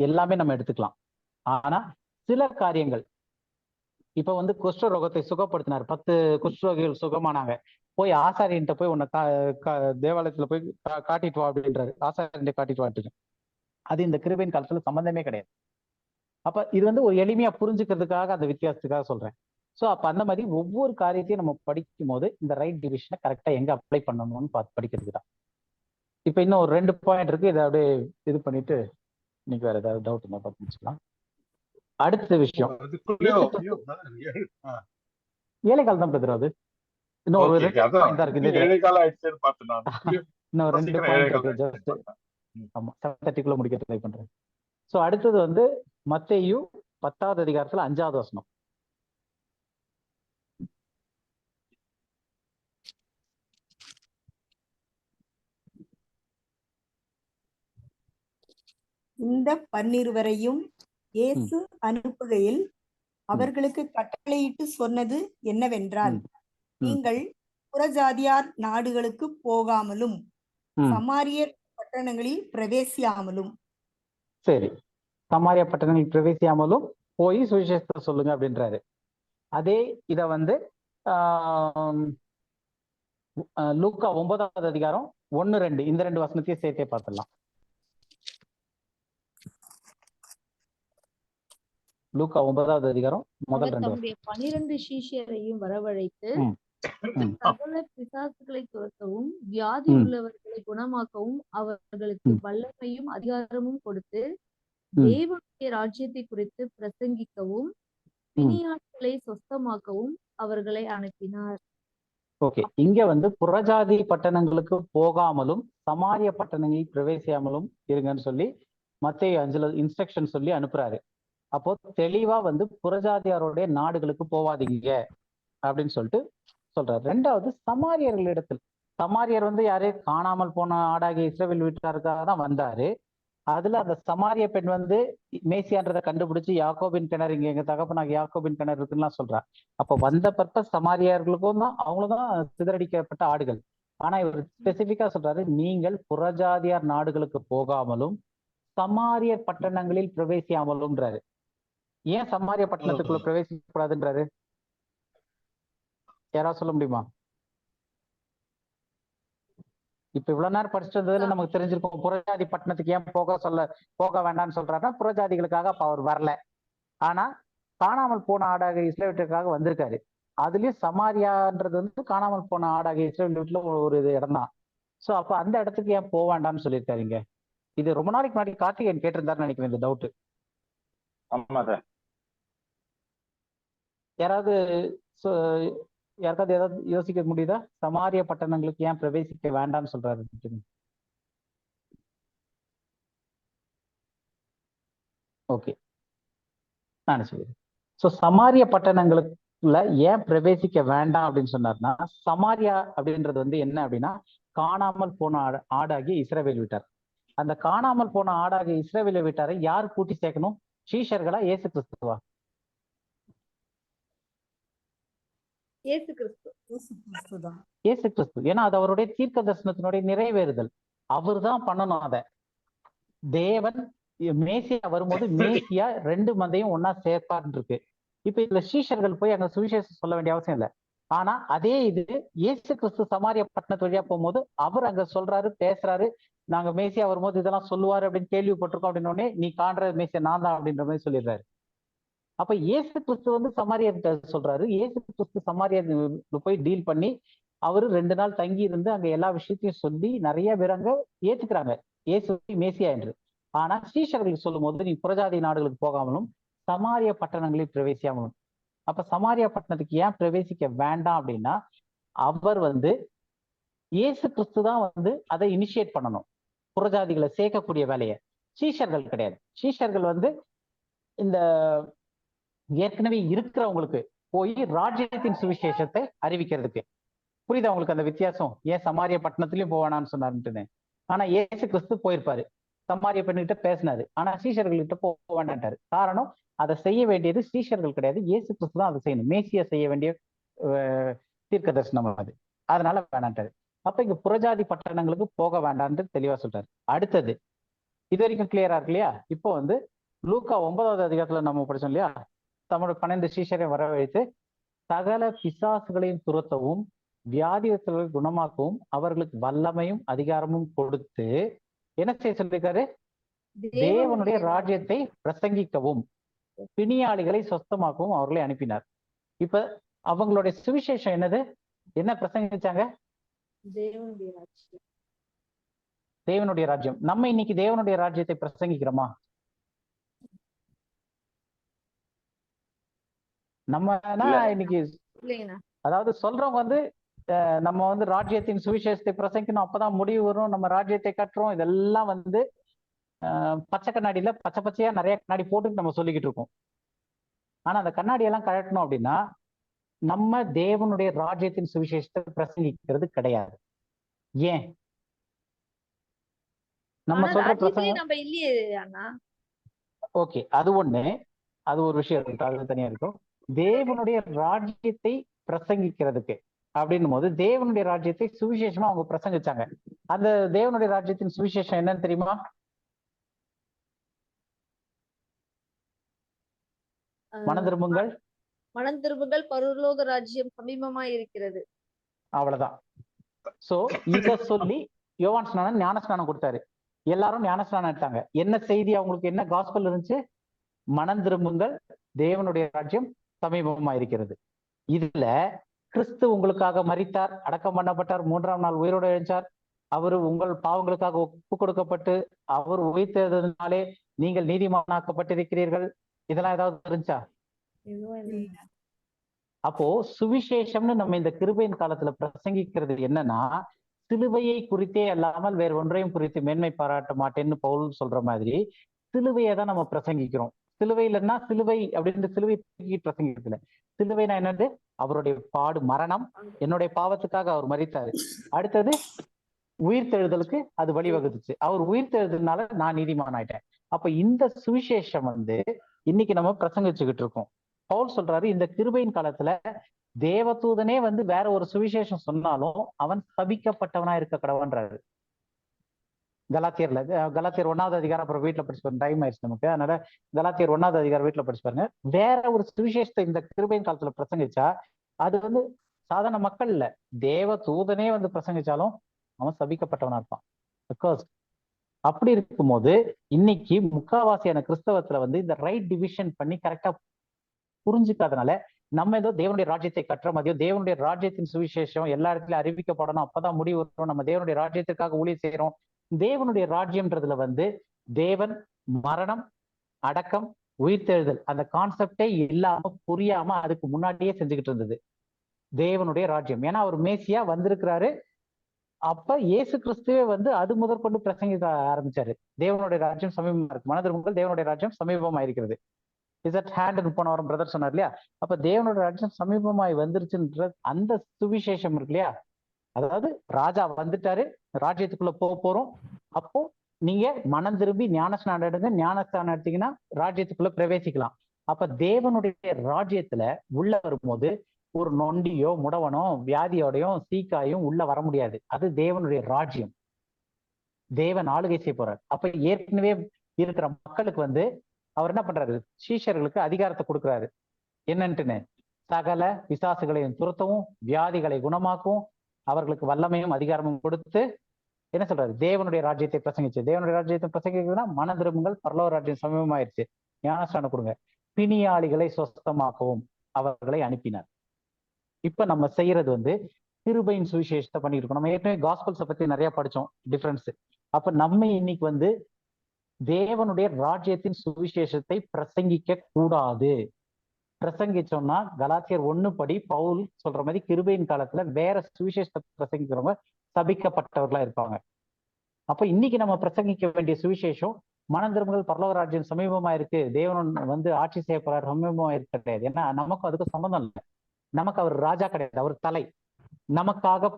எல்லாமே நம்ம எடுத்துக்கலாம். ஆனா சில காரியங்கள், இப்ப வந்து குஷ்ட ரோகத்தை சுகப்படுத்தினார், 10 குஷ்டரோகிகள் சுகமானாங்க. போய் ஆசாரியன்ட்ட போய் உன்னை தேவாலயத்துல போய் காட்டிட்டு வா அப்படின்றாரு. ஆசாரியன் காட்டிட்டு வாட்டு. அது இந்த கிருபையின் காலத்துல சம்பந்தமே கிடையாது. அப்ப இது வந்து ஒரு எளிமையா புரிஞ்சுக்கிறதுக்காக அந்த வித்தியாசத்துக்காக சொல்றேன். ஸோ அப்ப அந்த மாதிரி ஒவ்வொரு காரியத்தையும் நம்ம படிக்கும் போது இந்த ரைட் டிவிஷனை கரெக்டா எங்க அப்ளை பண்ணணும்னு பார்த்து படிக்கிறதுக்கு தான். இப்ப இன்னும் ஒரு 2 பாயிண்ட் இருக்கு, இதை அப்படியே இது பண்ணிட்டு இன்னைக்கு வேற ஏதாவது டவுட் இருந்தா பார்த்து முடிச்சுக்கலாம். அடுத்த விஷயம் ஏழைக்கால் தான் பிரதர். அது இன்னும் ஒரு 2 பாயிண்ட் தான் இருக்கு. இன்னும் 2 பாயிண்ட் இருக்கு. ஜஸ்ட் ஆமா 7:30 முடிக்க ட்ரை பண்றேன். ஸோ அடுத்தது வந்து மத்தேயு 10வது அதிகாரத்துல 5வது வசனம். இந்த 12 இயேசு அனுப்புகையில் அவர்களுக்கு கட்டளையிட்டு சொன்னது என்னவென்றால், நீங்கள் புறஜாதியார் நாடுகளுக்கு போகாமலும் சமாரியர் பட்டணங்களில் பிரவேசியாமலும். சரி, சமாரிய பட்டணங்களில் பிரவேசியாமலும் போய் சுவிசேஷத்தை சொல்லுங்க அப்படின்றாரு. அதே இத வந்து லூக்கா 9வது அதிகாரம் 1-2 இந்த 2 வசனத்தையும் சேர்த்தே பார்த்துடலாம். லூக்கா 9வது அதிகாரம் முதல் 2 தம்முடைய 12 சீஷரையும் வரவழைத்து சகல பிசாசுகளை துரத்தவும் வியாதி உள்ளவர்களை குணமாக்கவும் அவர்களுக்கு வல்லமையும் அதிகாரமும் கொடுத்து தேவனுடைய ராஜ்யத்தை குறித்து பிரசங்கிக்கவும் பிணியாட்களை சொஸ்தமாக்கவும் அவர்களை அனுப்பினார். ஓகே, இங்க வந்து புறஜாதி பட்டணங்களுக்கு போகாமலும் சமாரிய பட்டணங்களில் பிரவேசியாமலும் இருங்கன்னு சொல்லி மத்தேயு 5ல இன்ஸ்ட்ரக்ஷன் சொல்லி அனுப்புறாரு. அப்போ தெளிவா வந்து புறஜாதியாருடைய நாடுகளுக்கு போவாதீங்க அப்படின்னு சொல்லிட்டு சொல்றாரு. 2வது சமாரியர்களிடத்தில், சமாரியர் வந்து யாரு? காணாமல் போன ஆடாகிய இஸ்ரவேல் வீட்டாருக்காக தான் வந்தாரு. அதுல அந்த சமாரிய பெண் வந்து மேசியான்றதை கண்டுபிடிச்சு யாக்கோபின் கிணறு, இங்க எங்க தகப்பனாக யாக்கோபின் கிணறு இருக்குன்னா சொல்றா. அப்ப வந்த பர்பஸ் சமாரியார்களுக்கும் தான், அவங்களும் தான் சிதறடிக்கப்பட்ட ஆடுகள். ஆனா இவர் ஸ்பெசிபிக்கா சொல்றாரு, நீங்கள் புறஜாதியார் நாடுகளுக்கு போகாமலும் சமாரியர் பட்டணங்களில் பிரவேசியாமலும்ன்றாரு. ஏன் சமாரிய பட்டணத்துக்குள்ள பிரவேசிக்க கூடாதுன்றாரு? யாராவது சொல்ல முடியுமா? இப்ப இவ்வளவு நேரம் படிச்சதுல நமக்கு தெரிஞ்சிருக்கும், புறஜாதி பட்டணத்துக்கு ஏன் போக வேண்டாம்னு சொல்றாருன்னா புறஜாதிகளுக்காக அப்ப அவர் வரல. ஆனா காணாமல் போன ஆடாக இஸ்ரவேலுக்காக வந்திருக்காரு. அதுலயும் சமாரியான்றது வந்து காணாமல் போன ஆடாக இஸ்ரவேல் வீட்டுல ஒரு இடம் தான். சோ அப்ப அந்த இடத்துக்கு ஏன் போக வேண்டாம்னு சொல்லியிருக்காருங்க. இது ரொம்ப நாளைக்கு முன்னாடி கார்த்திகேயன் கேட்டிருந்தாருன்னு நினைக்கிறேன் இந்த டவுட். ஆமா சார். யாருக்காவது ஏதாவது யோசிக்க முடியுதா? சமாரிய பட்டணங்களுக்கு ஏன் பிரவேசிக்க வேண்டாம்னு சொல்றாரு? ஓகே, நான் சொல்லுறேன். ஸோ சமாரிய பட்டணங்களுக்குள்ள ஏன் பிரவேசிக்க வேண்டாம் அப்படின்னு சொன்னார்னா, சமாரியா அப்படின்றது வந்து என்ன அப்படின்னா, காணாமல் போன ஆடாகிய இஸ்ரவேல் வீட்டார். அந்த காணாமல் போன ஆடாகிய இஸ்ரவேல் வீட்டாரை யார் கூட்டி சேர்க்கணும்? சீஷர்களா இயேசு கிறிஸ்துவா? இயேசு கிறிஸ்து. இயேசு கிறிஸ்து. ஏன்னா அது அவருடைய தீர்க்க தரிசனத்தினுடைய நிறைவேறுதல். அவர் தான் பண்ணணும். அத தேவன் மேசியா வரும்போது மேசியா 2 மந்தையும் ஒன்னா சேர்ப்பார்னு இருக்கு. இப்ப இதுல சீஷர்கள் போய் அங்க சுவிசேஷம் சொல்ல வேண்டிய அவசியம் இல்லை. ஆனா அதே இது இயேசு கிறிஸ்து சமாரிய பட்டணத்து வழியா போகும்போது அவர் அங்க சொல்றாரு, பேசுறாரு, நாங்க மேசியா வரும்போது இதெல்லாம் சொல்லுவாரு அப்படின்னு கேள்விப்பட்டிருக்கோம். அப்படின்னோடனே நீ காண்ற மேசியா நான் தான் அப்படின்ற மாதிரி சொல்லிடுறாரு. அப்ப இயேசு கிறிஸ்து வந்து சமாரியர்கிட்ட சொல்றாரு. இயேசு கிறிஸ்து சமாரியர் போய் டீல் பண்ணி அவரு 2 நாள் தங்கி இருந்து அங்க எல்லா விஷயத்தையும் சொல்லி நிறைய பேர் அங்க ஏத்துக்கிறாங்க இயேசு மேசியா என்று. ஆனா சீஷர்களுக்கு சொல்லும் போது நீ புறஜாதி நாடுகளுக்கு போகாமலும் சமாரிய பட்டணங்களில் பிரவேசியாமலும். அப்ப சமாரியா பட்டணத்துக்கு ஏன் பிரவேசிக்க வேண்டாம் அப்படின்னா, அவர் வந்து இயேசு கிறிஸ்து தான் வந்து அதை இனிஷியேட் பண்ணணும், புறஜாதிகளை சேர்க்கக்கூடிய வேலையை. சீஷர்கள் கிடையாது. சீஷர்கள் வந்து இந்த ஏற்கனவே இருக்கிறவங்களுக்கு போய் ராஜ்யத்தின் சுவிசேஷத்தை அறிவிக்கிறதுக்கு. புரியுதா உங்களுக்கு அந்த வித்தியாசம்? ஏன் சமாரிய பட்டணத்திலயும் போவானான்னு சொன்னாருன்னு. ஆனா இயேசு கிறிஸ்து போயிருப்பாரு, சமாரிய பெண்ணுகிட்ட பேசினாரு, ஆனா சீஷர்கள்கிட்ட போக வேண்டான்ட்டாரு. காரணம், அதை செய்ய வேண்டியது சீஷர்கள் கிடையாது, இயேசு கிறிஸ்து தான் அதை செய்யணும். மேசியா செய்ய வேண்டிய தீர்க்க தரிசனம் அது. அதனால வேண்டான்ட்டாரு. அப்ப இங்க புறஜாதி பட்டணங்களுக்கு போக வேண்டாம்னு தெளிவா சொல்றாரு. அடுத்தது இது வரைக்கும் கிளியரா இருக்கு இல்லையா? இப்போ வந்து லூக்கா 9வது அதிகாரத்துல நம்ம படிச்சோம் இல்லையா? தம்முடைய 12 சீஷரை வரவழைத்து சகல பிசாசுகளையும் துரத்தவும் வியாதிகளை குணமாக்கவும் அவர்களுக்கு வல்லமையும் அதிகாரமும் கொடுத்து என்ன செய்ய சொல்லியிருக்காரு? தேவனுடைய ராஜ்யத்தை பிரசங்கிக்கவும் பிணியாளிகளை சொஸ்தமாக்கவும் அவர்களை அனுப்பினார். இப்ப அவங்களுடைய சுவிசேஷம் என்னது? என்ன பிரசங்கிச்சாங்க? தேவனுடைய ராஜ்யம். நம்ம இன்னைக்கு தேவனுடைய ராஜ்யத்தை பிரசங்கிக்கிறோமா? நம்ம இன்னைக்கு அதாவது சொல்றவங்க வந்து நம்ம வந்து ராஜ்யத்தின் சுவிசேஷத்தை பிரசங்கிக்கணும், அப்பதான் முடிவு வரும், நம்ம ராஜ்யத்தை கட்டுறோம், இதெல்லாம் வந்து பச்சை கண்ணாடியில பச்சை பச்சையா நிறைய கண்ணாடி போட்டு நம்ம சொல்லிக்கிட்டு இருக்கோம். ஆனா அந்த கண்ணாடி எல்லாம் கழட்டணும் அப்படின்னா நம்ம தேவனுடைய ராஜ்யத்தின் சுவிசேஷத்தை பிரசங்கிக்கிறது கிடையாது. ஏன்? நம்ம சொல்ற பிரசங்கம் ஓகே, அது ஒண்ணு, அது ஒரு விஷயம் இருக்கு, அது தனியா இருக்கும். தேவனுடைய ராஜ்யத்தை பிரசங்கிக்கிறதுக்கு அப்படின்னும் போது தேவனுடைய ராஜ்யத்தை சுவிசேஷமா அவங்க பிரசங்கிச்சாங்க. அந்த தேவனுடைய ராஜ்யத்தின் சுவிசேஷம் என்னன்னு தெரியுமா? மனம் திரும்புங்கள், மனம் திரும்புங்கள், பரலோக ராஜ்யம் சமீபமா இருக்கிறது. அவ்வளவுதான். சோ இத சொல்லி யோவான் ஸ்நானன் ஞானஸ்நானம் கொடுத்தாரு. எல்லாரும் ஞானஸ்நானம் எடுத்தாங்க. என்ன செய்தி அவங்களுக்கு, என்ன காஸ்பல் இருந்துச்சு? மனம் திரும்புங்கள், தேவனுடைய ராஜ்யம் சமீபமா இருக்கிறது. இதுல கிறிஸ்து உங்களுக்காக மரித்தார், அடக்கம் பண்ணப்பட்டார், 3ஆம் நாள் உயிரோடு எழுந்தார், அவரு உங்கள் பாவங்களுக்காக ஒப்பு கொடுக்கப்பட்டு அவர் உயிர்த்தெழுந்ததினாலே நீங்கள் நீதிமானாக்கப்பட்டிருக்கிறீர்கள். இதெல்லாம் ஏதாவது இருந்துச்சா? அப்போ சுவிசேஷம்னு நம்ம இந்த கிருபையின் காலத்துல பிரசங்கிக்கிறது என்னன்னா, சிலுவையை குறித்தே அல்லாமல் வேற ஒன்றையும் குறித்து மேன்மை பாராட்ட மாட்டேன்னு பவுல் சொல்ற மாதிரி சிலுவையை தான் நம்ம பிரசங்கிக்கிறோம். சிலுவை இல்லைன்னா சிலுவை அப்படின்னு சிலுவை பிரசங்கிக்கிறதுல சிலுவைனா என்னது? அவருடைய பாடு, மரணம், என்னுடைய பாவத்துக்காக அவர் மரித்தாரு. அடுத்தது உயிர்த்தெழுதலுக்கு அது வழிவகுத்துச்சு. அவர் உயிர்த்தெழுதல்னால நான் நீதிமான் ஆயிட்டேன். அப்ப இந்த சுவிசேஷம் வந்து இன்னைக்கு நம்ம பிரசங்கிச்சுக்கிட்டு இருக்கோம். பவுல் சொல்றாரு, இந்த கிருபையின் காலத்துல தேவதூதனே வந்து வேற ஒரு சுவிசேஷம் சொன்னாலும் அவன் சபிக்கப்பட்டவனா இருக்க கடவன்றாரு. கலாத்தியர்ல, கலாத்தியர் 1வது அதிகாரம் அப்புறம் வீட்டுல படிச்சு பாருங்க, டைம் ஆயிடுச்சு நமக்கு, அதனால கலாத்தியர் 1வது அதிகாரம் வீட்டுல படிச்சு பாருங்க. வேற ஒரு சுவிசேஷத்தை இந்த கிருபையின் காலத்துல பிரசங்கிச்சா அது வந்து சாதாரண மக்கள் இல்ல, தேவ தூதனே வந்து பிரசங்கிச்சாலும் அவன் சபிக்கப்பட்டவனா இருப்பான். பிகாஸ் அப்படி இருக்கும்போது இன்னைக்கு முக்காவாசியான கிறிஸ்தவத்துல வந்து இந்த ரைட் டிவிஷன் பண்ணி கரெக்டா புரிஞ்சுக்காதனால நம்ம ஏதோ தேவனுடைய ராஜ்யத்தை கட்டுற மாதிரியும் தேவனுடைய ராஜ்யத்தின் சுவிசேஷம் எல்லா இடத்துலயும் அறிவிக்கப்படணும், அப்பதான் முடிவு வரும், நம்ம தேவனுடைய ராஜ்யத்திற்காக ஊழியம் செய்யறோம். தேவனுடைய ராஜ்யம்ன்றதுல வந்து தேவன் மரணம், அடக்கம், உயிர்த்தெழுதல் அந்த கான்செப்டே இல்லாம புரியாம அதுக்கு முன்னாடியே செஞ்சுக்கிட்டு இருந்தது தேவனுடைய ராஜ்யம். ஏன்னா அவர் மேசியா வந்திருக்கிறாரு. அப்ப இயேசு கிறிஸ்துவே வந்து அது முதற்கொண்டு பிரசங்கிக்க ஆரம்பிச்சாரு, தேவனுடைய ராஜ்யம் சமீபமா இருக்கு, மனதிரும்புங்கள், தேவனுடைய ராஜ்யம் சமீபமா இருக்கிறது. இஸ் அட் ஹேண்ட் போன வாரம் பிரதர் சொன்னார் இல்லையா? அப்ப தேவனுடைய ராஜ்யம் சமீபமாய் வந்துருச்சுன்ற அந்த சுவிசேஷம் இருக்கு இல்லையா? அதாவது ராஜா வந்துட்டாரு, ராஜ்யத்துக்குள்ள போறோம். அப்போ நீங்க மனம் திரும்பி ஞானஸ்நானம் எடுங்க, ஞானஸ்நானம் எடுத்தீங்கன்னா ராஜ்யத்துக்குள்ள பிரவேசிக்கலாம். அப்ப தேவனுடைய ராஜ்யத்துல உள்ள வரும்போது ஒரு நொண்டியோ முடவனோ வியாதியோடையும் சீக்காயும் உள்ள வர முடியாது. அது தேவனுடைய ராஜ்யம், தேவன் ஆளுகை செய்ய போறார். அப்ப ஏற்கனவே இருக்கிற மக்களுக்கு வந்து அவர் என்ன பண்றாரு? சீஷர்களுக்கு அதிகாரத்தை கொடுக்குறாரு. என்னன்ட்டுன்னு சகல பிசாசுகளையும் துரத்தவும், வியாதிகளை குணமாக்கவும், அவர்களுக்கு வல்லமையும் அதிகாரமும் கொடுத்து என்ன சொல்றாரு, தேவனுடைய ராஜ்யத்தை பிரசங்கிச்சு. தேவனுடைய ராஜ்யத்தை பிரசங்கிக்கிறதுனா மன திரும்புங்கள், பரலோக ராஜ்யம் சமீபமாயிருச்சு, ஞானஸ்நானம் கொடுங்க, பிணியாளிகளை சொஸ்தமாக்கவும் அவர்களை அனுப்பினார். இப்ப நம்ம செய்யறது வந்து கிருபையின் சுவிசேஷத்தை பண்ணிட்டு இருக்கோம். நம்ம ஏற்கனவே காஸ்பல்ஸை பத்தி நிறைய படிச்சோம், டிஃபரன்ஸ். அப்ப நம்ம இன்னைக்கு வந்து தேவனுடைய ராஜ்யத்தின் சுவிசேஷத்தை பிரசங்கிக்க கூடாது. பிரசங்கிச்சோம்னா கலாத்தியர் 1 படி பவுல் சொல்ற மாதிரி கிருபையின் காலத்துல வேற சுவிசேஷத்தை பிரசங்கிக்கிறவங்க சபிக்கப்பட்டவர்களா இருப்பாங்க. அப்ப இன்னைக்கு நம்ம பிரசங்கிக்க வேண்டிய சுவிசேஷம் மனம் திரும்புங்கள், பரலோக ராஜ்யம் சமீபமா இருக்கு, தேவன் வந்து ஆட்சி செய்ய போறாரு, சமீபமா இருக்கு கிடையாது. ஏன்னா நமக்கும் அதுக்கு சம்பந்தம் இல்லை. நமக்கு அவர் ராஜா கிடையாது, அவர் தலை. நமக்காக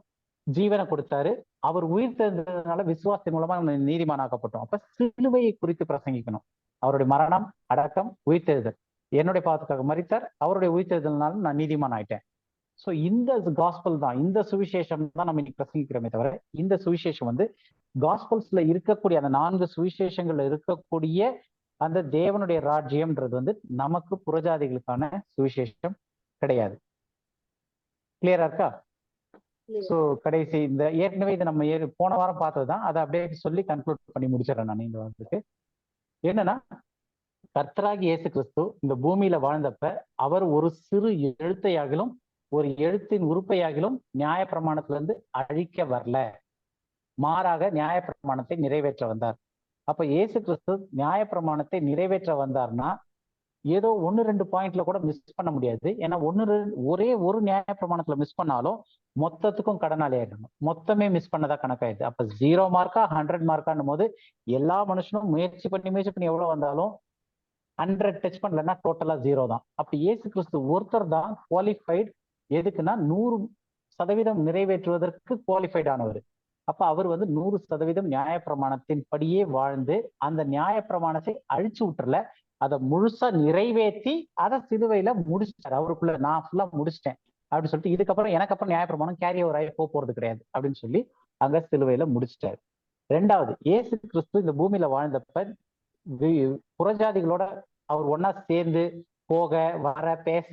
ஜீவனை கொடுத்தாரு, அவர் உயிர் தெரிந்ததுனால விசுவாசத்தின் மூலமா நம்ம நீதிமானாக்கப்பட்டோம். அப்ப சிலுவையை குறித்து பிரசங்கிக்கணும். அவருடைய மரணம், அடக்கம், உயிர்த்தெழுதல், என்னுடைய பாவத்துக்காக மரித்தார், அவருடைய உயிர்த்தெழுதல்னால நான் நீதிமான் ஆயிட்டேன். ஸோ இந்த காஸ்பல் தான், இந்த சுவிசேஷம் தான் நம்ம இன்னைக்கு பிரசங்கிக்கிறோமே தவிர, இந்த சுவிசேஷம் வந்து காஸ்பல்ஸ்ல இருக்கக்கூடிய அந்த 4 சுவிசேஷங்கள்ல இருக்கக்கூடிய அந்த தேவனுடைய ராஜ்யம்ன்றது வந்து நமக்கு புறஜாதிகளுக்கான சுவிசேஷம் கிடையாது. கிளியரா இருக்கா? ஸோ கடைசி இந்த ஏற்கனவே இதை நம்ம போன வாரம் பார்த்ததுதான், அதை அப்படியே சொல்லி கன்க்ளூட் பண்ணி முடிச்சிடறேன் நான் இந்த வாரத்துக்கு. என்னன்னா, கர்த்தராகி இயேசு கிறிஸ்து இந்த பூமியில வாழ்ந்தப்ப அவர் ஒரு சிறு எழுத்தையாகிலும் ஒரு எழுத்தின் உறுப்பையாகிலும் நியாயப்பிரமாணத்திலிருந்து அழிக்க வரல, மாறாக நியாயப்பிரமாணத்தை நிறைவேற்ற வந்தார். அப்ப இயேசு கிறிஸ்து நியாயப்பிரமாணத்தை நிறைவேற்ற வந்தார்னா ஏதோ 1-2 பாயிண்ட்ல கூட மிஸ் பண்ண முடியாது. ஏன்னா ஒரே ஒரு நியாயப்பிரமாணத்துல மிஸ் பண்ணாலும் மொத்தத்துக்கும் கடனாளி ஆயிடணும். மொத்தமே மிஸ் பண்ணதா கணக்காயிடுது. அப்ப 0 மார்க்கா 100 மார்க்கான்னும் போது எல்லா மனுஷனும் முயற்சி பண்ணி எவ்வளவு வந்தாலும் 100 டச் பண்ணலன்னா டோட்டலா 0 தான். அப்ப இயேசு கிறிஸ்து ஒருத்தர் தான் குவாலிஃபைடு. எதுக்குன்னா 100% நிறைவேற்றுவதற்கு குவாலிஃபைட் ஆனவர். அப்ப அவர் வந்து 100% நியாயப்பிரமாணத்தின் படியே வாழ்ந்து அந்த நியாயப்பிரமாணத்தை அழிச்சு விட்டுறல, அதை முழுசா நிறைவேற்றி அதை சிலுவையில முடிச்சிட்டாரு. அவருக்குள்ள நான் ஃபுல்லா முடிச்சிட்டேன் அப்படின்னு சொல்லிட்டு, இதுக்கப்புறம் எனக்கு அப்புறம் நியாயப்பிரமாணம் கேரி ஓவர் ஆகி போறது கிடையாது அப்படின்னு சொல்லி அங்க சிலுவையில முடிச்சிட்டாரு. 2வது, இயேசு கிறிஸ்து இந்த பூமியில வாழ்ந்தப்ப புறஜாதிகளோட அவர் ஒன்னா சேர்ந்து போக வர, பேச,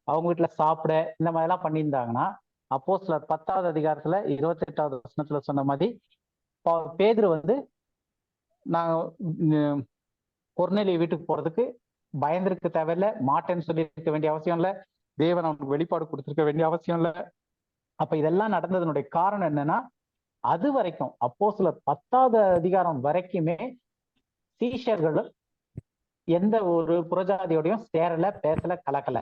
அவங்க வீட்டுல சாப்பிட, இந்த மாதிரி எல்லாம் பண்ணியிருந்தாங்கன்னா, அப்போஸ்தலர் 10வது அதிகாரத்துல 28வது வசனத்துல சொன்ன மாதிரி பேதுரு வந்து நான் கொர்நேலிய வீட்டுக்கு போறதுக்கு பயந்திருக்க தேவையில்லை, மாட்டேன்னு சொல்லி இருக்க வேண்டிய அவசியம் இல்லை, தேவன் அவனுக்கு வெளிப்பாடு கொடுத்திருக்க வேண்டிய அவசியம் இல்லை. அப்ப இதெல்லாம் நடந்ததனுடைய காரணம் என்னன்னா, அது வரைக்கும் அப்போஸ்தலர் 10வது அதிகாரம் வரைக்குமே சீஷர்கள் எந்த ஒரு புறஜாதியோடையும் சேரல, பேசல, கலக்கல.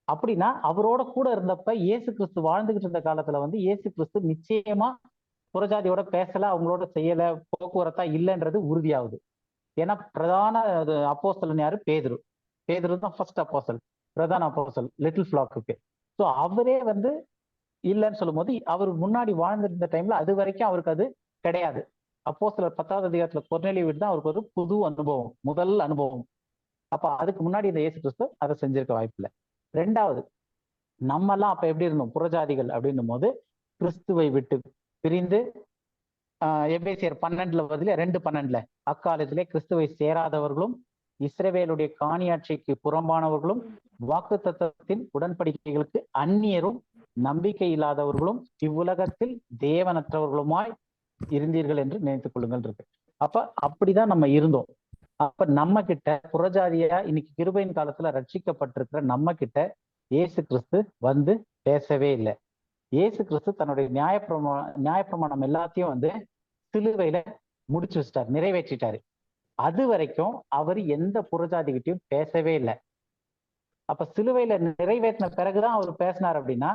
அப்படின்னா அவரோட கூட இருந்தப்ப இயேசு கிறிஸ்து வாழ்ந்துகிட்டு இருந்த காலத்துல வந்து இயேசு கிறிஸ்து நிச்சயமா புறஜாதியோட பேசல, அவங்களோட செய்யல, போக்குவரத்தா இல்லைன்றது உறுதியாகுது. ஏன்னா பிரதான அப்போஸ்தலன் யாரு? பேதுரு. பேதுரு தான் ஃபர்ஸ்ட் அப்போஸ்தல், பிரதான அப்போஸ்தல் லிட்டில் ஃபிளாக்குக்கு. ஸோ அவரே வந்து இல்லைன்னு சொல்லும் போது, அவர் முன்னாடி வாழ்ந்திருந்த டைம்ல அது வரைக்கும் அவருக்கு அது கிடையாது. அப்போஸ்தலர் 10வது அதிகாரத்துல கொர்நேலிய வீடு தான் அவருக்கு ஒரு புது அனுபவம், முதல் அனுபவம். அப்ப அதுக்கு முன்னாடி இந்த இயேசு கிறிஸ்து அதை செஞ்சிருக்க வாய்ப்பு இல்லை. 2வது, நம்ம எல்லாம் அப்ப எப்படி இருந்தோம்? புறஜாதிகள் அப்படின்னும் போது கிறிஸ்துவை விட்டு பிரிந்து எபேசியர் 12 பதில 2:12 அக்காலத்திலே கிறிஸ்துவை சேராதவர்களும் இஸ்ரவேலுடைய காணியாட்சிக்கு புறம்பானவர்களும் வாக்குத்தத்தத்தின் உடன்படிக்கைகளுக்கு அந்நியரும் நம்பிக்கை இல்லாதவர்களும் இவ்வுலகத்தில் தேவனற்றவர்களுமாய் இருந்தீர்கள் என்று நினைத்துக் கொள்ளுங்கள் இருக்கு. அப்ப அப்படிதான் நம்ம இருந்தோம். அப்ப நம்ம கிட்ட புறஜாதியா இன்னைக்கு கிருபையின் காலத்துல ரட்சிக்கப்பட்டிருக்கிற நம்ம கிட்ட இயேசு கிறிஸ்து வந்து பேசவே இல்லை. இயேசு கிறிஸ்து தன்னுடைய நியாயப்பிரமாணம் எல்லாத்தையும் வந்து சிலுவையில முடிச்சு வச்சிட்டாரு, நிறைவேற்றிட்டாரு. அது வரைக்கும் அவர் எந்த புறஜாதிகிட்டையும் பேசவே இல்லை. அப்ப சிலுவையில நிறைவேற்றின பிறகுதான் அவர் பேசினார் அப்படின்னா,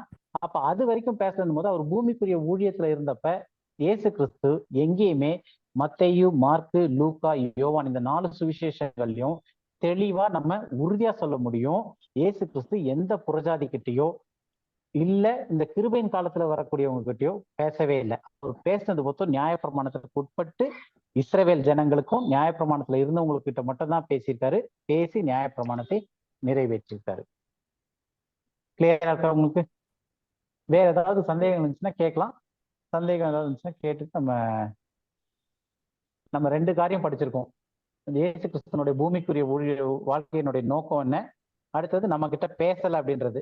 அப்ப அது வரைக்கும் பேசணும் போது அவர் பூமிக்குரிய ஊழியத்துல இருந்தப்ப இயேசு கிறிஸ்து எங்கேயுமே மத்தேயு, மார்க்கு, லூக்கா, யோவான் இந்த 4 சுவிசேஷங்கள்லயும் தெளிவா நம்ம உறுதியா சொல்ல முடியும், இயேசு கிறிஸ்து எந்த புறஜாதி கிட்டயோ இல்ல இந்த கிருபையின் காலத்துல வரக்கூடியவங்க கிட்டயோ பேசவே இல்லை. அவர் பேசினது மொத்தம் நியாயப்பிரமாணத்துக்கு உட்பட்டு இஸ்ரவேல் ஜனங்களுக்கும் நியாயப்பிரமாணத்துல இருந்தவங்களுக்கு கிட்ட மட்டும் தான் பேசியிருக்காரு. பேசி நியாயப்பிரமாணத்தை நிறைவேற்றிருக்காரு. கிளியரா இருக்கா உங்களுக்கு? வேற ஏதாவது சந்தேகம் இருந்துச்சுன்னா கேட்கலாம். சந்தேகம் ஏதாவது இருந்துச்சுன்னா கேட்டுட்டு நம்ம 2 காரியம் படிச்சிருக்கோம். இயேசு கிறிஸ்தனுடைய பூமிக்குரிய வாழ்க்கையினுடைய நோக்கம் என்ன, அடுத்தது நம்ம கிட்ட பேசலை அப்படின்றது.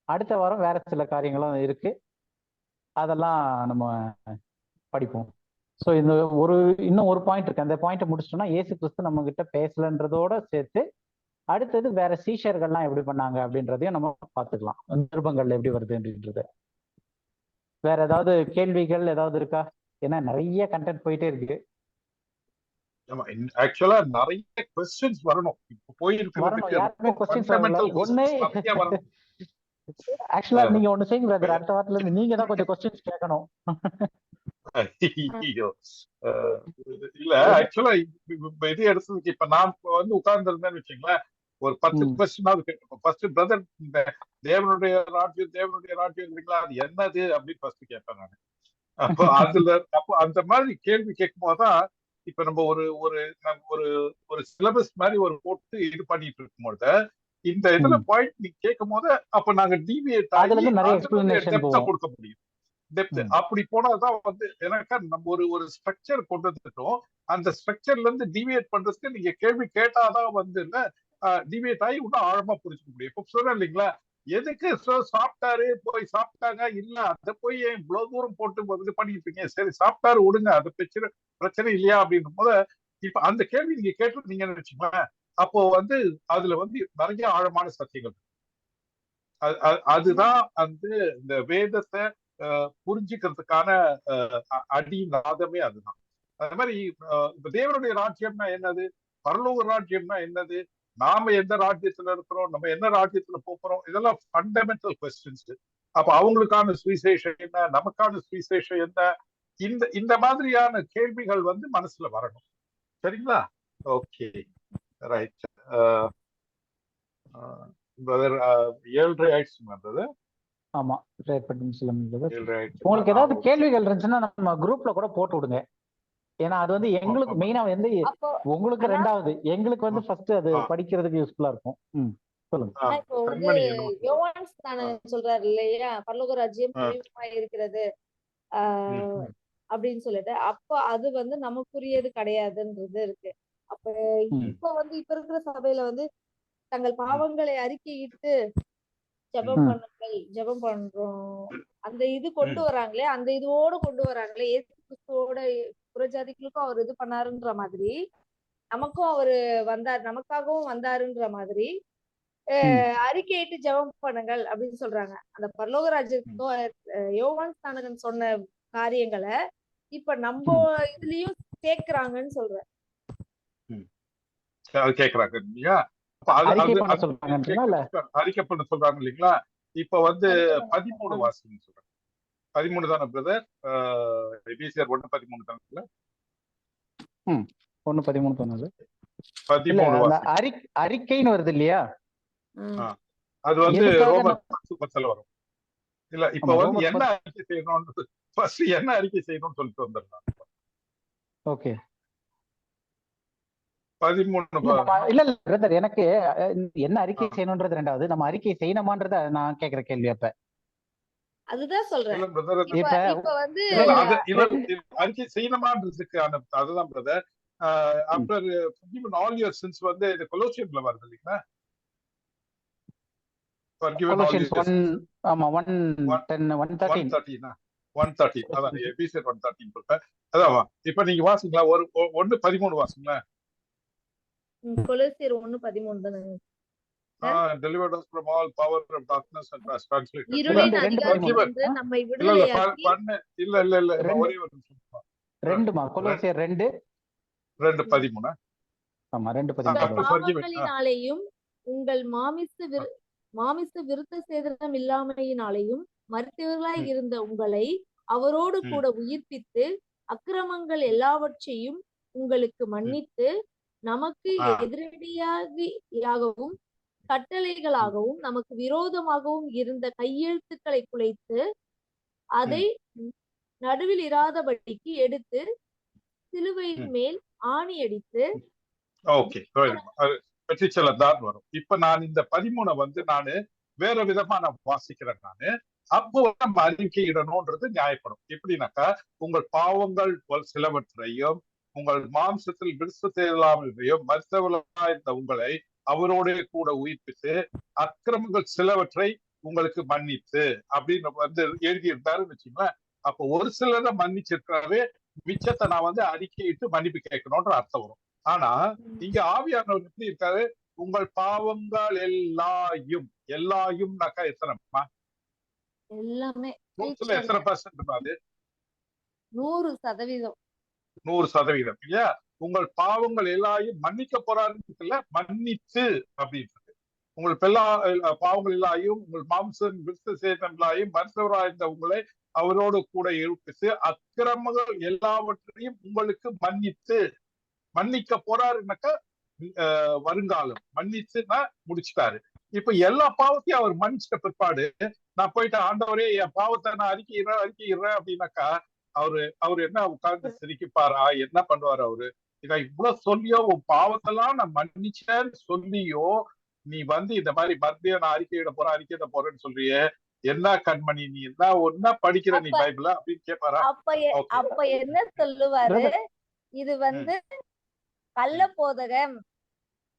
அடுத்த வாரம் வேற சில காரியங்களும் இருக்கு, அதெல்லாம் நம்ம படிப்போம். ஸோ இந்த இன்னும் ஒரு பாயிண்ட் இருக்கு. அந்த பாயிண்ட்டை முடிச்சிட்டோம்னா இயேசு கிறிஸ்து நம்ம கிட்ட பேசலன்றதோட சேர்த்து அடுத்தது வேற சீஷர்கள்லாம் எப்படி பண்ணாங்க அப்படின்றதையும் நம்ம பார்த்துக்கலாம். நிருபங்கள்ல எப்படி வருது அப்படின்றது. வேற ஏதாவது கேள்விகள் ஏதாவது இருக்கா? ஏன்னா நிறைய கண்டென்ட் போயிட்டே இருக்கு. ஆக்சுவலா நிறைய क्वेश्चंस வரணும். இப்போ போயிருக்கிறதுக்கு யாருமே क्वेश्चंस வரல. ஒண்ணே ஆக்சுவலா நீங்க ஒண்ணு செய்யுங்க பிரதர், அடுத்த வாரத்துல இருந்து நீங்க தான் கொஞ்சம் क्वेश्चंस கேட்கணும். இல்ல ஆக்சுவலா இது எடுத்ததுக்கு இப்ப நான் வந்து உட்கார்ந்து இருந்தேன்னு வச்சுங்களேன், ஒரு 10 கொஸ்டினாவது கேட்கணும். ஃபர்ஸ்ட் பிரதர், தேவனுடைய ராஜ்யம் இருக்குங்களா, அது என்னது அப்படின்னு ஃபர்ஸ்ட் கேட்பேன் நான். அப்போ அந்த மாதிரி கேள்வி கேட்கும் போதுதான் இப்ப நம்ம ஒரு ஒரு சிலபஸ் மாதிரி ஒரு போட்டு இது பண்ணிட்டு இருக்கும்போது இந்த இதுல பாயிண்ட் நீ கேட்கும் போது அப்ப நாங்க டிவியேட் கொடுக்க முடியும். டெப்த் அப்படி போனாதான் வந்து எனக்கு நம்ம ஒரு ஸ்ட்ரக்சர் கொண்டு வந்துட்டோம். அந்த ஸ்ட்ரக்சர்ல இருந்து டிவியேட் பண்றதுக்கு நீங்க கேள்வி கேட்டாதான் வந்து டிவியேட் ஆகி இன்னும் ஆழமா புரிஞ்சுக்க முடியும். இப்ப சொல்றேன் இல்லைங்களா, எதுக்கு சாப்பிட்டாரு போய் சாப்பிட்டாங்க இல்ல அதை போய் இவ்வளவு தூரம் போட்டு இது பண்ணிட்டு இருக்கீங்க, சரி சாப்பிட்டாரு விடுங்க, அது பிரச்சனை இல்லையா அப்படின்னும் போது இப்ப அந்த கேள்வி நீங்க கேட்டுருந்தீங்கன்னு வச்சுக்கோங்களேன், அப்போ வந்து அதுல வந்து நிறைய ஆழமான சத்தியங்கள். அதுதான் வந்து இந்த வேதத்தை புரிஞ்சுக்கிறதுக்கான அடிநாதமே அதுதான். அது மாதிரி இப்ப தேவனுடைய ராஜ்யம்னா என்னது, பரலோக ராஜ்யம்னா என்னது, நாம எந்த ராஜ்யத்துல இருக்கிறோம், நம்ம என்ன ராஜ்யத்துல போறோம், இதெல்லாம் ஃபண்டமெண்டல் கொஸ்டின்ஸ். அப்ப அவங்களுக்கான சுவிசேஷம் என்ன, நமக்கான சுவிசேஷம் என்ன, இந்த மாதிரியான கேள்விகள் வந்து மனசுல வரணும். சரிங்களா? Okay right. பிரதர் 7:30 ஆயிடுச்சு வந்தது. ஆமா, உங்களுக்கு ஏதாவது கேள்விகள் இருந்துச்சுன்னா நம்ம குரூப்ல கூட போட்டு விடுங்க. ஏன்னா அது வந்து எங்களுக்கு மெயினா வந்து உங்களுக்கு ரெண்டாவது, எங்களுக்கு வந்து ஃபர்ஸ்ட் அது படிக்கிறதுக்கு யூஸ்ஃபுல்லா இருக்கும். சொல்லுங்க. இப்போ வந்து யோவான் ஸ்நானகன் சொல்றாரு இல்லையா, பரலோக ராஜ்யம் இருக்கிறது அப்படின்னு சொல்லிட்டு, அப்போ அது வந்து நமக்குரியது கிடையாதுன்றது இருக்கு. அப்ப இப்ப வந்து இப்ப இருக்கிற சபையில வந்து தங்கள் பாவங்களை அறிக்கையிட்டு ஜெபம் பண்றோம் அந்த இது கொண்டு வராங்களே, அந்த இதோட கொண்டு வராங்களே, இயேசு கிறிஸ்துவோட புறஜாதிகளுக்கும் அவர் இது பண்ணாருன்ற மாதிரி நமக்கும் அவரு வந்தார், நமக்காகவும் வந்தாருன்ற மாதிரி அறிக்கையிட்டு ஜெபம் பண்ணுங்கள் அப்படின்னு சொல்றாங்க. அந்த பரலோகராஜ்யத்துக்கும் யோவான் ஸ்நானகன் சொன்ன காரியங்களை இப்ப நம்ம இதுலயும் கேக்குறாங்கன்னு சொல்றேன். கேக்குறாங்க இல்லையா, அறிக்கை பண்ண சொல்றாங்க இல்லைங்களா. இப்ப வந்து 13 வாசிங்க சொல்றாங்க. 13 தானே பிரதர்? எபிசியர் 1:13 தானே? 1:13 சொன்னது. 13 அறிக்கைன்னு வருது இல்லையா, அது வந்து ரோமர் 10:10 வரும். இல்ல இப்ப வந்து என்ன அறிக்கை செய்யணும்னு ஃபர்ஸ்ட் என்ன அறிக்கை செய்யணும்னு சொல்லிட்டு வந்துடலாம். ஓகே 13 இல்ல பிரதர், எனக்கு என்ன அறிக்கை செய்யணும்ன்றது ரெண்டாவது, நம்ம அறிக்கை செய்யணுமான்றத நான் கேக்குற கேள்வி. அப்ப அதுதான் சொல்றேன். இப்ப வந்து அறிக்கை செய்யணுமான்றதுக்கு அதுதான் brother. After forgiven all your sins வந்து இந்த கொலோசியன்ல வருது இல்லைங்களா, forgiven all your sins. ஆமா 1:13 அதான் எபிசியர் 1:13 சொல்றேன். அதான் இப்ப நீங்க வாசிங்களா, 1:13 வாசிங்களா. கொலோசியர் 1:13 தானே. delivered us from all power of darkness and translated. இருளின் அதிகாரத்திலிருந்து நம்மை விடுதலையாக்கி. இல்ல ஒரே ஒரு நிமிஷம். 2மா கொலோசியர் 2:13. ஆமா 2:13. பாவங்களினாலேயும் உங்கள் மாமிச விருத்த சேதனம் இல்லாமையினாலேயும் மரித்தவர்களாய் இருந்த உங்களை அவரோடு கூட உயிர்ப்பித்து அக்கிரமங்கள் எல்லாவற்றையும் உங்களுக்கு மன்னித்து நமக்கு எதிரடியாகவும் கட்டளைகளாகவும் நமக்கு விரோதமாகவும் இருந்த கையெழுத்துக்களை குலைத்து அதை நடுவில் இராதபடிக்கு எடுத்து சிலுவையின் மேல் ஆணி அடித்து. ஓகே வரும். இப்ப நான் இந்த 13 வந்து நானு வேற விதமா நான் வாசிக்கிறேன். நானு அப்போ நம்ம அறிக்கையிடணும்ன்றது நியாயப்படும். எப்படின்னாக்கா, உங்கள் பாவங்கள் சிலவற்றையும் உங்கள் மாம்சத்தில் விருத்தத்தை இல்லாமலையும் மருத்துவர்களாக இருந்த உங்களை அவரோட கூட உயிர்ப்பித்து அக்கிரமங்கள் சிலவற்றை உங்களுக்கு மன்னித்து அப்படின்னு வந்து எழுதியிருந்தாருன்னு வச்சுங்களேன். அப்போ ஒரு சிலரை மன்னிச்சிருக்காவே, மிச்சத்தை நான் வந்து அறிக்கையிட்டு மன்னிப்பு கேட்கணும்ன்ற அர்த்தம் வரும். ஆனா இங்க ஆவியானவர் எப்படி இருக்காரு? உங்கள் பாவங்கள் எல்லாயும்னாக்கா எத்தனைமா? எல்லாமே எத்தனை பர்சன்ட்? அது 100%. 100% இல்லையா? உங்கள் பாவங்கள் எல்லாயும் மன்னிக்க போறாருன்னு மன்னித்து அப்படின்னு. உங்கள் பாவங்கள் எல்லாயும் உங்கள் மாம்சம் விருத்த சேதங்களாயும் மருத்துவராயிருந்த உங்களை அவரோடு கூட எழுப்பித்து அக்கிரமங்கள் எல்லாவற்றையும் உங்களுக்கு மன்னித்து. மன்னிக்க போறாருனாக்கா வருங்காலம், மன்னிச்சுன்னா முடிச்சுட்டாரு. இப்ப எல்லா பாவத்தையும் அவர் மன்னிச்சிட்ட பிற்பாடு நான் போயிட்டு ஆண்டவரே என் பாவத்தை நான் அறிக்கையிடுறேன் அப்படின்னாக்கா அவரு என்ன உட்கார்ந்து சிரிப்பாரா? என்ன பண்ணுவாரு அவரு? இதை இவ்வளவு சொல்லியோ, உன் பாவத்தெல்லாம் நான் மன்னிச்சேன்னு சொல்லியோ நீ வந்து இந்த மாதிரி மறுபடியும் நான் அறிக்கையிட போறேன்னு சொல்றியே, என்ன கண்மணி நீ என்ன படிக்கிற நீ பைபிள அப்படின்னு கேட்பாரா? அப்ப என்ன சொல்லுவாரு? இது வந்து கள்ள போதகம்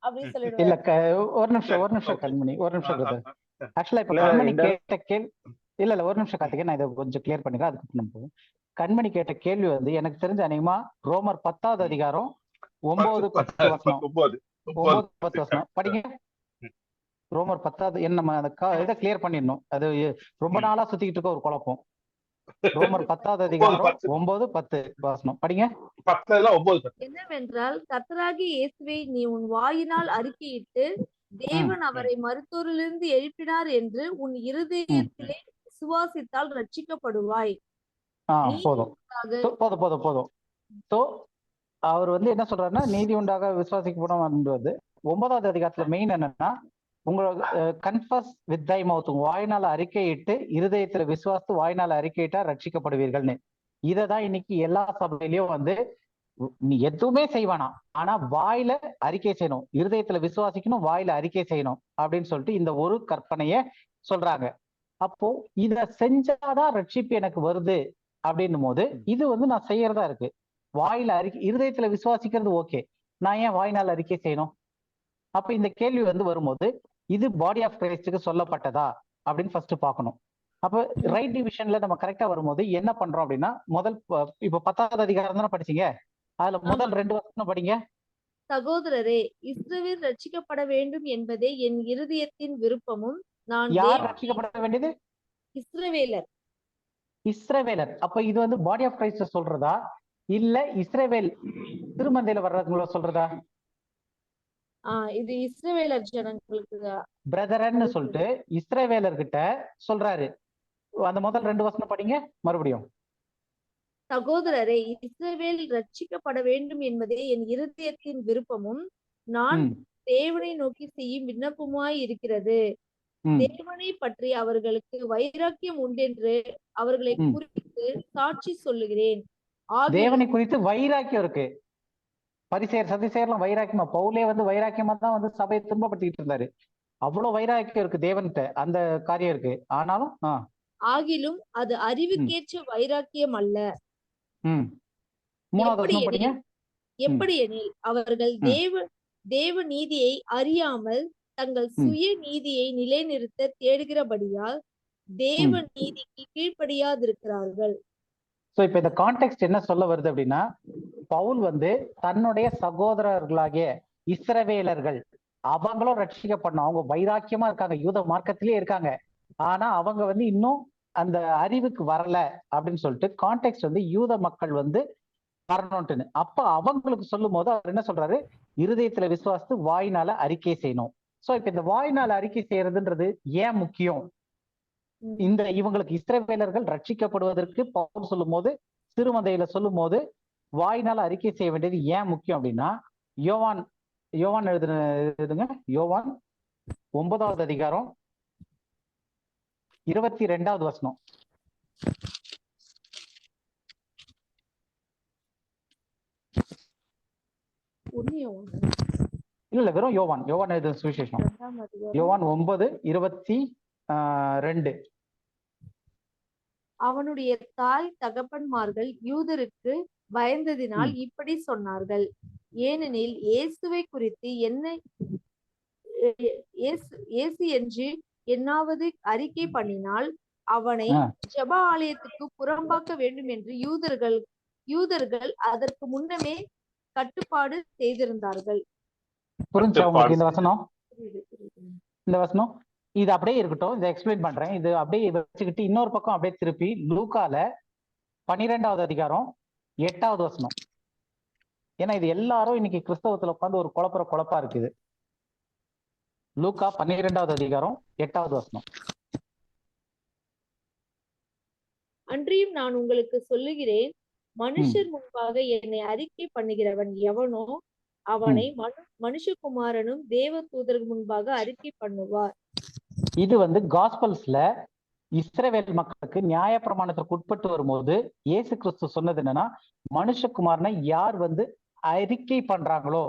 அப்படின்னு சொல்லிடுவாரு. இல்ல ஒரு நிமிஷம் கண்மணி, ஒரு நிமிஷம் பிரதர். ஆக்சுவலா இப்ப கண்மணி கேட்ட கேள்வி இல்ல ஒரு நிமிஷம் கார்த்திகேயன், நான் இதை கொஞ்சம் கிளியர் பண்ணிக்கிறேன், அதுக்கு நம்ம போவோம். கண்மணி கேட்ட கேள்வி வந்து எனக்கு தெரிஞ்ச அநேகமா ரோமர் 10வது அதிகாரம் 9-10 வசனம். 9-10 வசனம் படிங்க. ரோமர் 10வது என்ன, நம்ம இதை கிளியர் பண்ணிடணும். அது ரொம்ப நாளா சுத்திக்கிட்டு இருக்க ஒரு குழப்பம். ரோமர் 10வது அதிகாரம் 9-10 வசனம் படிங்க. 10-9 என்னவென்றால், கர்த்தராகிய இயேசுவை நீ உன் வாயினால் அறிக்கையிட்டு தேவன் அவரை மருத்துவரிலிருந்து எழுப்பினார் என்று உன் இருதயத்திலே விசுவாசித்தால் ரட்சிக்கப்படுவாய். போதும். சோ அவர் வந்து என்ன சொல்றாருன்னா, நீதி உண்டாக விசுவாசிக்கப்படும். 9வது அதிகாரத்துல மெயின் என்னன்னா, உங்களோட கன்ஃபஸ் வித் தை மவுத், வாய்நாள் அறிக்கையிட்டு இருதயத்துல விசுவாசித்து வாய்நாள் அறிக்கையிட்டா ரட்சிக்கப்படுவீர்கள்னு. இததான் இன்னைக்கு எல்லா சபையிலயும் வந்து நீ எதுவுமே செய்வானா, ஆனா வாயில அறிக்கை செய்யணும், இருதயத்துல விசுவாசிக்கணும், வாயில அறிக்கை செய்யணும் அப்படின்னு சொல்லிட்டு இந்த ஒரு கற்பனைய சொல்றாங்க. அப்போ இத செஞ்சாதான் ரட்சிப்பு எனக்கு வருது அப்படின்னும் போது இது வந்து நான் செய்யறதா இருக்கு. வாயில அறிக்கை, இருதயத்துல விசுவாசிக்கிறது ஓகே, நான் ஏன் வாய்நாள் அறிக்கை செய்யணும்? அப்ப இந்த கேள்வி வந்து வரும்போது இது பாடி ஆஃப் கிரைஸ்டுக்கு சொல்லப்பட்டதா அப்படின்னு ஃபர்ஸ்ட் பார்க்கணும். அப்ப ரைட் டிவிஷன்ல நம்ம கரெக்டா வரும்போது என்ன பண்றோம் அப்படின்னா, முதல் இப்ப 10வது அதிகாரம் தானே படிச்சீங்க, அதுல முதல் 2 வசனம் படிங்க. சகோதரரே, இஸ்ரவேல் ரட்சிக்கப்பட வேண்டும் என்பதே என் இருதயத்தின் விருப்பமும். நான் யார் ரட்சிக்கப்பட வேண்டியது? இஸ்ரவேலர். அப்ப இது வந்து பாடி ஆஃப் கிரைஸ்ட் சொல்றதா இல்ல இஸ்ரவேல் திருமந்தையில வர்றவங்கள சொல்றதா? இது இஸ்ரவேலர் ஜனங்களுக்கு பிரதரன்னு சொல்லிட்டு இஸ்ரவேலர் கிட்ட சொல்றாரு. அந்த முதல் 2 வசனம் படிங்க மறுபடியும். சகோதரரே, இஸ்ரவேல் ரட்சிக்கப்பட வேண்டும் என்பதே என் இருதயத்தின் விருப்பமும் நான் தேவனை நோக்கி செய்யும் விண்ணப்பமாய் இருக்கிறது. தேவனை பற்றி அவர்களுக்கு வைராக்கியம் உண்டென்று அவர்களை குறித்து சாட்சி சொல்லுகிறேன். தேவனை குறித்து வைராக்கியம் இருக்கு. பரிசேயர் சதுசேயர்லாம் வைராக்கியமா, பவுலே வந்து வைராக்கியமா தான் வந்து சபையை துன்பப்படுத்திட்டு இருந்தாரு. அவ்வளவு வைராக்கியம் இருக்கு தேவன்கிட்ட, அந்த காரியம் இருக்கு. ஆனாலும் ஆகிலும் அது அறிவுக்கேற்ற வைராக்கியம் அல்ல. 3வது வசனம் படிங்க. எப்படி எனில் அவர்கள் தேவ நீதியை அறியாமல் தங்கள் சுய நீதியை நிலைநிறுத்த தேடுகிறபடியால் தேவ நீதிக்கு கீழ்ப்படியாதிருக்கிறார்கள். சோ இப்ப இந்த கான்டெக்ஸ்ட் என்ன சொல்ல வருது அப்படின்னா, பவுல் வந்து தன்னுடைய சகோதரர்களாகிய இஸ்ரவேலர்கள் அவங்களும் ரட்சிக்கப்படணும், அவங்க வைராக்கியமா இருக்காங்க, யூத மார்க்கத்திலேயே இருக்காங்க, ஆனா அவங்க வந்து இன்னும் அந்த அறிவுக்கு வரல அப்படின்னு சொல்லிட்டு கான்டெக்ஸ்ட் வந்து யூத மக்கள் வந்து வரணும்ட்டுன்னு. அப்ப அவங்களுக்கு சொல்லும் போது அவர் என்ன சொல்றாரு, இருதயத்துல விசுவாசித்து வாயினால அறிக்கை செய்யணும். சோ இப்ப இந்த வாயினால அறிக்கை செய்யறதுன்றது ஏன் முக்கியம்? இந்த இவங்களுக்கு இஸ்ரவேலர்கள் ரட்சிக்கப்படுவதற்கு பவுல் சொல்லும் போது, திருமந்தையில சொல்லும் போது வாயினால அறிக்கை செய்ய வேண்டியது ஏன் முக்கியம் அப்படின்னா, யோவான் எழுதுங்க, யோவான் 9வது அதிகாரம் 22வது வசனம். இல்ல வெறும் யோவான் எழுதுற சுவிசேஷம், யோவான் 9:22. அவனுடைய தாய் தகப்பன்மார்கள் யூதருக்கு பயந்ததினால் இப்படி சொன்னார்கள். ஏனெனில் இயேசுவை குறித்து இயேசு என்று என்னாவது அறிக்கை பண்ணினால் அவனை ஜெப ஆலயத்துக்கு புறம்பாக்க வேண்டும் என்று யூதர்கள் அதற்கு முன்னமே கட்டுப்பாடு செய்திருந்தார்கள். புரிஞ்சா உங்களுக்கு இந்த வசனம்? இந்த வசனம் இது அப்படியே இருக்கட்டும், இதை எக்ஸ்பிளைன் பண்றேன். இது அப்படியே வச்சுக்கிட்டு இன்னொரு பக்கம் அப்படியே திருப்பி லூக்கால 12வது அதிகாரம் 8வது வசனம். ஏன்னா இது எல்லாரும் இன்னைக்கு கிறிஸ்தவத்துல உட்காந்து ஒரு குழப்பா இருக்குது. லூக்கா 12வது அதிகாரம் 8வது வசனம். அன்றியும் நான் உங்களுக்கு சொல்லுகிறேன், மனுஷர் முன்பாக என்னை அறிக்கை பண்ணுகிறவன் எவனோ அவனை மனுஷகுமாரனும் தேவ தூதர்கள் முன்பாக அறிக்கை பண்ணுவார். இது வந்து காஸ்பல்ஸ்ல இஸ்ரவேல் மக்களுக்கு நியாய பிரமாணத்திற்கு உட்பட்டு வரும்போது இயேசு கிறிஸ்து சொன்னது என்னன்னா, மனுஷகுமாரனை யார் வந்து அறிக்கை பண்றாங்களோ,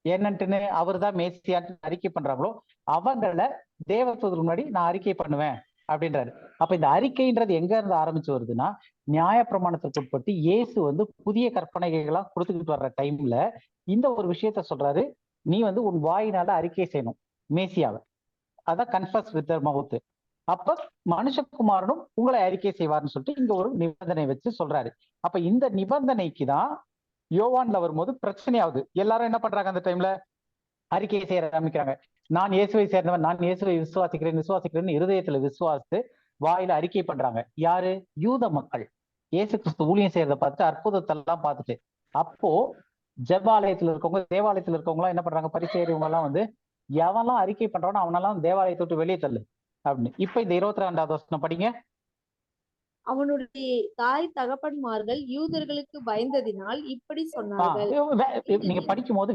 என்னன்ட்டுன்னு அவர் தான் மேசியான்னு அறிக்கை பண்றாங்களோ அவங்கள தேவதூதர் முன்னாடி நான் அறிக்கை பண்ணுவேன் அப்படின்றாரு. அப்ப இந்த அறிக்கைன்றது எங்க இருந்து ஆரம்பிச்சு வருதுன்னா, நியாய பிரமாணத்திற்கு உட்பட்டு இயேசு வந்து புதிய கற்பனைகளா கொடுத்துக்கிட்டு வர்ற டைம்ல இந்த ஒரு விஷயத்த சொல்றாரு, நீ வந்து உன் வாயினால அறிக்கை செய்யணும் மேசியாவை, அதான் கன்ஃபஸ் வித் மவுத். அப்ப மனுஷகுமாரனும் உங்களை அறிக்கை செய்வார்னு சொல்லிட்டு இங்க ஒரு நிபந்தனை வச்சு சொல்றாரு. அப்ப இந்த நிபந்தனைக்கு தான் யோவான்ல வரும்போது பிரச்சனையாவது. எல்லாரும் என்ன பண்றாங்க அந்த டைம்ல? அறிக்கையை செய்ய ஆரம்பிக்கிறாங்க. நான் இயேசுவை சேர்ந்தவன், நான் இயேசுவை விசுவாசிக்கிறேன்னு இருதயத்துல விசுவாசித்து வாயில அறிக்கை பண்றாங்க. யாரு? யூத மக்கள். இயேசு கிறிஸ்து ஊழியம் செய்யறத பார்த்துட்டு அற்புதத்தெல்லாம் பார்த்துட்டு, அப்போ ஜெபாலயத்துல இருக்கவங்க, தேவாலயத்துல இருக்கவங்க எல்லாம் என்ன பண்றாங்க? பரிசேயவங்க எல்லாம் வந்து எவெல்லாம் அறிக்கை பண்றானோ அவனெல்லாம் தேவாலயத்தை விட்டு வெளியே தள்ளு அப்படின்னு. இப்ப இந்த 22வது வசனம் படிங்க. அவனுடைய தாய் தகப்பன்மார்கள் யூதர்களுக்கு பயந்ததினால் இப்படி சொன்னார்கள். நீங்க படிக்கும் போது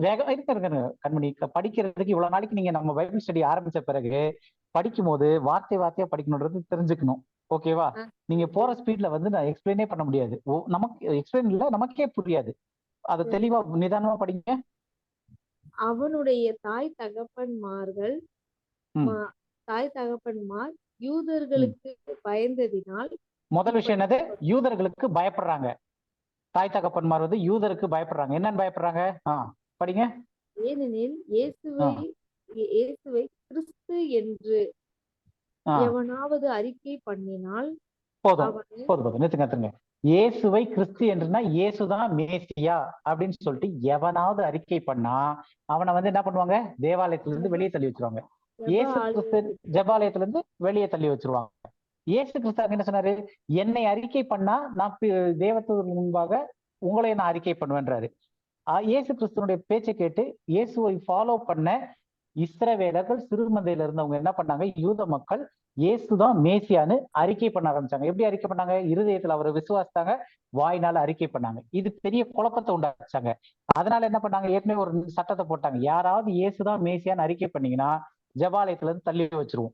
கண்மணி படிக்கிறதுக்கு இவ்வளவு நாளைக்கு நீங்க நம்ம பைபிள் ஸ்டடி ஆரம்பிச்ச பிறகு படிக்கும் போது வார்த்தையா படிக்கணும்ன்றது தெரிஞ்சுக்கணும். ஓகேவா? நீங்க போற ஸ்பீட்ல வந்து நான் எக்ஸ்பிளைனே பண்ண முடியாது. நமக்கு எக்ஸ்பிளைன் இல்ல, நமக்கே புரியாது. அதை தெளிவா நிதானமா படிங்க. அவனுடைய தாய் தகப்பன்மார் யூதர்களுக்கு பயந்ததினால். முதல் விஷயம் என்னது? யூதர்களுக்கு பயப்படுறாங்க. தாய் தகப்பன்மார் வந்து யூதருக்கு பயப்படுறாங்க. என்னன்னு பயப்படுறாங்க? படிங்க. ஏனெனில் இயேசுவை கிறிஸ்து என்று எவனாவது அறிக்கை பண்ணினால். போதும் நிறுத்துங்க. இயேசுவை கிறிஸ்து என்றுனா இயேசுதான் மேசியா அப்படின்னு சொல்லிட்டு எவனாவது அறிக்கை பண்ணா அவனை வந்து என்ன பண்ணுவாங்க? தேவாலயத்துல இருந்து வெளியே தள்ளி வச்சிருவாங்க. இயேசு கிறிஸ்து ஜெபாலயத்துல இருந்து வெளியே தள்ளி வச்சிருவாங்க. இயேசு கிறிஸ்து என்ன சொன்னாரு? என்னை அறிக்கை பண்ணா நான் தேவதூதர் முன்பாக உங்களை நான் அறிக்கை பண்ணுவேன்றாரு. இயேசு கிறிஸ்துவனுடைய பேச்சை கேட்டு இயேசுவை ஃபாலோ பண்ண இஸ்ரவேலர்கள், சிறுமந்தையில இருந்தவங்க என்ன பண்ணாங்க? யூத மக்கள் இயேசுதான் மேசியான்னு அறிக்கை பண்ண ஆரம்பிச்சாங்க. எப்படி அறிக்கை பண்ணாங்க? இருதயத்துல அவரை விசுவாசித்தாங்க, வாயினால அறிக்கை பண்ணாங்க. இது பெரிய குழப்பத்தை உண்டாச்சாங்க. அதனால என்ன பண்ணாங்க? ஏற்கனவே ஒரு சட்டத்தை போட்டாங்க, யாராவது இயேசுதான் மேசியான்னு அறிக்கை பண்ணீங்கன்னா ஜெபாலயத்துல இருந்து தள்ளி வச்சிருவோம்,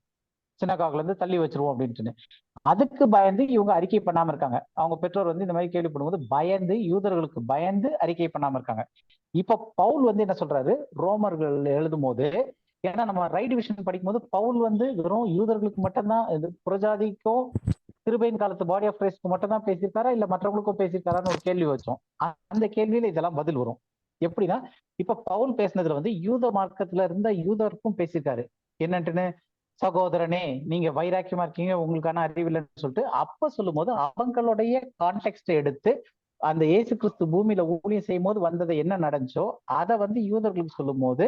சினகாகுல இருந்து தள்ளி வச்சிருவோம் அப்படின்ட்டு. அதுக்கு பயந்து இவங்க அறிக்கை பண்ணாம இருக்காங்க. அவங்க பெற்றோர் வந்து இந்த மாதிரி கேள்விப்படும்போது பயந்து, யூதர்களுக்கு பயந்து அறிக்கை பண்ணாம இருக்காங்க. இப்ப பவுல் வந்து என்ன சொல்றாரு? ரோமர்கள் எழுதும் போது, ஏன்னா நம்ம ரைட் டிவிஷன் படிக்கும் போது பவுல் வந்து வெறும் யூதர்களுக்கு மட்டும்தான், புறஜாதிக்கும் கிருபையின் காலத்து பாடி ஆஃப் கிரைஸ்ட்க்கு மட்டும் தான் பேசியிருக்காரா இல்ல மற்றவங்களுக்கும் பேசியிருக்காரான்னு ஒரு கேள்வி வச்சோம். அந்த கேள்வியில இதெல்லாம் பதில் வரும். எப்படின்னா, இப்ப பவுல் பேசினதுல வந்து யூத மார்க்கத்துல இருந்த யூதருக்கும் பேசியிருக்காரு. என்னன்ட்டுன்னு, சகோதரனே நீங்க வைராக்கியமா இருக்கீங்க, உங்களுக்கான அறிவில்லைன்னு சொல்லிட்டு அப்ப சொல்லும் போது அவங்களுடைய கான்டெக்ட் எடுத்து அந்த இயேசு கிறிஸ்து பூமியில ஊழியம் செய்யும் போது வந்ததை என்ன நடந்துச்சோ அதை வந்து யூதர்களுக்கு சொல்லும் போது,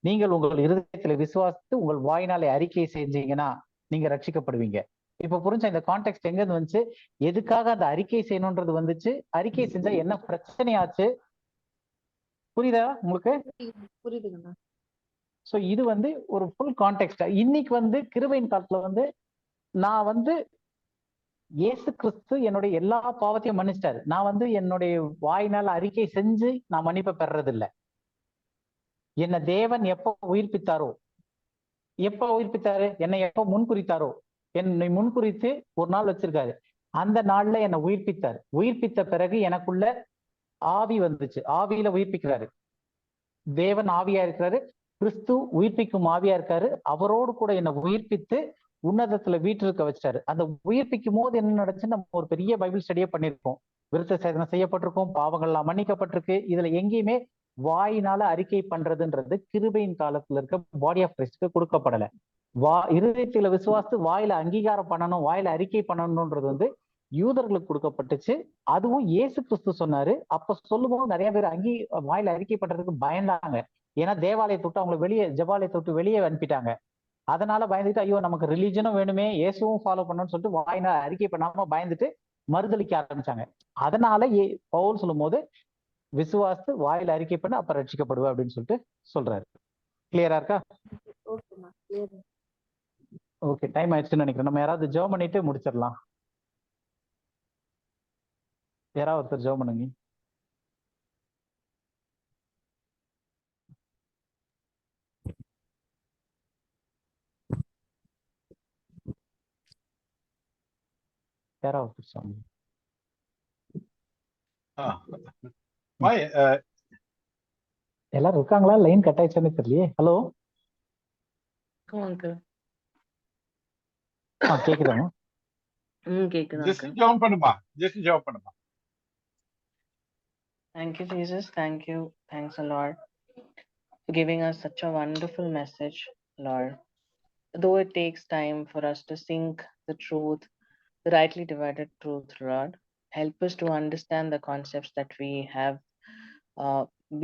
நீங்கள் உங்கள் இருதயத்துல விசுவாசித்து உங்கள் வாயினாலே அறிக்கை செஞ்சீங்கன்னா நீங்க ரட்சிக்கப்படுவீங்க. இப்ப புரிஞ்சா இந்த கான்டெக்ட் எங்க இருந்து வந்துச்சு? எதுக்காக அந்த அறிக்கை செய்யணும்ன்றது வந்துச்சு? அறிக்கை செஞ்சா என்ன பிரச்சனையாச்சு? புரியுதா உங்களுக்கு? புரியுதுங்கண்ணா. சோ இது வந்து ஒரு ஃபுல் கான்டெக்ட். இன்னைக்கு வந்து கிருபையின் காலத்துல வந்து நான் வந்து இயேசு கிறிஸ்து என்னுடைய எல்லா பாவத்தையும் மன்னிச்சிட்டாரு, நான் வந்து என்னுடைய வாயினால அறிக்கை செஞ்சு நான் மன்னிப்பை பெறது இல்லை. என்னை தேவன் எப்போ உயிர்ப்பித்தாரோ, எப்ப உயிர்ப்பித்தாரு? என்னை எப்போ முன்குறித்தாரோ, என்னை முன்குறித்து ஒரு நாள் வச்சிருக்காரு. அந்த நாள்ல என்னை உயிர்ப்பித்தார். உயிர்ப்பித்த பிறகு எனக்குள்ள ஆவி வந்துச்சு, ஆவியில உயிர்ப்பிக்கிறாரு. தேவன் ஆவியா இருக்கிறாரு, கிறிஸ்து உயிர்ப்பிக்கும் ஆவியா இருக்காரு. அவரோடு கூட என்னை உயிர்ப்பித்து உன்னதத்துல வீட்டிருக்க வச்சாரு. அந்த உயிர்ப்பிக்கும் போது என்ன நடந்துச்சுன்னு நம்ம ஒரு பெரிய பைபிள் ஸ்டடியே பண்ணியிருக்கோம். விருத்த சேதனம் செய்யப்பட்டிருக்கோம், பாவங்கள்லாம் மன்னிக்கப்பட்டிருக்கு. இதுல எங்கேயுமே வாயினால அறிக்கை பண்றதுன்றது கிருபையின் காலத்துல இருக்க பாடி ஆஃப் கிரைஸ்டுக்கு கொடுக்கப்படலை. இருதயத்துல விசுவாசத்து வாயில அங்கீகாரம் பண்ணணும், வாயில அறிக்கை பண்ணணும்ன்றது வந்து யூதர்களுக்கு கொடுக்கப்பட்டுச்சு. அதுவும் இயேசு கிறிஸ்து சொன்னாரு. அப்ப சொல்லும் போது நிறைய பேர் வாயில அறிக்கை பண்றதுக்கு பயந்தாங்க. ஏன்னா தேவாலயத்தை விட்டு அவங்களை வெளியே, ஜபாலயத்தை விட்டு வெளியே அனுப்பிட்டாங்க. அதனால பயந்துட்டு ஐயோ நமக்கு ரிலீஜனும் வேணுமே, இயேசுவும் ஃபாலோ பண்ணணும்னு சொல்லிட்டு வாயில அறிக்கை பண்ணாம பயந்துட்டு மறுதளிக்க ஆரம்பிச்சாங்க. அதனால பவுல் சொல்லும் போது விசுவாசத்து வாயில அறிக்கை பண்ண அப்ப ரட்சிக்கப்படுவா அப்படின்னு சொல்லிட்டு சொல்றாரு. கிளியரா இருக்கா? ஓகே, டைம் ஆயிடுச்சுன்னு நினைக்கிறேன். நம்ம யாராவது ஜெபம் பண்ணிட்டு முடிச்சிடலாம். யாராவது ஒருத்தர் ஜெபம் பண்ணுங்க. யாராவது ஒருத்தர் சொல்லுங்க. எல்லாரும் இருக்காங்களா? லைன் கட் ஆயிடுச்சுன்னு தெரியலையே. ஹலோ, கேக்குதாமா? ஜெபம் பண்ணுமா, ஜெபம் பண்ணுமா. Thank you, Jesus. Thank you. Thanks a lot for giving us such a wonderful message, Lord. Though it takes time for us to sink the truth, the rightly divided truth, Lord, help us to understand the concepts that we have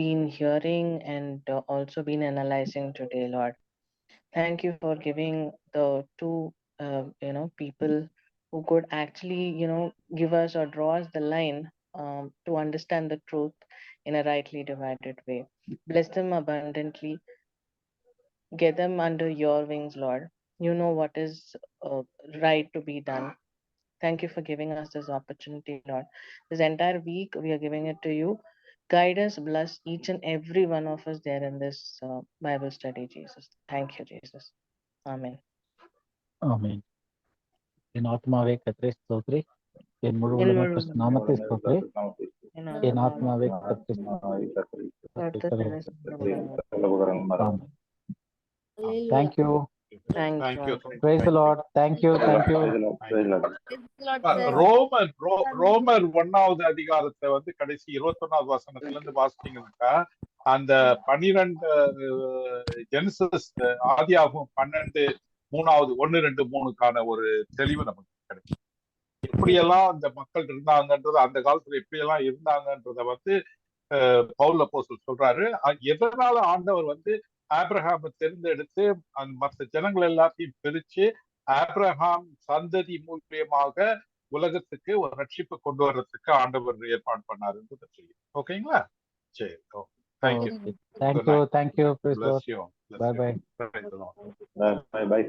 been hearing and also been analyzing today, Lord. Thank you for giving the two, people who could actually, give us or draw us the line to understand the truth in a rightly divided way. Bless them abundantly. Get them under your wings, Lord. You know what is right to be done. Thank you for giving us this opportunity, Lord. This entire week, we are giving it to you. Guide us, bless each and every one of us there in this Bible study, Jesus. Thank you, Jesus. Amen. ஆமென். என் ஆத்மாவே கர்த்தரை ஸ்தோத்திரி, என் முழு உள்ளமே கிறிஸ்து நாமத்தை ஸ்தோத்திரி. என் ஆத்மாவே கர்த்தரை ஸ்தோத்திரி. Thank you. Thank you. Praise the Lord. Thank you. ரோமர் 1வது அதிகாரத்தை வந்து கடைசி 21வது வசனத்துல இருந்து வாசிச்சீங்கன்னாக்கா, அந்த 12 ஜெனசிஸ் ஆதியாகமம் 12 3வது 1, 2, 3க்கான ஒரு தெளிவு நமக்கு கிடைக்கும். எப்படியெல்லாம் அந்த மக்கள் இருந்தாங்கன்றது, அந்த காலத்துல எப்படியெல்லாம் இருந்தாங்கன்றத வந்து பவுல் அப்போஸ்தலன் சொல்றாரு. எதனால ஆண்டவர் வந்து ஆபிரகாமை தேர்ந்தெடுத்து அந்த மற்ற ஜனங்கள் எல்லாத்தையும் பிரிச்சு ஆபிரகாம் சந்ததி மூலியமாக உலகத்துக்கு ஒரு ரட்சிப்பை கொண்டு வர்றதுக்கு ஆண்டவர் ஏற்பாடு பண்ணாருன்றது தெரியும். ஓகேங்களா? சரி, Thank you. Bless you. Bye bye. Bye bye.